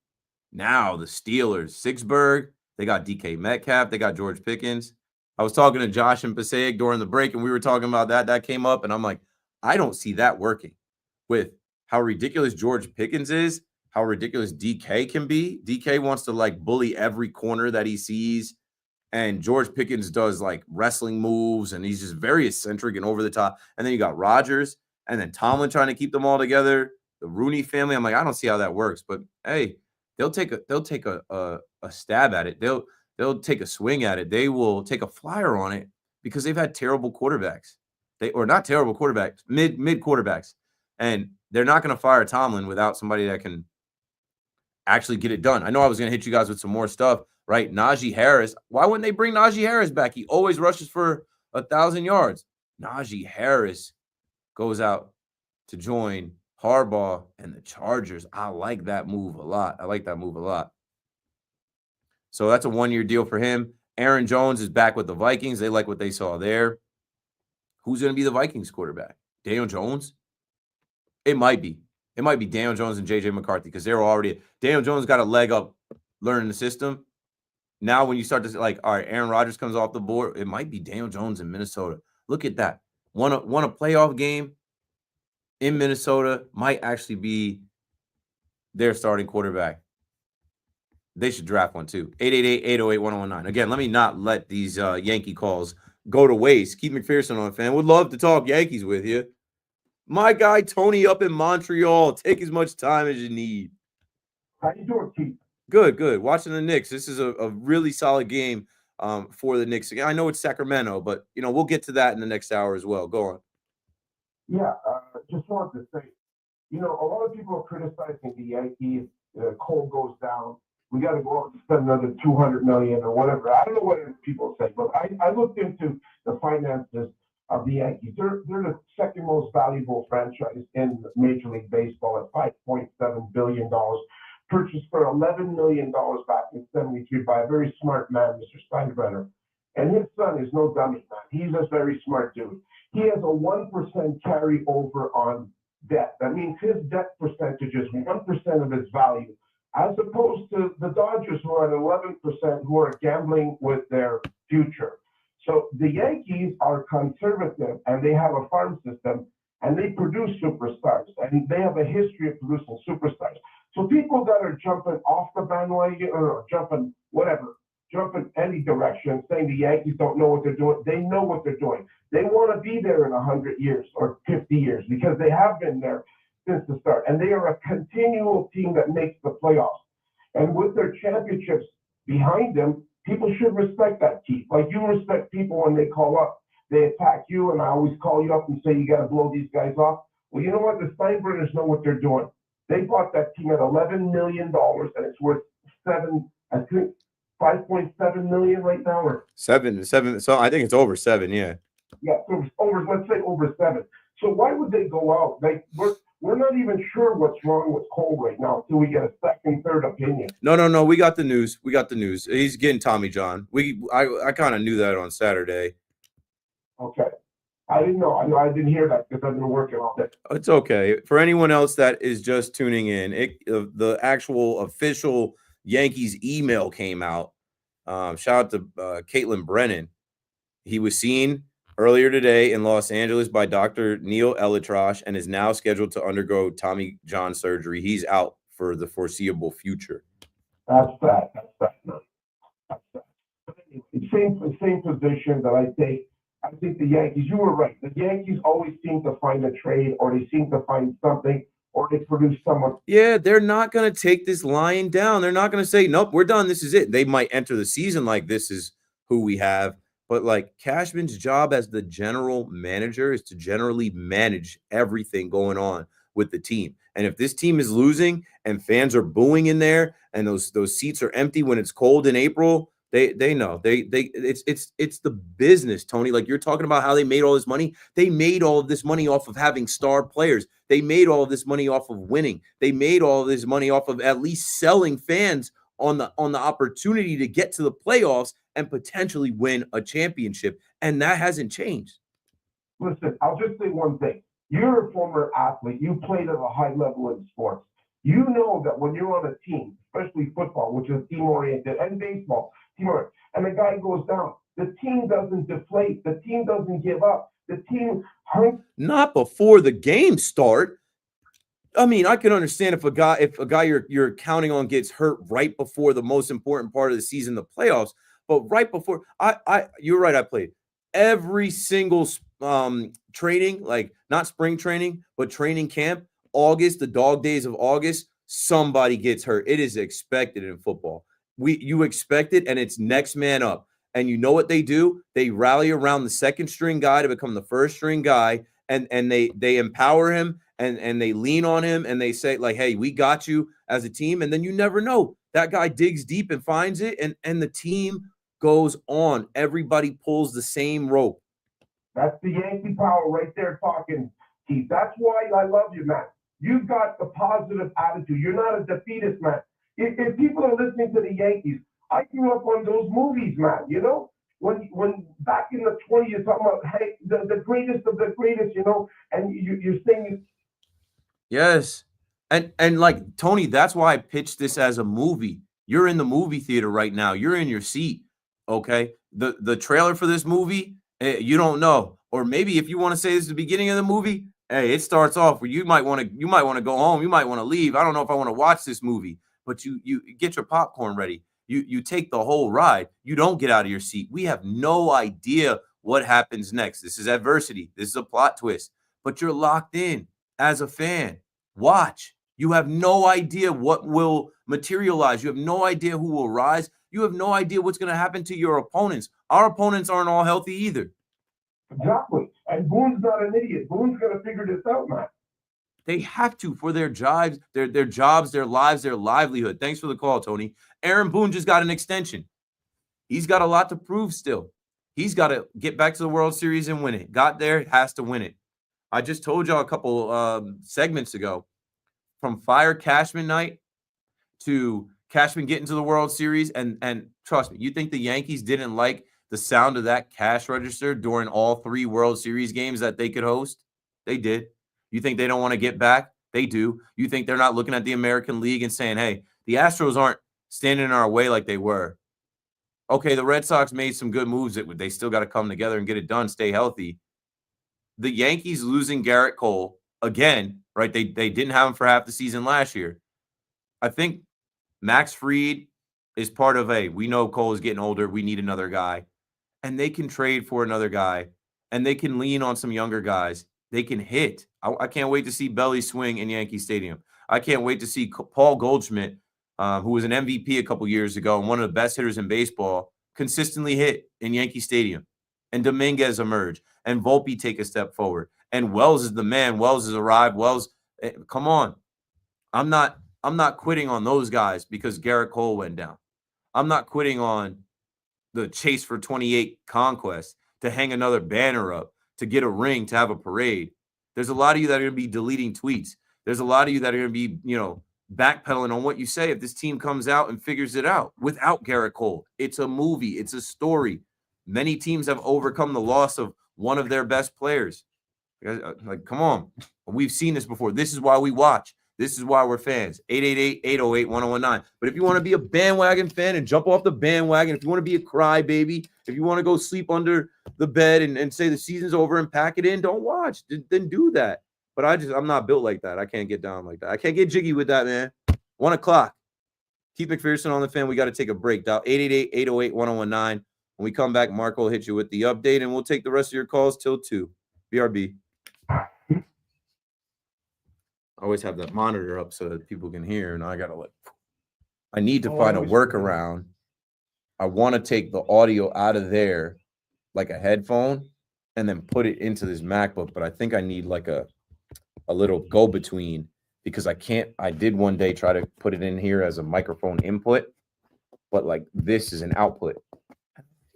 Now the Steelers, Sixburg, they got DK Metcalf, they got George Pickens. I was talking to Josh and Passaic during the break, and we were talking about that. That came up, and I'm like, I don't see that working with how ridiculous George Pickens is, how ridiculous DK can be. DK wants to, like, bully every corner that he sees, and George Pickens does, like, wrestling moves, and he's just very eccentric and over the top. And then you got Rodgers, and then Tomlin trying to keep them all together, the Rooney family. I'm like, I don't see how that works. But, hey, they'll take a stab at it. They'll take a swing at it. They will take a flyer on it because they've had terrible quarterbacks. Not terrible quarterbacks, mid quarterbacks. And they're not going to fire Tomlin without somebody that can actually get it done. I know I was going to hit you guys with some more stuff, right? Najee Harris. Why wouldn't they bring Najee Harris back? He always rushes for 1,000 yards. Najee Harris goes out to join Harbaugh and the Chargers. I like that move a lot. So that's a 1-year deal for him. Aaron Jones is back with the Vikings. They like what they saw there. Who's going to be the Vikings quarterback? Daniel Jones? It might be. It might be Daniel Jones and J.J. McCarthy because they're already – Daniel Jones got a leg up learning the system. Now when you start to like, all right, Aaron Rodgers comes off the board, it might be Daniel Jones in Minnesota. Look at that. Won a playoff game in Minnesota, might actually be their starting quarterback. They should draft one too. 888-808-1019. Again, let me not let these Yankee calls go to waste. Keith McPherson on, fan. Would love to talk Yankees with you. My guy Tony up in Montreal. Take as much time as you need. How you doing, Keith? Good. Watching the Knicks. This is a really solid game for the Knicks. I know it's Sacramento, but we'll get to that in the next hour as well. Go on. Yeah, just wanted to say, a lot of people are criticizing the Yankees. Cole goes down. We got to go out and spend another $200 million or whatever. I don't know what people say, but I looked into the finances of the Yankees. They're the second most valuable franchise in Major League Baseball at $5.7 billion, purchased for $11 million back in '73 by a very smart man, Mr. Steinbrenner. And his son is no dummy, man. He's a very smart dude. He has a 1% carryover on debt. That means his debt percentage is 1% of his value, as opposed to the Dodgers, who are at 11%, who are gambling with their future. So the Yankees are conservative, and they have a farm system, and they produce superstars, and they have a history of producing superstars. So people that are jumping off the bandwagon or jumping any direction, saying the Yankees don't know what they're doing, they know what they're doing. They want to be there in 100 years or 50 years because they have been there since the start, and they are a continual team that makes the playoffs. And with their championships behind them, people should respect that, Keith. Like you respect people when they call up. They attack you, and I always call you up and say, you got to blow these guys off. Well, you know what? The Steinbrenners know what they're doing. They bought that team at $11 million, and it's worth $5.7 million right now. Or seven. So I think it's over 7. Yeah. Yeah, so over, let's say over 7. So why would they go out? Like we're not even sure what's wrong with Cole right now until we get a second, third opinion. No. We got the news. He's getting Tommy John. I kind of knew that on Saturday. Okay. I didn't know. I didn't hear that because I've been working all day. It's okay. For anyone else that is just tuning in, the actual official Yankees email came out. Shout out to Caitlin Brennan. He was seen earlier today in Los Angeles by Dr. Neil Elitrosh and is now scheduled to undergo Tommy John surgery. He's out for the foreseeable future. That's sad. That's sad. Same position that I take. I think the Yankees, you were right. The Yankees always seem to find a trade, or they seem to find something, or they produce someone. Yeah, they're not going to take this lion down. They're not going to say, nope, we're done. This is it. They might enter the season like this is who we have. But like Cashman's job as the general manager is to generally manage everything going on with the team. And if this team is losing and fans are booing in there and those seats are empty when it's cold in April, they know it's the business, Tony. Like you're talking about how they made all this money. They made all of this money off of having star players. They made all of this money off of winning. They made all of this money off of at least selling fans on the opportunity to get to the playoffs and potentially win a championship. And that hasn't changed. Listen, I'll just say one thing. You're a former athlete. You played at a high level in sports. You know that when you're on a team, especially football, which is team-oriented, and baseball, team-oriented, and the guy goes down, the team doesn't deflate. The team doesn't give up. The team hurts. Not before the games start. I mean, I can understand if a guy you're counting on gets hurt right before the most important part of the season, the playoffs. But right before, you're right. I played every single training, like not spring training, but training camp. August, the dog days of August, somebody gets hurt. It is expected in football. You expect it, and it's next man up. And you know what they do? They rally around the second string guy to become the first string guy, and they empower him and they lean on him and they say, like, hey, we got you as a team. And then you never know. That guy digs deep and finds it, and the team goes on. Everybody pulls the same rope. That's the Yankee power right there talking, Keith. That's why I love you, man. You've got the positive attitude. You're not a defeatist, man. If people are listening to the Yankees, I grew up on those movies, man. You know, when back in the 20s, you're talking about, hey, the greatest of the greatest, you know, and you're saying. Yes. And like, Tony, that's why I pitched this as a movie. You're in the movie theater right now. You're in your seat, okay? The trailer for this movie, you don't know. Or maybe if you want to say this is the beginning of the movie, hey, it starts off where you might want to go home. You might want to leave. I don't know if I want to watch this movie, but you get your popcorn ready. You take the whole ride. You don't get out of your seat. We have no idea what happens next. This is adversity. This is a plot twist, but you're locked in as a fan. Watch. You have no idea what will materialize. You have no idea who will rise. You have no idea what's going to happen to your opponents. Our opponents aren't all healthy either. Exactly. And Boone's not an idiot. Boone's going to figure this out, man. They have to for their jobs, their jobs, their lives, their livelihood. Thanks for the call, Tony. Aaron Boone just got an extension. He's got a lot to prove still. He's got to get back to the World Series and win it. Got there, has to win it. I just told y'all a couple segments ago, from Fire Cashman night to Cashman getting to the World Series. And trust me, you think the Yankees didn't like the sound of that cash register during all 3 World Series games that they could host? They did. You think they don't want to get back? They do. You think they're not looking at the American League and saying, hey, the Astros aren't standing in our way like they were. Okay, the Red Sox made some good moves. They still got to come together and get it done, stay healthy. the Yankees losing Gerrit Cole again, right? They didn't have him for half the season last year. I think Max Fried is part of we know Cole is getting older. We need another guy. And they can trade for another guy. And they can lean on some younger guys. They can hit. I can't wait to see Belly swing in Yankee Stadium. I can't wait to see Paul Goldschmidt, who was an MVP a couple years ago and one of the best hitters in baseball, consistently hit in Yankee Stadium. And Dominguez emerge. And Volpe take a step forward. And Wells is the man. Wells has arrived. Wells, come on. I'm not quitting on those guys because Gerrit Cole went down. I'm not quitting on the chase for 28 conquests to hang another banner up, to get a ring, to have a parade. There's a lot of you that are going to be deleting tweets. There's a lot of you that are going to be, backpedaling on what you say if this team comes out and figures it out without Gerrit Cole. It's a movie. It's a story. Many teams have overcome the loss of one of their best players. Like, come on. We've seen this before. This is why we watch. This is why we're fans. 888-808-1019. But if you want to be a bandwagon fan and jump off the bandwagon, if you want to be a crybaby, if you want to go sleep under the bed and say the season's over and pack it in, don't watch. Then do that. But I'm not built like that. I can't get down like that. I can't get jiggy with that, man. 1 o'clock. Keith McPherson on the fan. We got to take a break. Dial 888-808-1019. When we come back, Marco will hit you with the update, and we'll take the rest of your calls till 2. BRB. I always have that monitor up so that people can hear, and I need to find a workaround. I want to take the audio out of there like a headphone and then put it into this MacBook, but I think I need like a little go-between because I did one day try to put it in here as a microphone input, but like this is an output.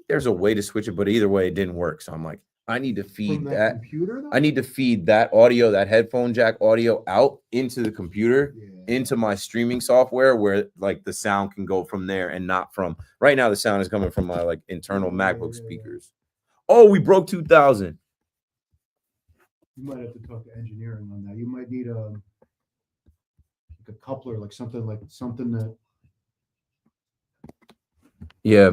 There's a way to switch it, but either way it didn't work. So I'm like, I need to feed that computer, though? I need to feed that audio, that headphone jack audio out into the computer, into my streaming software where like the sound can go from there and not from right now. The sound is coming from my like internal MacBook speakers. Oh, we broke 2,000. You might have to talk to engineering on that. You might need a coupler, like something that. Yeah,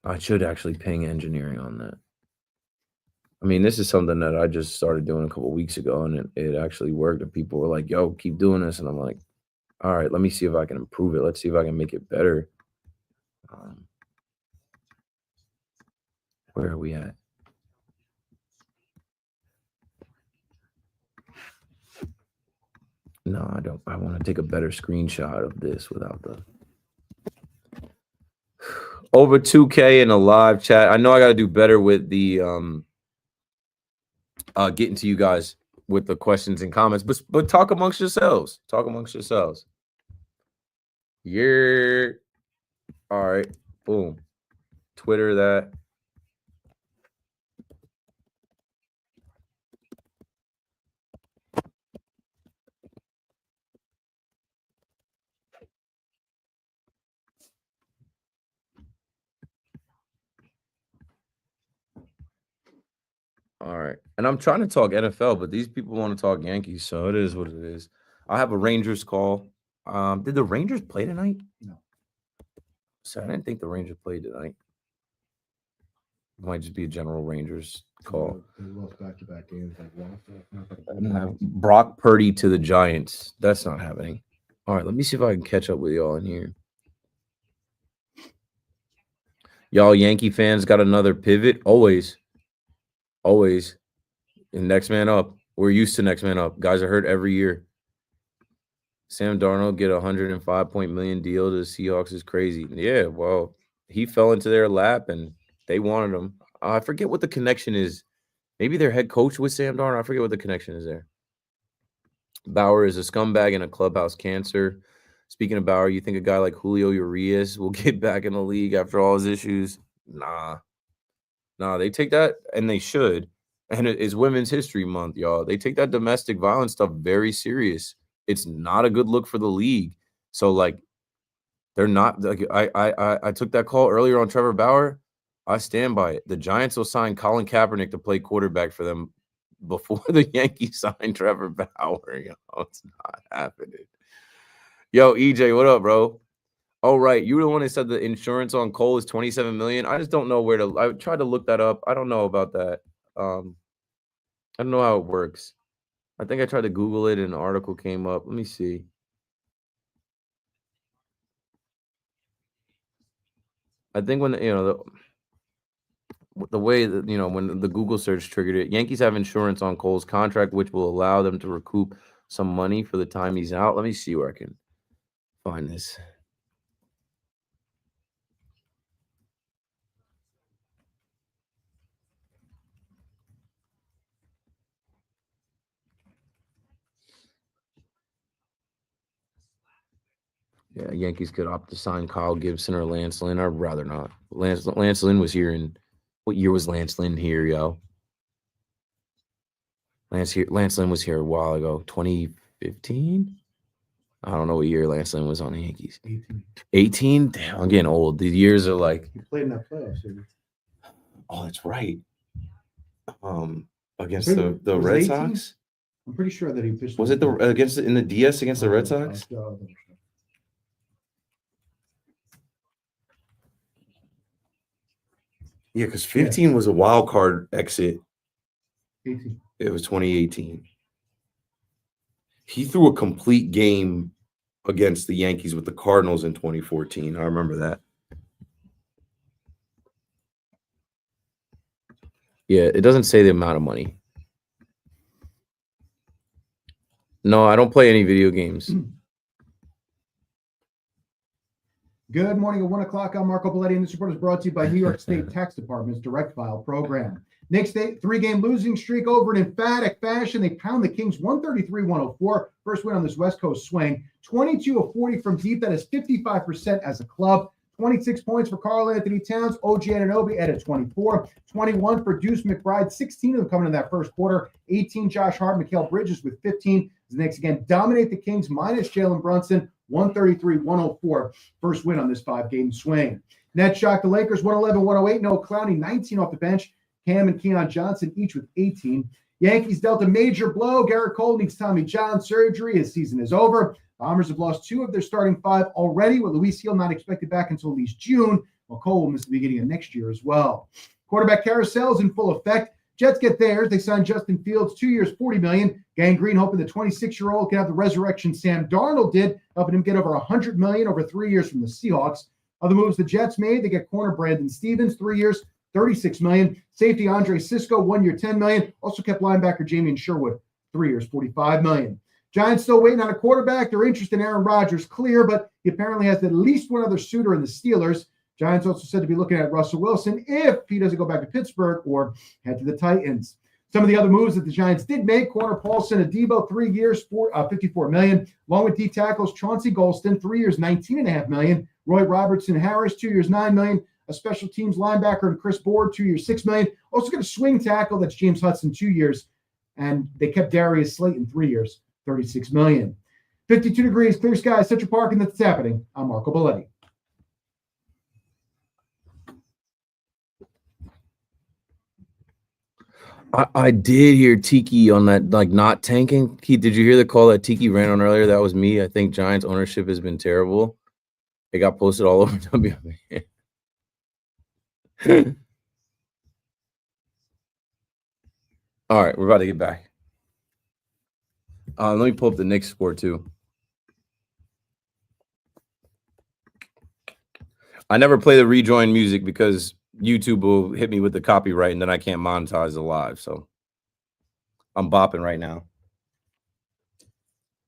I should actually ping engineering on that. I mean, this is something that I just started doing a couple of weeks ago, and it actually worked. And people were like, yo, keep doing this. And I'm like, all right, let me see if I can improve it. Let's see if I can make it better. Where are we at? No, I don't. I want to take a better screenshot of this without the over 2K in a live chat. I know I got to do better with the getting to you guys with the questions and comments, but talk amongst yourselves. Talk amongst yourselves. Yeah. All right. Boom. Twitter that. All right. And I'm trying to talk NFL, but these people want to talk Yankees, so it is what it is. I have a Rangers call. Did the Rangers play tonight? No. So I didn't think the Rangers played tonight. It might just be a general Rangers call. They lost back-to-back games. Brock Purdy to the Giants. That's not happening. All right, let me see if I can catch up with y'all in here. Y'all Yankee fans got another pivot? Always. Always. And next man up. We're used to next man up. Guys are hurt every year. Sam Darnold get a $105 million deal to the Seahawks is crazy. Yeah, well, he fell into their lap and they wanted him. I forget what the connection is. Maybe their head coach with Sam Darnold. I forget what the connection is there. Bauer is a scumbag and a clubhouse cancer. Speaking of Bauer, you think a guy like Julio Urias will get back in the league after all his issues? Nah, they take that, and they should. And it is Women's History Month, y'all. They take that domestic violence stuff very serious. It's not a good look for the league. So, like, they're not like I took that call earlier on Trevor Bauer. I stand by it. The Giants will sign Colin Kaepernick to play quarterback for them before the Yankees sign Trevor Bauer. Yo, it's not happening. Yo, EJ, what up, bro? Oh, right. You were the one that said the insurance on Cole is $27 million. I just don't know where to. I tried to look that up. I don't know about that. I don't know how it works. I think I tried to Google it and an article came up. Let me see. I think when the way that when the Google search triggered it, Yankees have insurance on Cole's contract, which will allow them to recoup some money for the time he's out. Let me see where I can find this. Yeah, Yankees could opt to sign Kyle Gibson or Lance Lynn. I'd rather not. Lance Lynn was here in what year was Lance Lynn here, yo? Lance Lynn was here a while ago, 2015. I don't know what year Lance Lynn was on the Yankees. 18. Damn, I'm getting old. The years are like. He played in that playoff series. Oh, that's right. Against the Red 18? Sox. I'm pretty sure that he pitched. Was it in the DS against the Red Sox? Yeah, because 15 was a wild card exit. 18. It was 2018. He threw a complete game against the Yankees with the Cardinals in 2014. I remember that. Yeah, it doesn't say the amount of money. No, I don't play any video games. Good morning at 1 o'clock. I'm Marco Belletti, and this report is brought to you by New York State Tax Department's Direct File program. Knicks 3-game losing streak over in emphatic fashion. They pound the Kings 133-104. First win on this West Coast swing. 22 of 40 from deep. That is 55% as a club. 26 points for Karl Anthony Towns. OG Anunoby added 24. 21 for Deuce McBride. 16 of them coming in that first quarter. 18 Josh Hart. Mikal Bridges with 15. The Knicks again dominate the Kings minus Jalen Brunson. 133-104. First win on this 5-game swing. Nets shocked the Lakers 111-108. Noah Clowney 19 off the bench. Cam and Keon Johnson each with 18. Yankees dealt a major blow. Gerrit Cole needs Tommy John surgery. His season is over. Bombers have lost 2 of their starting 5 already, with Luis Gil not expected back until at least June, while Cole will miss the beginning of next year as well. Quarterback carousel is in full effect. Jets get theirs. They signed Justin Fields, 2 years, $40 million. Gang Green hoping the 26-year-old can have the resurrection Sam Darnold did, helping him get over $100 million over 3 years from the Seahawks. Other moves the Jets made, they get corner Brandon Stevens, 3 years, $36 million. Safety Andre Cisco, 1 year, $10 million. Also kept linebacker Jamie Sherwood, 3 years, $45 million. Giants still waiting on a quarterback. Their interest in Aaron Rodgers clear, but he apparently has at least one other suitor in the Steelers. Giants also said to be looking at Russell Wilson if he doesn't go back to Pittsburgh or head to the Titans. Some of the other moves that the Giants did make: corner Paulson Adebo, 3 years, $54 million. Along with D tackles Chauncey Golston, 3 years, $19.5 million. Roy Robertson Harris, 2 years, $9 million. A special teams linebacker and Chris Board, 2 years, $6 million. Also got a swing tackle, that's James Hudson, 2 years. And they kept Darius Slayton, 3 years, $36 million. 52 degrees, clear skies, Central Park, and that's happening. I'm Marco Belletti. I did hear Tiki on that, like, not tanking. Keith, did you hear the call that Tiki ran on earlier? That was me. I think Giants ownership has been terrible. It got posted all over WMA. All right, we're about to get back. Let me pull up the Knicks score too. I never play the rejoin music because YouTube will hit me with the copyright and then I can't monetize the live. So I'm bopping right now.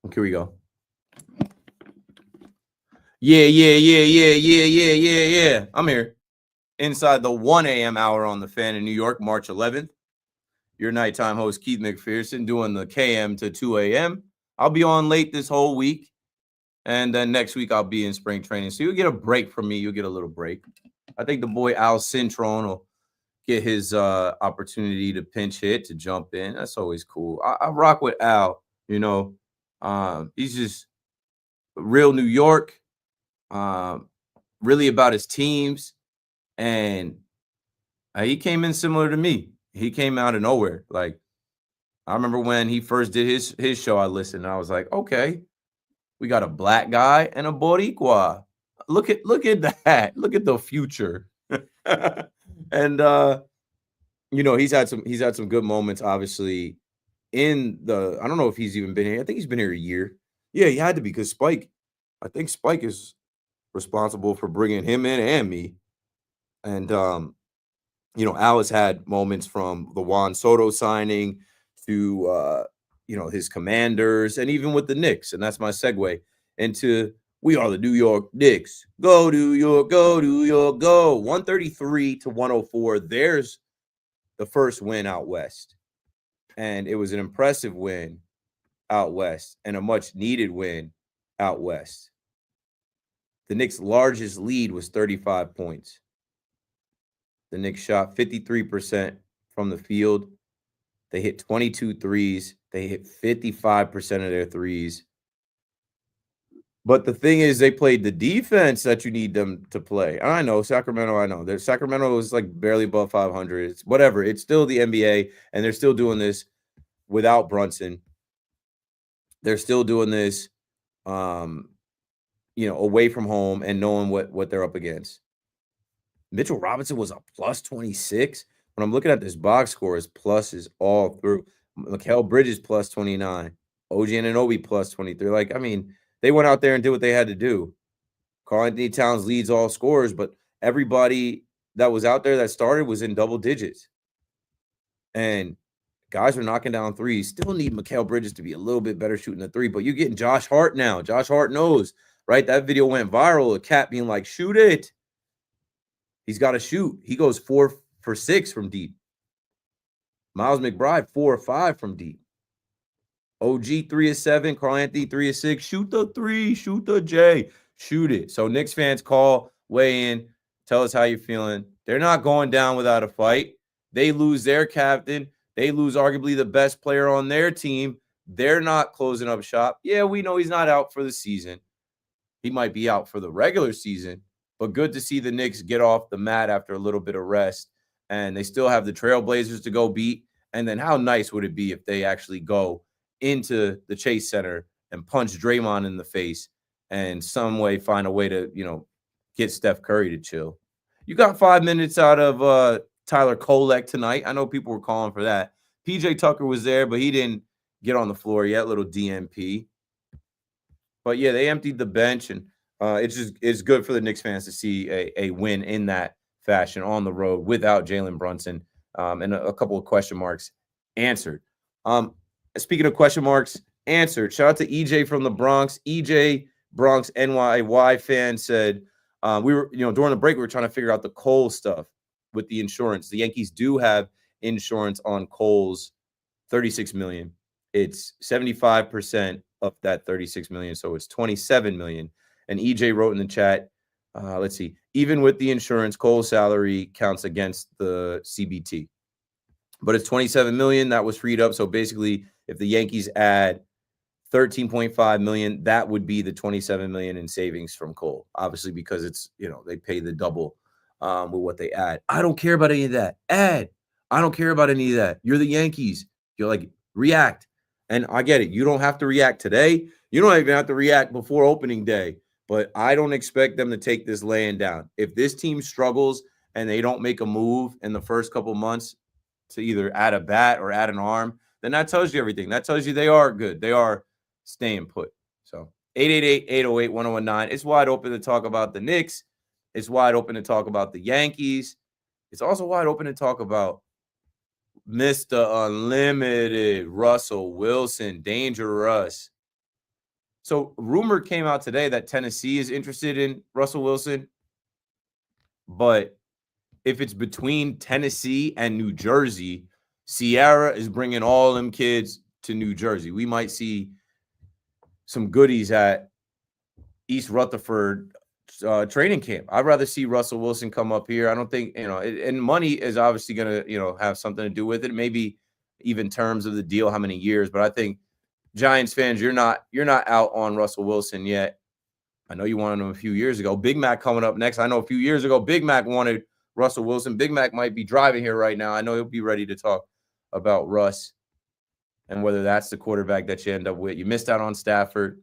Okay, here we go. Yeah. I'm here inside the 1 a.m. hour on the Fan in New York, March 11th. Your nighttime host, Keith McPherson, doing the KM to 2 a.m. I'll be on late this whole week. And then next week I'll be in spring training. So you'll get a break from me. You'll get a little break. I think the boy Al Cintron will get his opportunity to pinch hit, to jump in. That's always cool. I rock with Al, you know. He's just real New York, really about his teams. And he came in similar to me. He came out of nowhere. Like, I remember when he first did his show, I listened, and I was like, okay, we got a black guy and a Boricua. Look at that. Look at the future. And, he's had some good moments, obviously. I don't know if he's even been here. I think he's been here a year. Yeah, he had to be because I think Spike is responsible for bringing him in and me. And Al has had moments from the Juan Soto signing to his Commanders and even with the Knicks. And that's my segue into we are the New York Knicks. Go New York, go New York, go. 133-104. There's the first win out west. And it was an impressive win out west and a much needed win out west. The Knicks' largest lead was 35 points. The Knicks shot 53% from the field. They hit 22 threes. They hit 55% of their threes. But the thing is, they played the defense that you need them to play. And I know Sacramento, Sacramento is like barely above 500. It's whatever. It's still the NBA, and they're still doing this without Brunson. They're still doing this, away from home and knowing what they're up against. Mitchell Robinson was a plus 26. When I'm looking at this box score, his pluses all through. Mikal Bridges plus 29. OG Anunoby plus 23. They went out there and did what they had to do. Karl-Anthony Towns leads all scorers, but everybody that was out there that started was in double digits. And guys are knocking down threes. Still need Mikal Bridges to be a little bit better shooting the three, but you're getting Josh Hart now. Josh Hart knows, right? That video went viral. A cat being like, shoot it. He's got to shoot. He goes 4 for 6 from deep. Miles McBride, 4 or 5 from deep. OG, 3 of 7. Karl-Anthony, 3 of 6. Shoot the 3. Shoot the J. Shoot it. So Knicks fans call, weigh in, tell us how you're feeling. They're not going down without a fight. They lose their captain. They lose arguably the best player on their team. They're not closing up shop. Yeah, we know he's not out for the season. He might be out for the regular season, but good to see the Knicks get off the mat after a little bit of rest. And they still have the Trailblazers to go beat. And then how nice would it be if they actually go into the Chase Center and punch Draymond in the face and some way find a way to, get Steph Curry to chill. You got 5 minutes out of Tyler Kolek tonight. I know people were calling for that. PJ Tucker was there, but he didn't get on the floor yet. Little DNP. But yeah, they emptied the bench, and it's good for the Knicks fans to see a win in that fashion on the road without Jalen Brunson, and a couple of question marks answered. Speaking of question marks answered, shout out to EJ from the Bronx. EJ, Bronx NYY fan, said we were, during the break, we were trying to figure out the Cole stuff with the insurance. The Yankees do have insurance on Cole's $36 million. It's 75% of that $36 million, so it's $27 million. And EJ wrote in the chat, let's see, even with the insurance, Cole's salary counts against the CBT. But it's $27 million that was freed up. So basically, if the Yankees add $13.5 million, that would be the $27 million in savings from Cole. Obviously, because it's, they pay the double with what they add. I don't care about any of that. I don't care about any of that. You're the Yankees. You're like, react. And I get it. You don't have to react today. You don't even have to react before opening day. But I don't expect them to take this laying down. If this team struggles and they don't make a move in the first couple months to either add a bat or add an arm, then that tells you everything. That tells you they are good. They are staying put. So 888-808-1019. It's wide open to talk about the Knicks. It's wide open to talk about the Yankees. It's also wide open to talk about Mr. Unlimited, Russell Wilson, dangerous. So rumor came out today that Tennessee is interested in Russell Wilson. But if it's between Tennessee and New Jersey, Sierra is bringing all them kids to New Jersey. We might see some goodies at East Rutherford training camp. I'd rather see Russell Wilson come up here. I don't think, and money is obviously going to, have something to do with it. Maybe even terms of the deal, how many years. But I think Giants fans, you're not out on Russell Wilson yet. I know you wanted him a few years ago. Big Mac coming up next. I know a few years ago, Big Mac wanted Russell Wilson. Big Mac might be driving here right now. I know he'll be ready to talk about Russ and whether that's the quarterback that you end up with. You missed out on Stafford.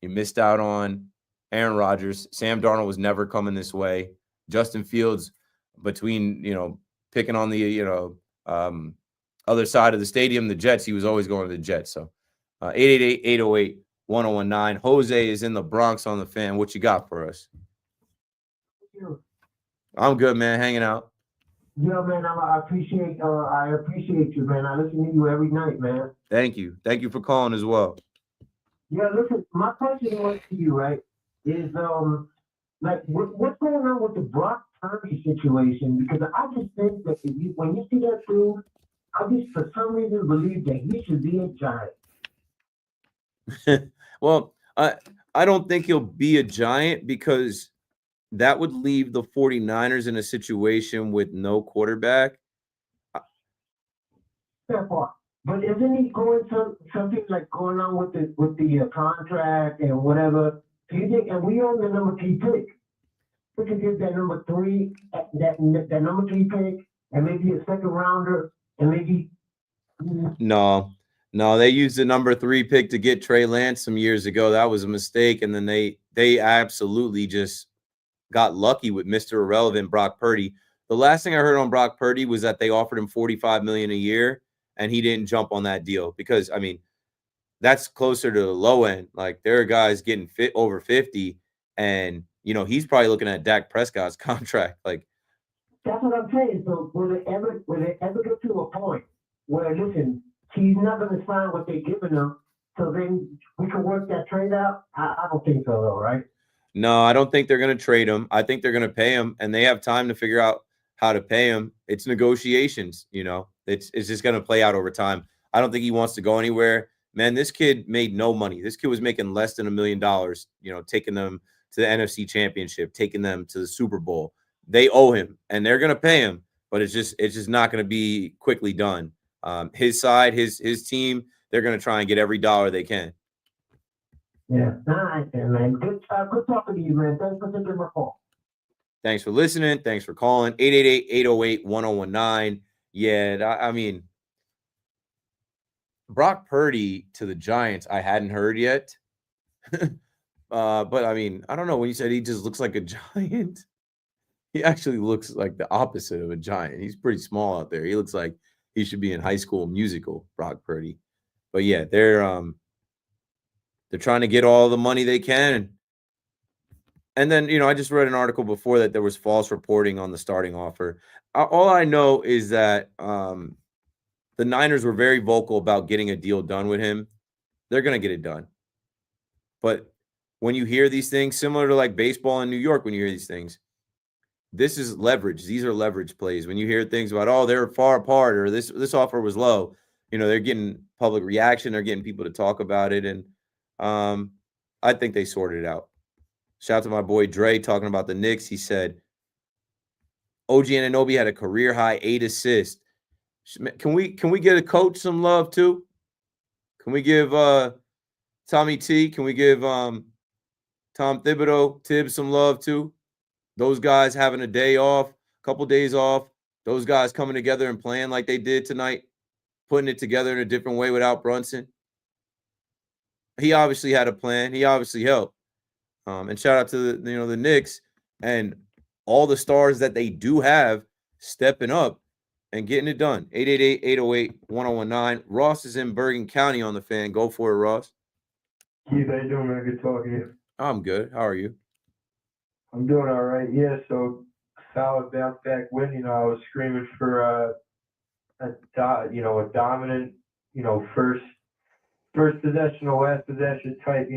You missed out on Aaron Rodgers. Sam Darnold was never coming this way. Justin Fields, between, picking on the, other side of the stadium, the Jets, he was always going to the Jets. So 888-808-1019. Jose is in the Bronx on the Fan. What you got for us? I'm good, man. Hanging out. Yeah, man, I appreciate you, man. I listen to you every night, man. Thank you. Thank you for calling as well. Yeah, listen, my question was to you, right, is like what's going on with the Brock Purdy situation? Because I just think that when you see that dude, I just for some reason believe that he should be a Giant. Well, I don't think he'll be a Giant because that would leave the 49ers in a situation with no quarterback. That part. But isn't he going to something like going on with the contract and whatever? Do you think? And we own the number 3 pick. We could give that number 3, that number 3 pick, and maybe a second rounder, and maybe. No, they used the number 3 pick to get Trey Lance some years ago. That was a mistake, and then they absolutely just got lucky with Mr. Irrelevant Brock Purdy. The last thing I heard on Brock Purdy was that they offered him $45 million a year, and he didn't jump on that deal because, I mean, that's closer to the low end. Like, there are guys getting fit over 50, and, you know, he's probably looking at Dak Prescott's contract. Like, that's what I'm saying. So will it ever get to a point where, listen, he's not going to sign what they're giving him, so then we can work that trade out? I don't think so, though, right? no, I don't think they're going to trade him. I think they're going to pay him, and they have time to figure out how to pay him. It's negotiations, you know. It's just going to play out over time. I don't think he wants to go anywhere. Man, this kid made no money. This kid was making less than $1 million, you know, taking them to the NFC Championship, taking them to the Super Bowl. They owe him, and they're going to pay him, but it's just not going to be quickly done. His side, his team, they're going to try and get every dollar they can. Yeah. All right, man. Good talking to you, man. Thanks for taking my call. Thanks for listening. Thanks for calling. 888-808-1019. Yeah, I mean, Brock Purdy to the Giants, I hadn't heard yet. But, I mean, I don't know. When you said he just looks like a Giant, he actually looks like the opposite of a Giant. He's pretty small out there. He looks like he should be in High School Musical, Brock Purdy. But, yeah, they're trying to get all the money they can. And then, you know, I just read an article before that there was false reporting on the starting offer. All I know is that the Niners were very vocal about getting a deal done with him. They're going to get it done. But when you hear these things, similar to like baseball in New York, when you hear these things, this is leverage. These are leverage plays. When you hear things about, oh, they're far apart or this offer was low, you know, they're getting public reaction. They're getting people to talk about it. And I think they sorted it out. Shout out to my boy Dre talking about the Knicks. He said, OG Anunoby had a career high 8 assists. Can we get a coach some love too? Can we give Tommy T? Can we give Tom Thibodeau, Tibbs some love too? Those guys having a day off, a couple days off. Those guys coming together and playing like they did tonight, putting it together in a different way without Brunson. He obviously had a plan. He obviously helped. And shout out to the Knicks and all the stars that they do have stepping up and getting it done. 888-808-1019. Ross is in Bergen County on the Fan. Go for it, Ross. Keith, how you doing, man? Good talking to you. I'm good. How are you? I'm doing all right. Yeah, so solid bounce back win. You know, I was screaming for a dominant, first possession or last possession type,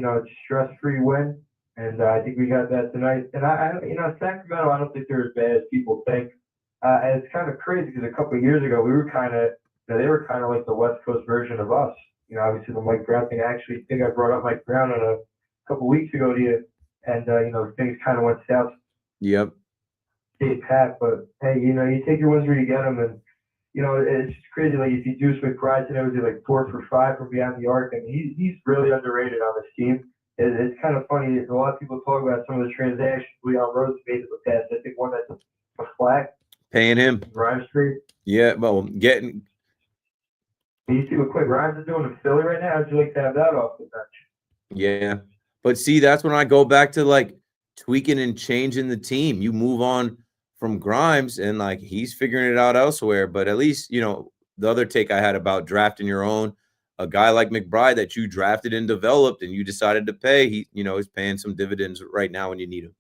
stress-free win. And I think we got that tonight. And Sacramento, I don't think they're as bad as people think. And it's kind of crazy because a couple of years ago, we were kind of, they were kind of like the West Coast version of us. Obviously the Mike Brown thing. I actually think I brought up Mike Brown a couple of weeks ago to you. And, things kind of went south. Yep. State Pat, but hey, you take your wins where you get them. And, it's just crazy. Like if you do McBride today, was like 4 for 5 from beyond the arc. And he's really underrated on this team. It's kind of funny. A lot of people talk about some of the transactions Leon Rhodes made in the past. I think one that's a flag. Paying him. Rhyme Street. Yeah, well, getting. You see what Quick Rhymes is doing in Philly right now? How'd you like to have that off the bench? Yeah. But see, that's when I go back to like tweaking and changing the team. You move on from Grimes, and like he's figuring it out elsewhere. But at least, you know, the other take I had about drafting your own, a guy like McBride that you drafted and developed and you decided to pay, he, you know, is paying some dividends right now when you need him.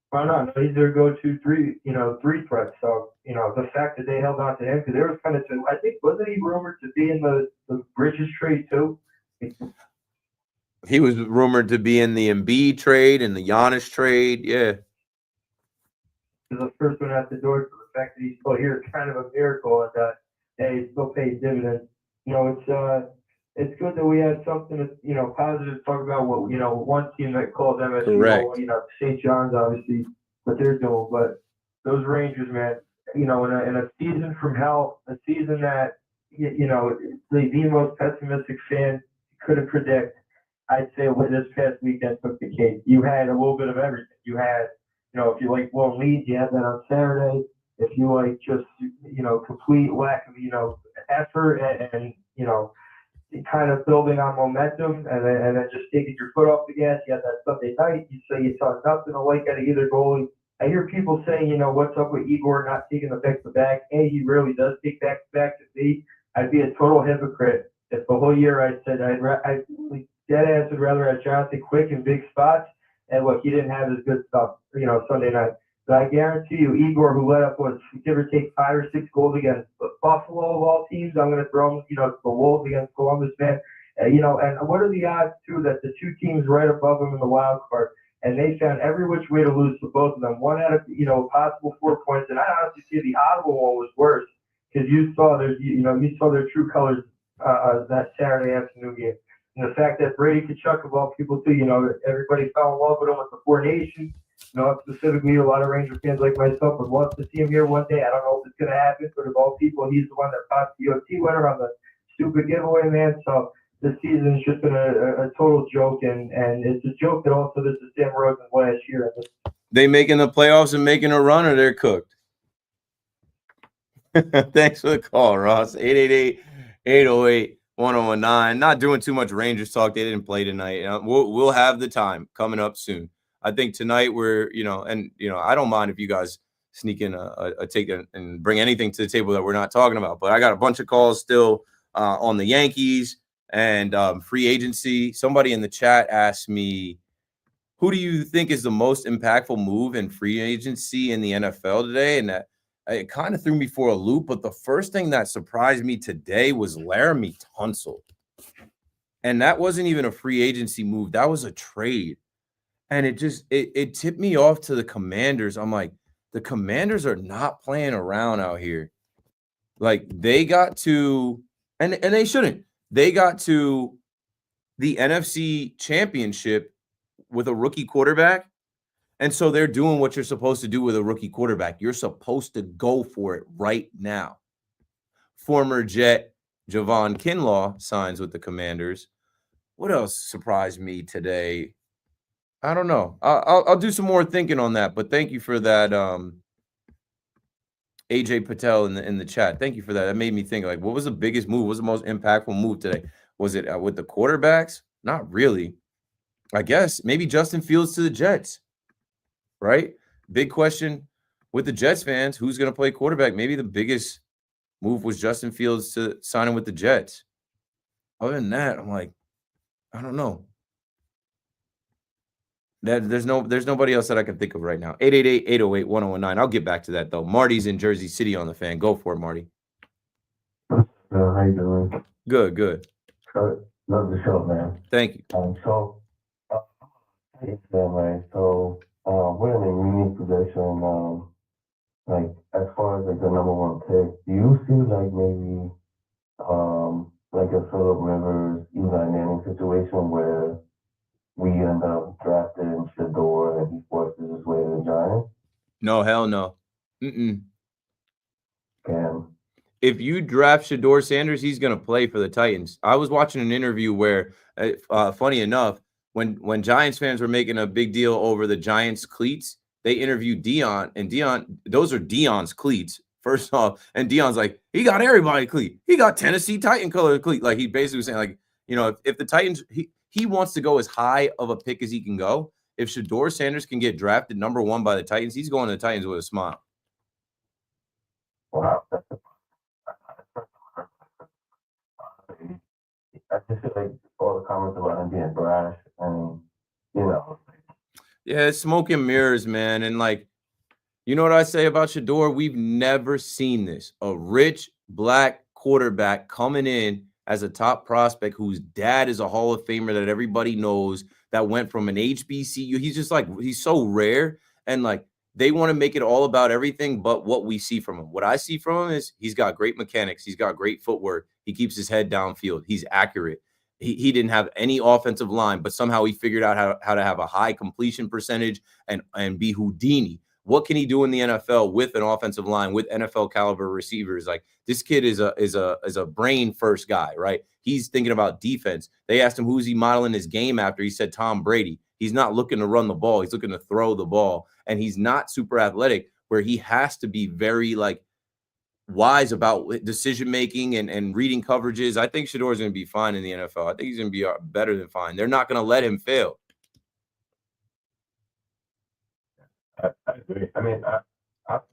Why not? He's their go-to three threat. So, you know, the fact that they held on to him, because there was kind of, I think, wasn't he rumored to be in the Bridges trade too? He was rumored to be in the Embiid trade and the Giannis trade. Yeah. The first one at the door, for the fact that he's still here, kind of a miracle, and hey, he still pays dividends. You know, it's good that we had something to, you know, positive to talk about. What, you know, one team that called MSU, Correct. you know, St. John's, obviously, what they're doing, but those Rangers, man, you know, in a season from hell, a season that, you know, the most pessimistic fan couldn't predict, I'd say this past weekend took the cake. You had a little bit of everything. You had, you know, if you like blown leads, you had that on Saturday. If you like just, you know, complete lack of, you know, effort and you know, kind of building on momentum and then just taking your foot off the gas, you had that Sunday night. You say you saw nothing alike out of either goalie. I hear people saying, you know, what's up with Igor not taking the back-to-back? A, he rarely does take back-to-back. To B, I'd be a total hypocrite if the whole year I said I'd dead ass would rather have Jonathan Quick in big spots. And look, he didn't have his good stuff, you know, Sunday night. But I guarantee you, Igor, who let up, give or take 5 or 6 goals against Buffalo of all teams, I'm going to throw him, you know, the Wolves against Columbus, man. You know, and what are the odds, too, that the two teams right above him in the wild card, and they found every which way to lose to both of them. One out of, you know, possible 4 points, and I honestly see the Ottawa one was worse because you saw their true colors that Saturday afternoon game. And the fact that Brady Tkachuk, of all people, too, you know, everybody fell in love with him with the Four Nations. You know, specifically, a lot of Ranger fans like myself would love to see him here one day. I don't know if it's going to happen, but of all people, he's the one that popped the OT winner on the stupid giveaway, man. So this season's just been a total joke, and it's a joke that also this is Sam Rosen last year. They making the playoffs and making a run, or they're cooked? Thanks for the call, Ross. 888-808-1019. Not doing too much Rangers talk. They didn't play tonight. We'll have the time coming up soon. I think tonight we're, you know, and, you know, I don't mind if you guys sneak in a take and bring anything to the table that we're not talking about. But I got a bunch of calls still on the Yankees and free agency. Somebody in the chat asked me, who do you think is the most impactful move in free agency in the NFL today? And that it kind of threw me for a loop. But the first thing that surprised me today was Laramie Tunsil. And that wasn't even a free agency move. That was a trade. And it tipped me off to the Commanders. I'm like, the Commanders are not playing around out here. Like they got to, and they shouldn't. They got to the NFC Championship with a rookie quarterback. And so they're doing what you're supposed to do with a rookie quarterback. You're supposed to go for it right now. Former Jet Javon Kinlaw signs with the Commanders. What else surprised me today? I don't know. I'll do some more thinking on that, but thank you for that, AJ Patel in the chat. Thank you for that. That made me think, like, what was the biggest move? What was the most impactful move today? Was it with the quarterbacks? Not really. I guess maybe Justin Fields to the Jets, right? Big question with the Jets fans. Who's going to play quarterback? Maybe the biggest move was Justin Fields to signing with the Jets. Other than that, I'm like, I don't know. There's nobody else that I can think of right now. 888-808-1019. I'll get back to that though. Marty's in Jersey City on the Fan. Go for it, Marty. How you doing? Good. Love the show, man. Thank you. We're in a unique position. Like as far as like the number one pick, do you see like maybe like a Phillip Rivers, Eli Manning situation where we end up drafting Shador and he forces his way to the Giants? No, hell no. If you draft Shador Sanders, he's going to play for the Titans. I was watching an interview where, funny enough, when Giants fans were making a big deal over the Giants cleats, they interviewed Dion, and those are Dion's cleats, first off. And Dion's like, he got everybody cleat. He got Tennessee Titan color cleat. Like he basically was saying, like, you know, if the Titans, he wants to go as high of a pick as he can go. If Shedeur Sanders can get drafted number 1 by the Titans, he's going to the Titans with a smile. Wow. I just feel like all the comments about him being brash and, you know. Yeah, it's smoke and mirrors, man. And like, you know what I say about Shedeur? We've never seen this. A rich black quarterback coming in as a top prospect whose dad is a Hall of Famer that everybody knows, that went from an HBCU. He's just like, he's so rare. And like, they want to make it all about everything but what we see from him. What I see from him is he's got great mechanics. He's got great footwork. He keeps his head downfield. He's accurate. He didn't have any offensive line, but somehow he figured out how to have a high completion percentage and be Houdini. What can he do in the NFL with an offensive line, with NFL caliber receivers? Like, this kid is a brain first guy, right? He's thinking about defense. They asked him who's he modeling his game after. He said Tom Brady. He's not looking to run the ball. He's looking to throw the ball. And he's not super athletic where he has to be very like wise about decision making and reading coverages. I think Shedeur is going to be fine in the NFL. I think he's going to be better than fine. They're not going to let him fail. I agree. I mean,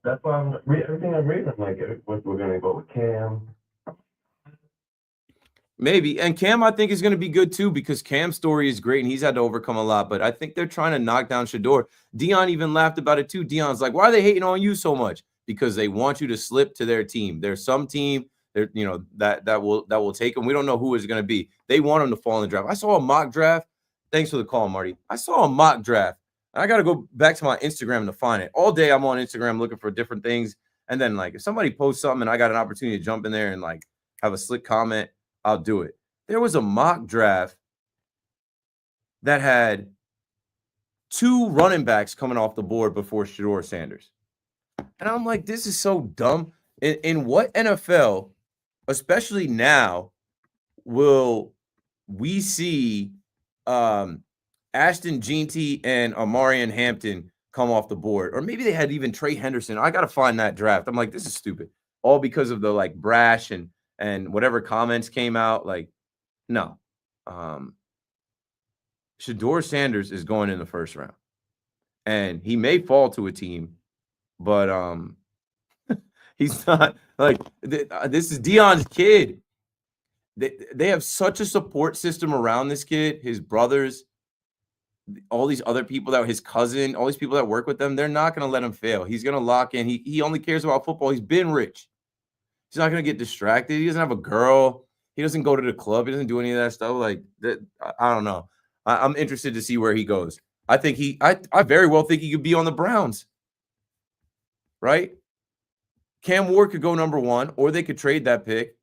that's why everything I'm reading, I'm like, we're going to go with Cam. Maybe. And Cam, I think, is going to be good too, because Cam's story is great and he's had to overcome a lot. But I think they're trying to knock down Shedeur. Dion even laughed about it too. Dion's like, why are they hating on you so much? Because they want you to slip to their team. There's some team that, you know, that will take him. We don't know who it's going to be. They want him to fall in the draft. I saw a mock draft. Thanks for the call, Marty. I saw a mock draft. I got to go back to my Instagram to find it. All day I'm on Instagram looking for different things. And then, like, if somebody posts something and I got an opportunity to jump in there and, like, have a slick comment, I'll do it. There was a mock draft that had 2 running backs coming off the board before Shedeur Sanders. And I'm like, this is so dumb. In what NFL, especially now, will we see Ashton Jeanty and Amarian Hampton come off the board? Or maybe they had even Trey Henderson. I got to find that draft. I'm like, this is stupid. All because of the, like, brash and whatever comments came out. Like, no. Shedeur Sanders is going in the first round. And he may fall to a team, but he's not, like, this is Dion's kid. They have such a support system around this kid, his brothers, all these other people, that his cousin, all these people that work with them. They're not going to let him fail. He's going to lock in. He only cares about football. He's been rich. He's not going to get distracted. He doesn't have a girl. He doesn't go to the club. He doesn't do any of that stuff. Like that. I don't know. I'm interested to see where he goes. I think I very well think he could be on the Browns. Right? Cam Ward could go number 1, or they could trade that pick.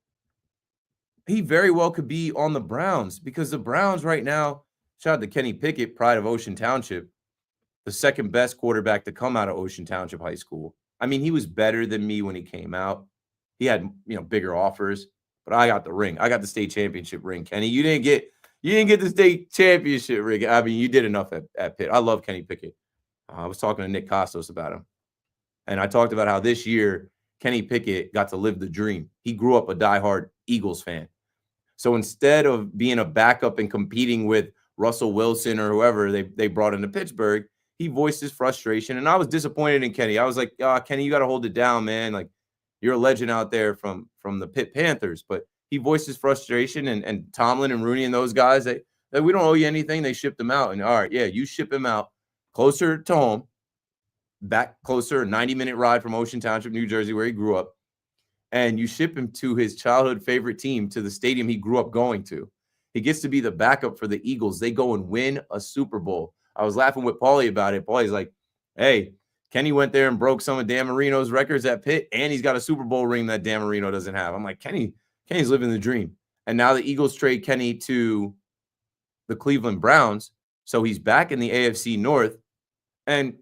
He very well could be on the Browns, because the Browns right now, shout out to Kenny Pickett, pride of Ocean Township, the second best quarterback to come out of Ocean Township High School. I mean, he was better than me when he came out. He had, bigger offers, but I got the ring. I got the state championship ring. Kenny, you didn't get the state championship ring. I mean, you did enough at Pitt. I love Kenny Pickett. I was talking to Nick Costos about him, and I talked about how this year Kenny Pickett got to live the dream. He grew up a diehard Eagles fan. So instead of being a backup and competing with Russell Wilson or whoever they brought into Pittsburgh, he voiced his frustration. And I was disappointed in Kenny. I was like, Kenny, you got to hold it down, man. Like, you're a legend out there from the Pitt Panthers. But he voiced his frustration, and Tomlin and Rooney and those guys, they we don't owe you anything. They shipped him out. And all right, yeah, you ship him out closer to home, back closer, a 90-minute ride from Ocean Township, New Jersey, where he grew up. And you ship him to his childhood favorite team, to the stadium he grew up going to. He gets to be the backup for the Eagles. They go and win a Super Bowl. I was laughing with Paulie about it. Paulie's like, hey, Kenny went there and broke some of Dan Marino's records at Pitt, and he's got a Super Bowl ring that Dan Marino doesn't have. I'm like, Kenny's living the dream. And now the Eagles trade Kenny to the Cleveland Browns, so he's back in the AFC North, and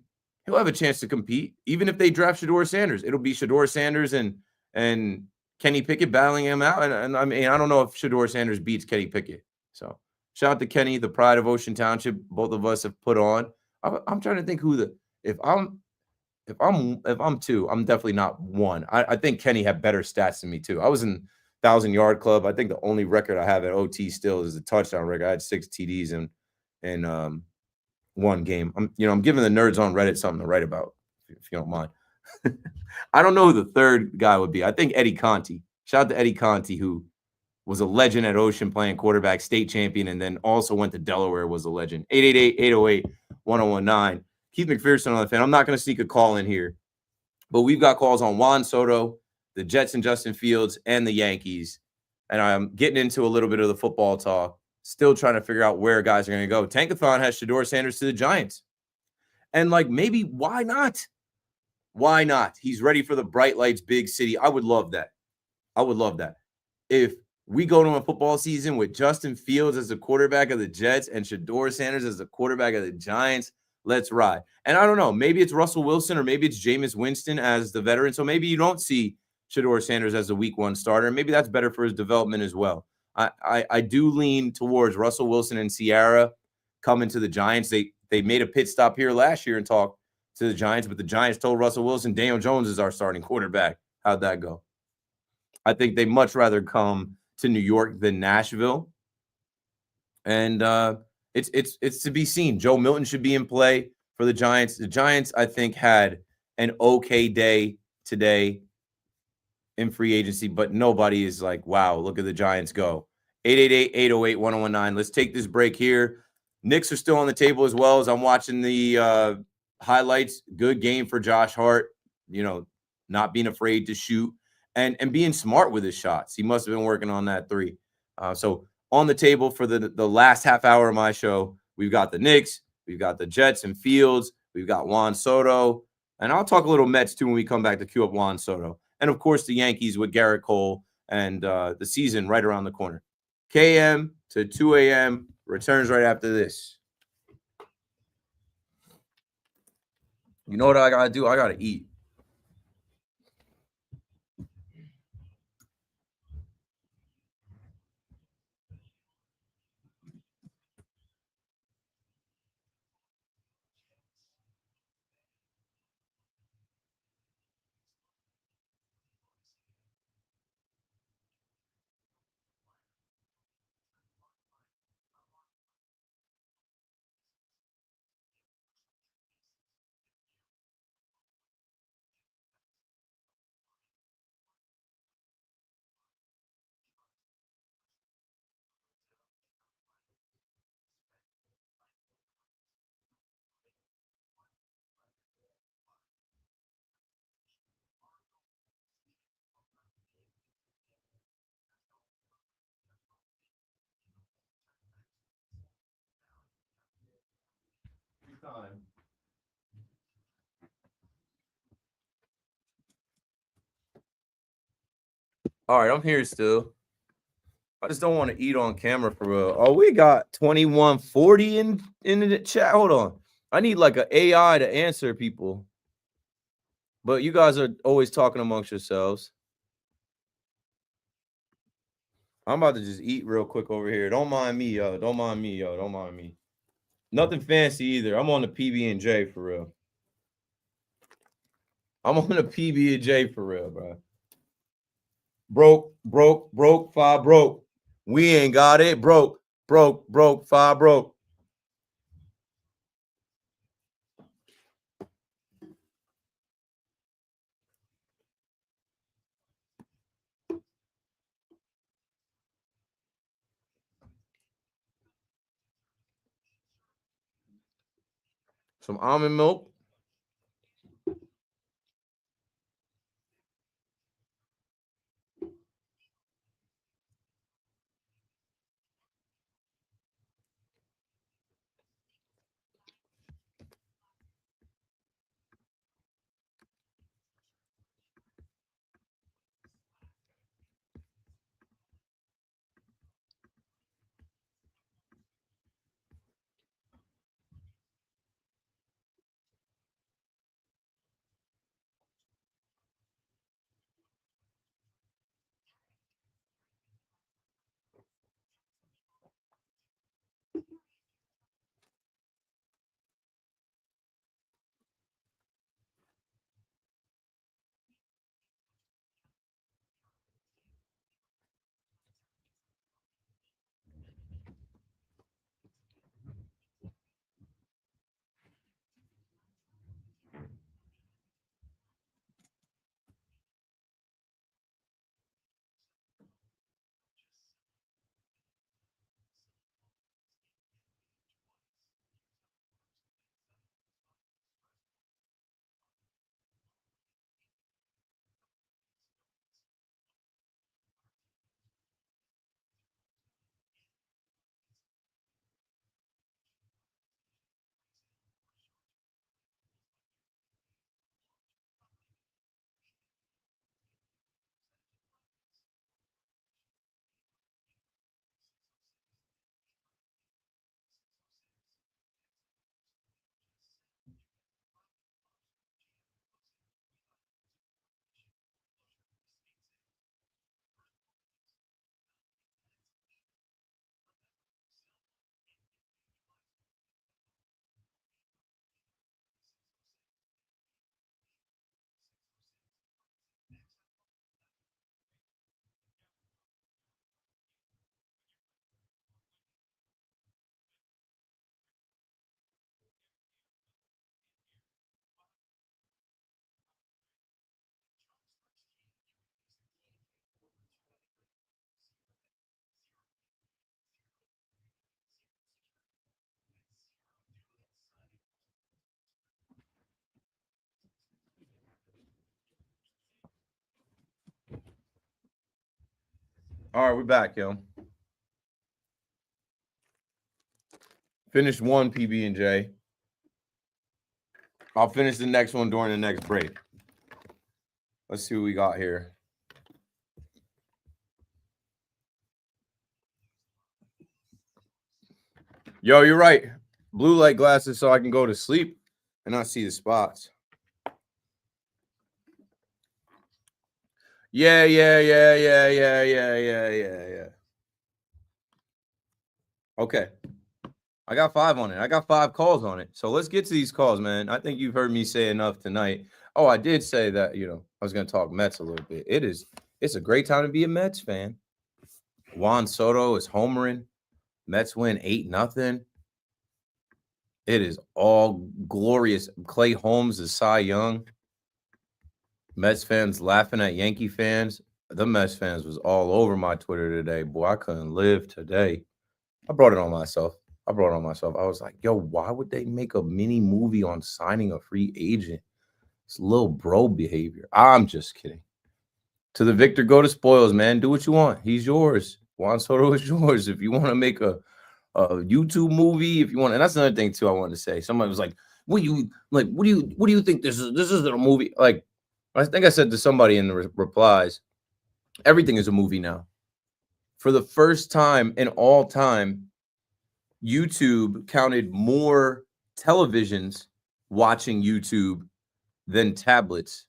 he'll have a chance to compete, even if they draft Shedeur Sanders. It'll be Shedeur Sanders and Kenny Pickett battling him out. And I mean, I don't know if Shedeur Sanders beats Kenny Pickett. So shout out to Kenny, the pride of Ocean Township. Both of us have put on. I'm trying to think if I'm 2, I'm definitely not 1. I think Kenny had better stats than me too. I was in 1,000-yard club. I think the only record I have at OT still is the touchdown record. I had 6 TDs and one game. I'm giving the nerds on Reddit something to write about, if you don't mind. I don't know who the third guy would be. I think Eddie Conti. Shout out to Eddie Conti, who was a legend at Ocean playing quarterback, state champion, and then also went to Delaware, was a legend. 888-808-1019. Keith McPherson on the fan. I'm not going to sneak a call in here, but we've got calls on Juan Soto, the Jets and Justin Fields, and the Yankees. And I'm getting into a little bit of the football talk, still trying to figure out where guys are going to go. Tankathon has Shedeur Sanders to the Giants. And, maybe why not? Why not? He's ready for the bright lights, big city. I would love that. If we go to a football season with Justin Fields as the quarterback of the Jets and Shedeur Sanders as the quarterback of the Giants, let's ride. And I don't know, maybe it's Russell Wilson or maybe it's Jameis Winston as the veteran. So maybe you don't see Shedeur Sanders as the week one starter. Maybe that's better for his development as well. I do lean towards Russell Wilson and Ciara coming to the Giants. They made a pit stop here last year and talked to the Giants, but the Giants told Russell Wilson, Daniel Jones is our starting quarterback. How'd that go? I think they'd much rather come to New York than Nashville. And it's to be seen. Joe Milton should be in play for the Giants. The Giants, I think, had an okay day today in free agency, but nobody is like, wow, look at the Giants go. 888-808-1019. Let's take this break here. Knicks are still on the table as well as I'm watching the highlights. Good game for Josh Hart, not being afraid to shoot and being smart with his shots. He must have been working on that three. So on the table for the last half hour of my show, we've got the Knicks, we've got the Jets and Fields, we've got Juan Soto, and I'll talk a little Mets too when we come back to cue up Juan Soto. And, of course, the Yankees with Gerrit Cole and the season right around the corner. KM to 2 a.m. returns right after this. You know what I got to do? I got to eat. Time. All right, I'm here still. I just don't want to eat on camera for real. Oh, we got 2140 in the chat. Hold on. I need like an AI to answer people. But you guys are always talking amongst yourselves. I'm about to just eat real quick over here. Don't mind me, yo. Don't mind me. Nothing fancy either. I'm on the PB&J for real. I'm on the PB&J for real, bro. Broke, 5 broke. We ain't got it. Broke, 5 broke. Some almond milk. All right, we're back, yo. Finished one PB&J. I'll finish the next one during the next break. Let's see what we got here. Yo, you're right. Blue light glasses so I can go to sleep and not see the spots. Yeah. Okay. I got 5 on it. I got 5 calls on it. So let's get to these calls, man. I think you've heard me say enough tonight. Oh, I did say that, I was going to talk Mets a little bit. It's a great time to be a Mets fan. Juan Soto is homering. Mets win 8-0. It is all glorious. Clay Holmes is Cy Young. Mets fans laughing at Yankee fans. The Mets fans was all over my Twitter today. Boy, I couldn't live today. I brought it on myself. I was like, yo, why would they make a mini movie on signing a free agent? It's little bro behavior. I'm just kidding. To the victor, go to spoils, man. Do what you want. He's yours. Juan Soto is yours. If you want to make a YouTube movie, if you want, and that's another thing too I wanted to say. Somebody was like, what do you think this is? This isn't a movie. Like, I think I said to somebody in the replies, everything is a movie now. For the first time in all time, YouTube counted more televisions watching YouTube than tablets.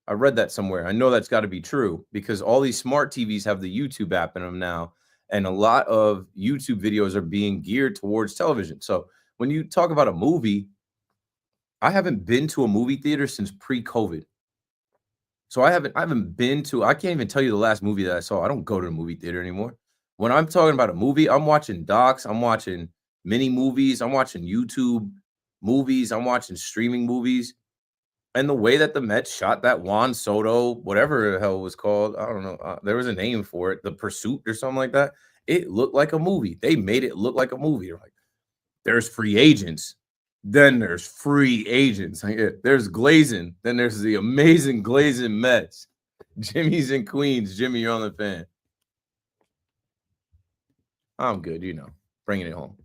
I read that somewhere. I know that's got to be true because all these smart TVs have the YouTube app in them now, and a lot of YouTube videos are being geared towards television. So when you talk about a movie, I haven't been to a movie theater since pre-COVID. So I haven't been to, I can't even tell you the last movie that I saw. I don't go to the movie theater anymore. When I'm talking about a movie, I'm watching docs, I'm watching mini movies, I'm watching YouTube movies, I'm watching streaming movies. And the way that the Mets shot that Juan Soto, whatever the hell it was called, I don't know, there was a name for it, The Pursuit or something like that. It looked like a movie. They made it look like a movie. They're like, there's free agents. Then there's free agents. There's Glazing. Then there's the amazing Glazing Mets. Jimmy's in Queens. Jimmy, you're on the fan. I'm good, bringing it home.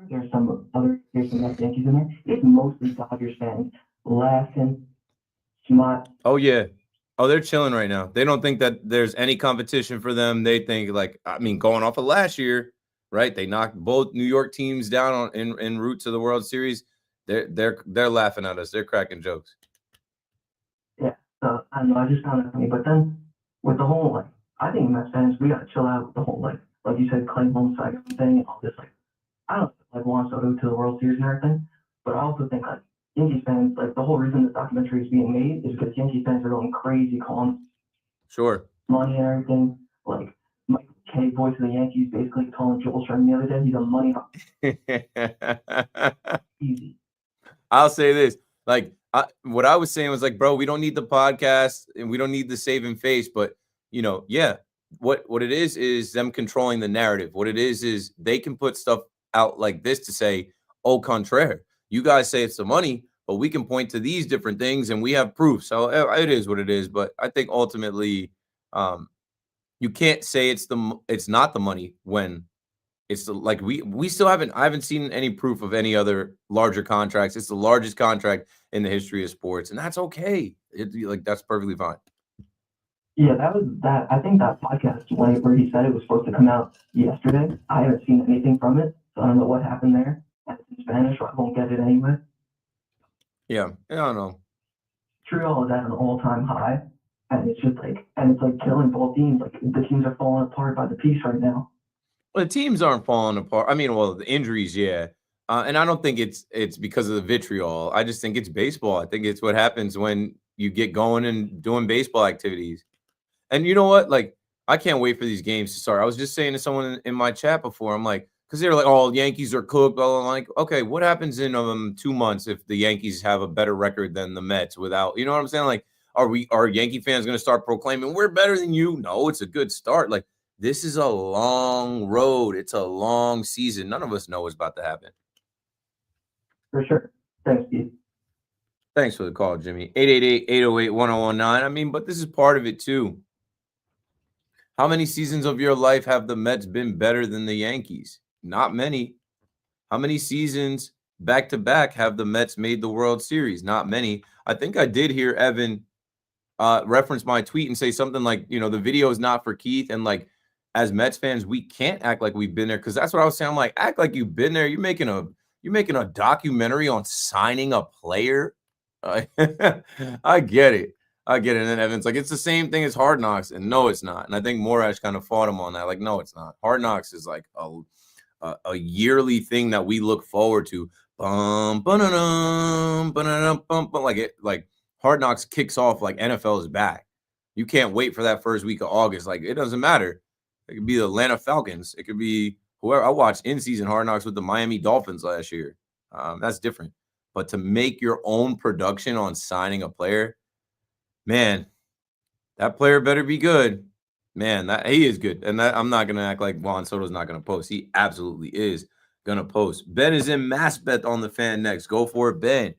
There's some Yankees in there. It's mostly Dodgers fans laughing, smart. Oh, yeah. Oh, they're chilling right now. They don't think that there's any competition for them. They think, going off of last year, right? They knocked both New York teams down en route to the World Series. They're laughing at us. They're cracking jokes. Yeah, I know. I just found it funny. But then with the whole I think Mets fans, we gotta chill out with the whole like you said, Clay Holmes thing and all this. I don't Juan Soto to the World Series and everything, but I also think Yankees fans, the whole reason this documentary is being made is because Yankees fans are going crazy calling Sure money and everything. Mike K, voice of the Yankees, basically calling Joel Sherman the other day, he's a money. Easy. I'll say this. What I was saying was bro, we don't need the podcast and we don't need the saving face, but what it is them controlling the narrative. What it is they can put stuff out like this to say, au contraire, you guys say it's the money, but we can point to these different things and we have proof. So it is what it is. But I think ultimately, you can't say it's not the money when it's we still I haven't seen any proof of any other larger contracts. It's the largest contract in the history of sports, and that's okay. That's perfectly fine. Yeah, I think that podcast where he said it was supposed to come out yesterday. I haven't seen anything from it, so I don't know what happened there. It's in Spanish, so I won't get it anyway. Yeah, I don't know. Montreal is at an all-time high, and it's just killing both teams. The teams are falling apart by the piece right now. Well, the teams aren't falling apart. I mean, the injuries, yeah. And I don't think it's because of the vitriol. I just think it's baseball. I think it's what happens when you get going and doing baseball activities. And you know what? I can't wait for these games to start. I was just saying to someone in my chat before, I'm like, because they're like, oh, Yankees are cooked. Blah, blah, blah. Like, okay, what happens in 2 months if the Yankees have a better record than the Mets without, you know what I'm saying? Are Yankee fans going to start proclaiming we're better than you? No, it's a good start. Like, this is a long road. It's a long season. None of us know what's about to happen. For sure. Thanks, Keith. Thanks for the call, Jimmy. 888-808-1019. I mean, but this is part of it too. How many seasons of your life have the Mets been better than the Yankees? Not many. How many seasons back to back have the Mets made the World Series? Not many. I think I did hear Evan reference my tweet and say something like, the video is not for Keith. And like, as Mets fans, we can't act like we've been there, because that's what I was saying. I'm like, act like you've been there. You're making a documentary on signing a player. I get it. And then Evan's like, it's the same thing as Hard Knocks. And no, it's not. And I think Morash kind of fought him on that. Like, no, it's not. Hard Knocks is like a yearly thing that we look forward to. Like Hard Knocks kicks off like NFL is back. You can't wait for that first week of August. Like, it doesn't matter. It could be the Atlanta Falcons. It could be whoever. I watched in-season Hard Knocks with the Miami Dolphins last year. That's different. But to make your own production on signing a player, man, that player better be good. Man, that he is good. And that, I'm not going to act like Juan Soto's not going to post. He absolutely is going to post. Ben is in Massbeth on the Fan next. Go for it, Ben.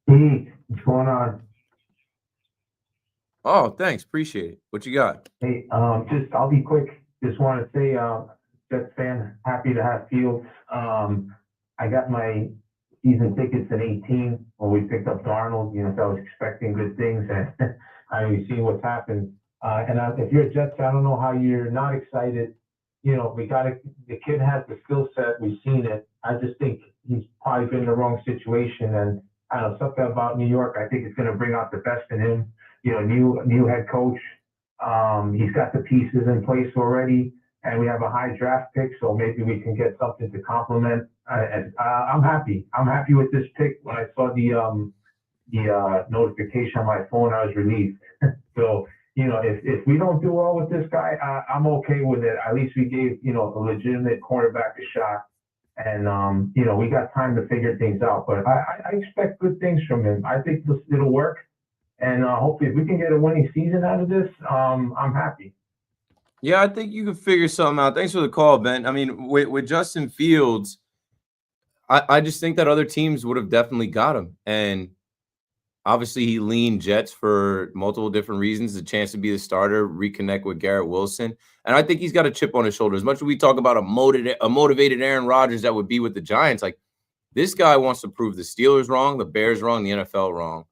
Hey, what's going on? Oh, thanks. Appreciate it. What you got? Hey, I'll be quick. Just want to say, Jets fan, happy to have Fields. I got my season tickets at 18 when we picked up Darnold. So I was expecting good things, and I see what's happened. If you're a Jets fan, I don't know how you're not excited. The kid has the skill set. We've seen it. I just think he's probably been in the wrong situation, and I don't know, something about New York. I think it's going to bring out the best in him. New head coach. He's got the pieces in place already, and we have a high draft pick, so maybe we can get something to complement. I'm happy. I'm happy with this pick. When I saw the notification on my phone, I was relieved. So, if we don't do well with this guy, I'm okay with it. At least we gave, a legitimate cornerback a shot. And, we got time to figure things out. But I expect good things from him. I think it'll work. And hopefully if we can get a winning season out of this, I'm happy. Yeah, I think you can figure something out. Thanks for the call, Ben. I mean, with Justin Fields, I just think that other teams would have definitely got him. And obviously he leaned Jets for multiple different reasons, the chance to be the starter, reconnect with Garrett Wilson. And I think he's got a chip on his shoulder. As much as we talk about a motivated Aaron Rodgers that would be with the Giants, like, this guy wants to prove the Steelers wrong, the Bears wrong, the NFL wrong.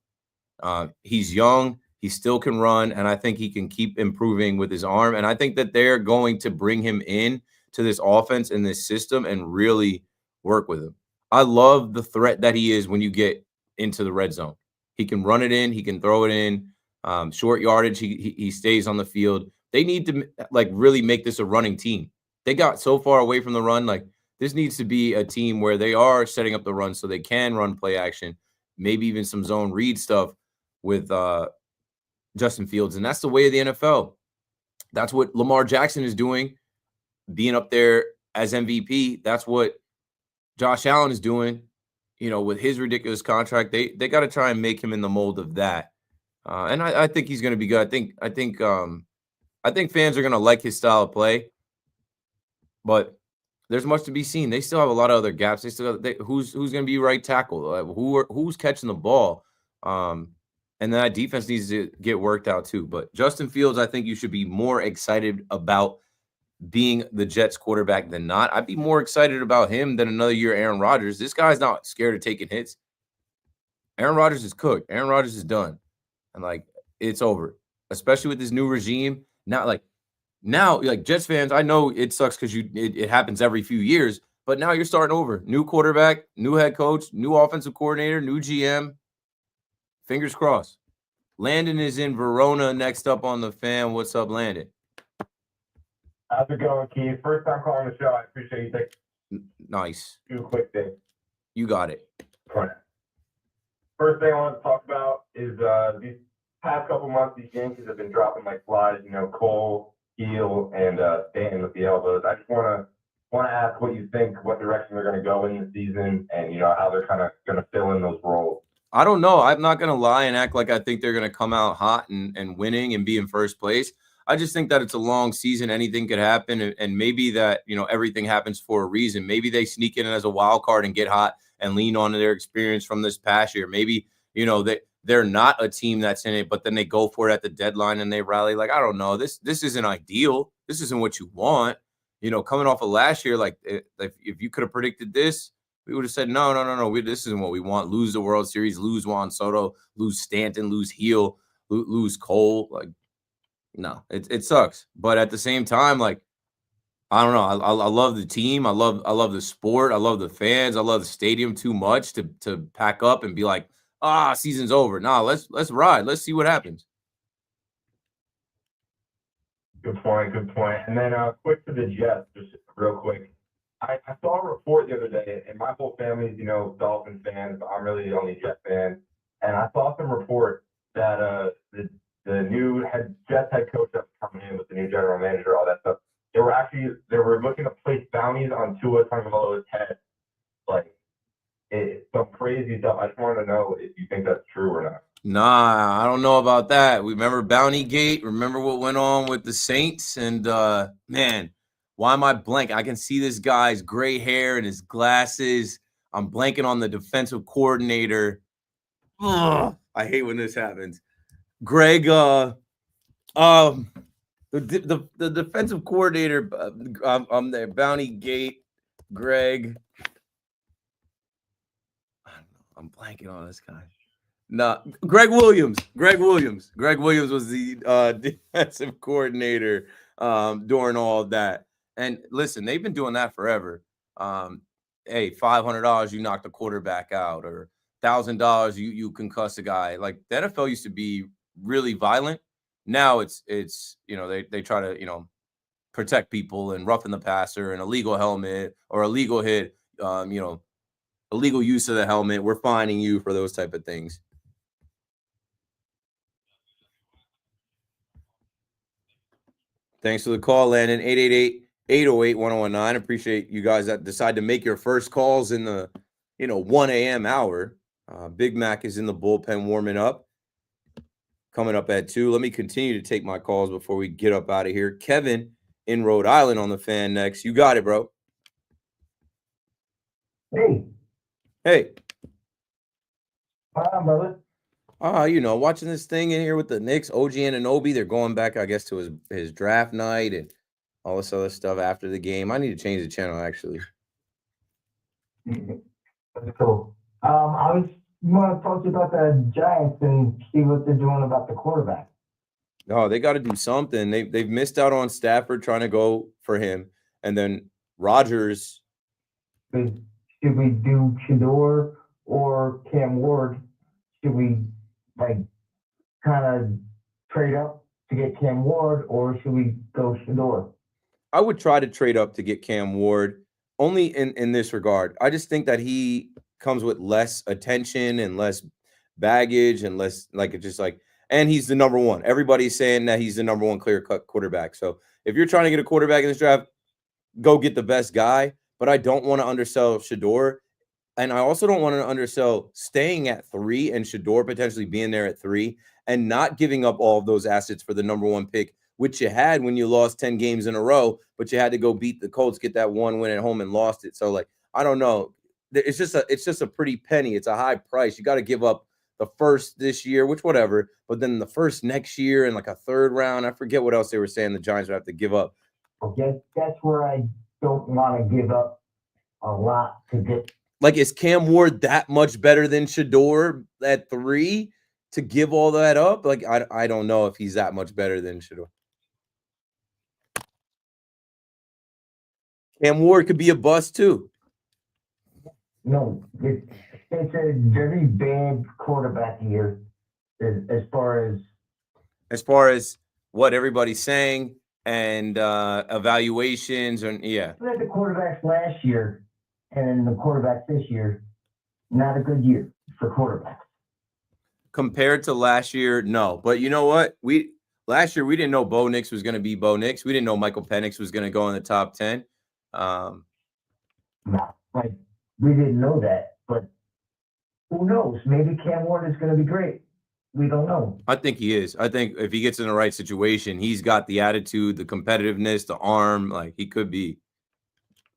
He's young. He still can run, and I think he can keep improving with his arm. And I think that they're going to bring him in to this offense and this system and really work with him. I love the threat that he is when you get into the red zone. He can run it in. He can throw it in. Short yardage, he stays on the field. They need to, like, really make this a running team. They got so far away from the run. Like, this needs to be a team where they are setting up the run so they can run play action, maybe even some zone read stuff with Justin Fields. And that's the way of the NFL. That's what Lamar Jackson is doing, being up there as MVP. That's what Josh Allen is doing, with his ridiculous contract. They got to try and make him in the mold of that. And I think he's going to be good. I think fans are going to like his style of play, but there's much to be seen. They still have a lot of other gaps. They still have, who's going to be right tackle? Who's catching the ball? And that defense needs to get worked out too. But Justin Fields, I think you should be more excited about being the Jets quarterback than not. I'd be more excited about him than another year Aaron Rodgers. This guy's not scared of taking hits. Aaron Rodgers is cooked. Aaron Rodgers is done. And, like, it's over, especially with this new regime. Now, Jets fans, I know it sucks because it happens every few years, but now you're starting over. New quarterback, new head coach, new offensive coordinator, new GM. Fingers crossed. Landon is in Verona next up on the Fan. What's up, Landon? How's it going, Keith? First time calling the show. I appreciate you taking Nice. two quick things. You got it. First thing I want to talk about is these past couple months, these Yankees have been dropping like flies. Cole, Heel, and Stanton with the elbows. I just want to ask what you think, what direction they're going to go in the season, and how they're kind of going to fill in those roles. I don't know. I'm not gonna lie and act like I think they're gonna come out hot and winning and be in first place. I just think that it's a long season. Anything could happen, and maybe that everything happens for a reason. Maybe they sneak in as a wild card and get hot and lean on their experience from this past year. Maybe they're not a team that's in it, but then they go for it at the deadline and they rally. Like, I don't know. This isn't ideal. This isn't what you want. Coming off of last year, like if you could have predicted this, we would have said, no. This isn't what we want. Lose the World Series, lose Juan Soto, lose Stanton, lose Heel, lose Cole. Like, no, it sucks. But at the same time, like, I don't know. I love the team. I love the sport. I love the fans. I love the stadium too much to pack up and be like, season's over. Nah, let's ride. Let's see what happens. Good point. And then quick to the Jets, just real quick. I saw a report the other day, and my whole family's, Dolphin fans, but I'm really the only Jet fan. And I saw some report that the new Jets head coach that's coming in with the new general manager, all that stuff, they were looking to place bounties on Tua Tagovailoa's head, like some crazy stuff. I just wanted to know if you think that's true or not. Nah, I don't know about that. We remember Bounty Gate. Remember what went on with the Saints? And man, why am I blank? I can see this guy's gray hair and his glasses. I'm blanking on the defensive coordinator. Ugh, I hate when this happens. Greg, the defensive coordinator, I'm there. Bounty Gate, Greg. I don't know. I'm blanking on this guy. No, Greg Williams. Greg Williams was the defensive coordinator during all of that. And listen, they've been doing that forever. Hey, $500, you knock the quarterback out, or $1,000, you concuss a guy. Like, the NFL used to be really violent. Now it's they try to protect people and roughen the passer, and a legal helmet or a legal hit, illegal use of the helmet. We're fining you for those type of things. Thanks for the call, Landon. 888-808-1019. Appreciate you guys that decide to make your first calls in the 1 a.m. hour. Big Mac is in the bullpen warming up. Coming up at 2. Let me continue to take my calls before we get up out of here. Kevin in Rhode Island on the fan next. You got it, bro. Hey. Hi, brother. Watching this thing in here with the Knicks, OG Anunoby, they're going back, I guess, to his draft night and all this other stuff after the game. I need to change the channel, actually. That's cool. I want to talk to you about the Giants and see what they're doing about the quarterback. Oh, they got to do something. They've missed out on Stafford trying to go for him, and then Rodgers. Should we do Shador or Cam Ward? Should we kind of trade up to get Cam Ward, or should we go Shador? I would try to trade up to get Cam Ward, only in this regard. I just think that he comes with less attention and less baggage and less and he's the number one. Everybody's saying that he's the number one clear-cut quarterback. So if you're trying to get a quarterback in this draft, go get the best guy. But I don't want to undersell Shador. And I also don't want to undersell staying at 3 and Shador potentially being there at 3 and not giving up all of those assets for the number one pick, which you had when you lost 10 games in a row, but you had to go beat the Colts, get that one win at home and lost it. So, I don't know. It's just a pretty penny. It's a high price. You got to give up the first this year, which whatever, but then the first next year and a third round. I forget what else they were saying the Giants would have to give up. Okay, that's where I don't want to give up a lot to get. Is Cam Ward that much better than Shador at 3 to give all that up? I don't know if he's that much better than Shador. Cam Ward could be a bust too. No, it's a very bad quarterback year as far as what everybody's saying and evaluations and yeah. We had the quarterbacks last year and then the quarterbacks this year. Not a good year for quarterbacks. Compared to last year, no. But you know what? Last year we didn't know Bo Nix was going to be Bo Nix. We didn't know Michael Penix was going to go in the top 10. No, we didn't know that, but Who knows? Maybe Cam Warner's going to be great. We don't know. I think he is. I think if he gets in the right situation, he's got the attitude, the competitiveness, the arm. Like, he could be.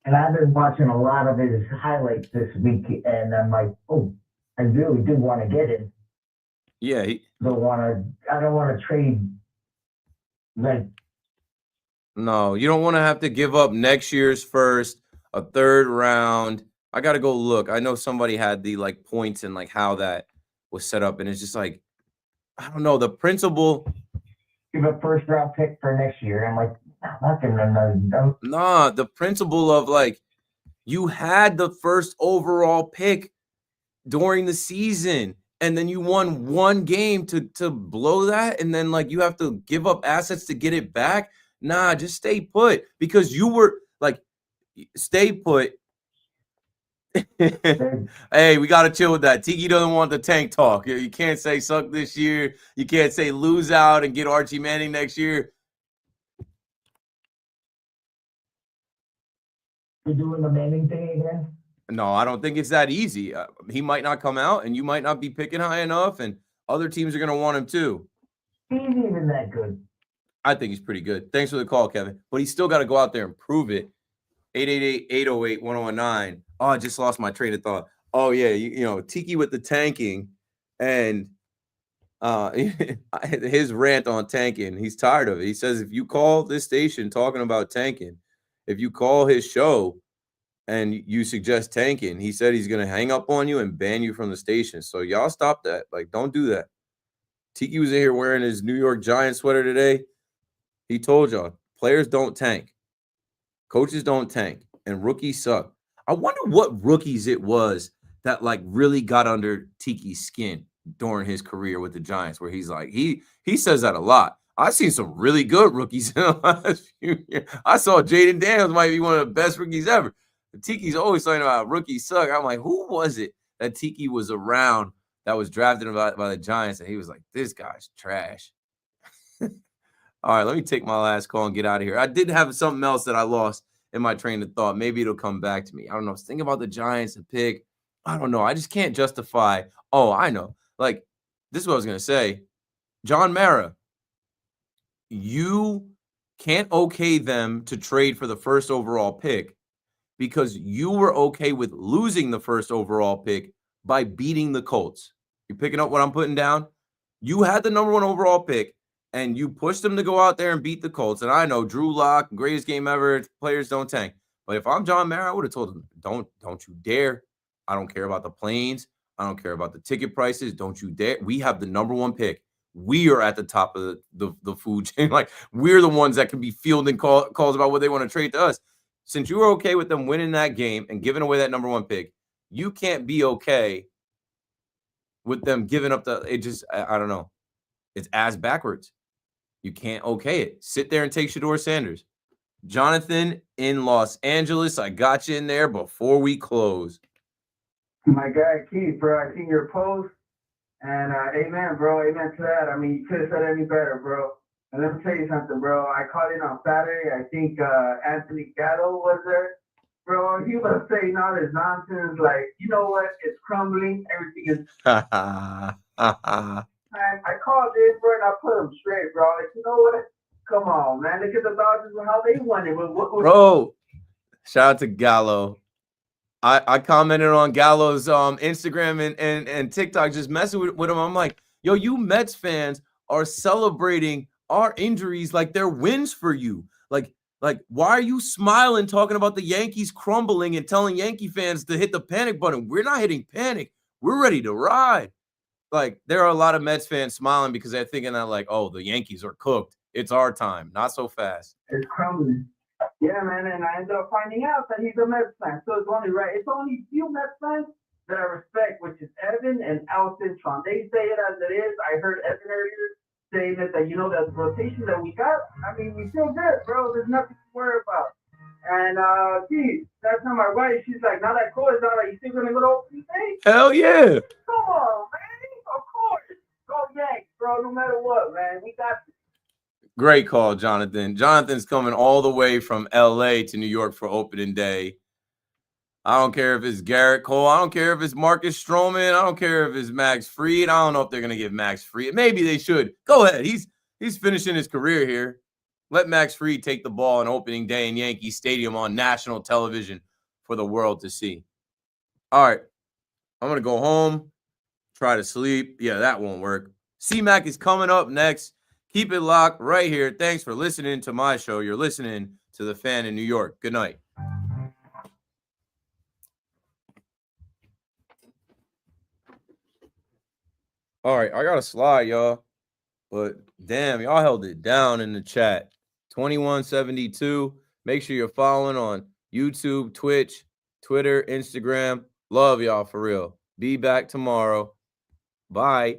And I've been watching a lot of his highlights this week, and I'm like, oh, I really do want to get him. Yeah. I don't want to trade. Like, No, you don't want to have to give up next year's first, a third round. I got to go look. I know somebody had the like points and like how that was set up, and it's just like, I don't know, the principle. give a first round pick for next year. I'm like, not gonna. Nah, the principle of like, you had the first overall pick during the season, and then you won one game to blow that, and then like you have to give up assets to get it back. Nah, just stay put, because you were like, stay put. Hey, we got to chill with that. Tiki doesn't want the tank talk. You can't say suck this year. You can't say lose out and get Archie Manning next year. You're doing the Manning thing again? No, I don't think it's that easy. He might not come out, and you might not be picking high enough, and other teams are going to want him too. He's even that good. I think he's pretty good. Thanks for the call, Kevin. But he's still got to go out there and prove it. 888-808-1019. Oh, I just lost my train of thought. Oh, yeah, you know, Tiki with the tanking, and his rant on tanking, he's tired of it. He says if you call this station talking about tanking, if you call his show and you suggest tanking, he said he's going to hang up on you and ban you from the station. So y'all stop that. Like, don't do that. Tiki was in here wearing his New York Giants sweater today. He told y'all, players don't tank. Coaches don't tank, and rookies suck. I wonder what rookies it was that like really got under Tiki's skin during his career with the Giants, where he's like, he says that a lot. I've seen some really good rookies in the last few years. I saw Jaden Daniels might be one of the best rookies ever. Tiki's always talking about rookies suck. I'm like, who was it that Tiki was around that was drafted by the Giants, and he was like, this guy's trash. All right, let me take my last call and get out of here. I did have something else that I lost in my train of thought. Maybe it'll come back to me. I don't know. I was thinking about the Giants, the pick. I don't know. I just can't justify. Oh, I know. Like, this is what I was going to say. John Mara, you can't okay them to trade for the first overall pick because you were okay with losing the first overall pick by beating the Colts. You picking up what I'm putting down? You had the number 1 overall pick, and you pushed them to go out there and beat the Colts. And I know Drew Lock, greatest game ever, players don't tank. But if I'm John Mara, I would have told him, don't you dare. I don't care about the planes. I don't care about the ticket prices. Don't you dare. We have the number 1 pick. We are at the top of the food chain. Like, we're the ones that can be fielding calls about what they want to trade to us. Since you were okay with them winning that game and giving away that number 1 pick, you can't be okay with them giving up I don't know. It's ass backwards. You can't okay it. Sit there and take Shedeur Sanders. Jonathan in Los Angeles, I got you in there before we close. My guy Keith, bro, I seen your post, and amen, bro, amen to that. I mean, you could have said any better, bro. And let me tell you something, bro. I called in on Saturday. I think Anthony Gatto was there. Bro, he was saying all this nonsense, like, you know what? It's crumbling. Everything is. I called in, bro, and I put him straight, bro. Like, you know what? Come on, man. Look at the Dodgers and how they won it. Bro, shout out to Gallo. I commented on Gallo's Instagram and TikTok, just messing with him. I'm like, yo, you Mets fans are celebrating our injuries like they're wins for you. Like, why are you smiling talking about the Yankees crumbling and telling Yankee fans to hit the panic button? We're not hitting panic. We're ready to ride. Like, there are a lot of Mets fans smiling because they're thinking that, like, oh, the Yankees are cooked. It's our time. Not so fast. It's crumbling. Yeah, man, and I ended up finding out that he's a Mets fan. So it's only right. It's only few Mets fans that I respect, which is Evan and Alton Tron. They say it as it is. I heard Evan earlier saying that you know, that rotation that we got, I mean, we feel good, bro. There's nothing to worry about. And, geez, that's not my wife. She's like, now that Cole is out, are you still going to go to opening day? Hell yeah. Come on, man. Of course. Go Yanks, bro, no matter what, man. We got this. Great call, Jonathan. Jonathan's coming all the way from LA to New York for opening day. I don't care if it's Gerrit Cole. I don't care if it's Marcus Stroman. I don't care if it's Max Fried. I don't know if they're gonna give Max Fried. Maybe they should. Go ahead. He's finishing his career here. Let Max Fried take the ball on opening day in Yankee Stadium on national television for the world to see. All right. I'm gonna go home, try to sleep. Yeah, that won't work. C-Mac is coming up next. Keep it locked right here. Thanks for listening to my show. You're listening to The Fan in New York. Good night. All right, I got a slide, y'all. But damn, y'all held it down in the chat. 2172. Make sure you're following on YouTube, Twitch, Twitter, Instagram. Love y'all for real. Be back tomorrow. Bye.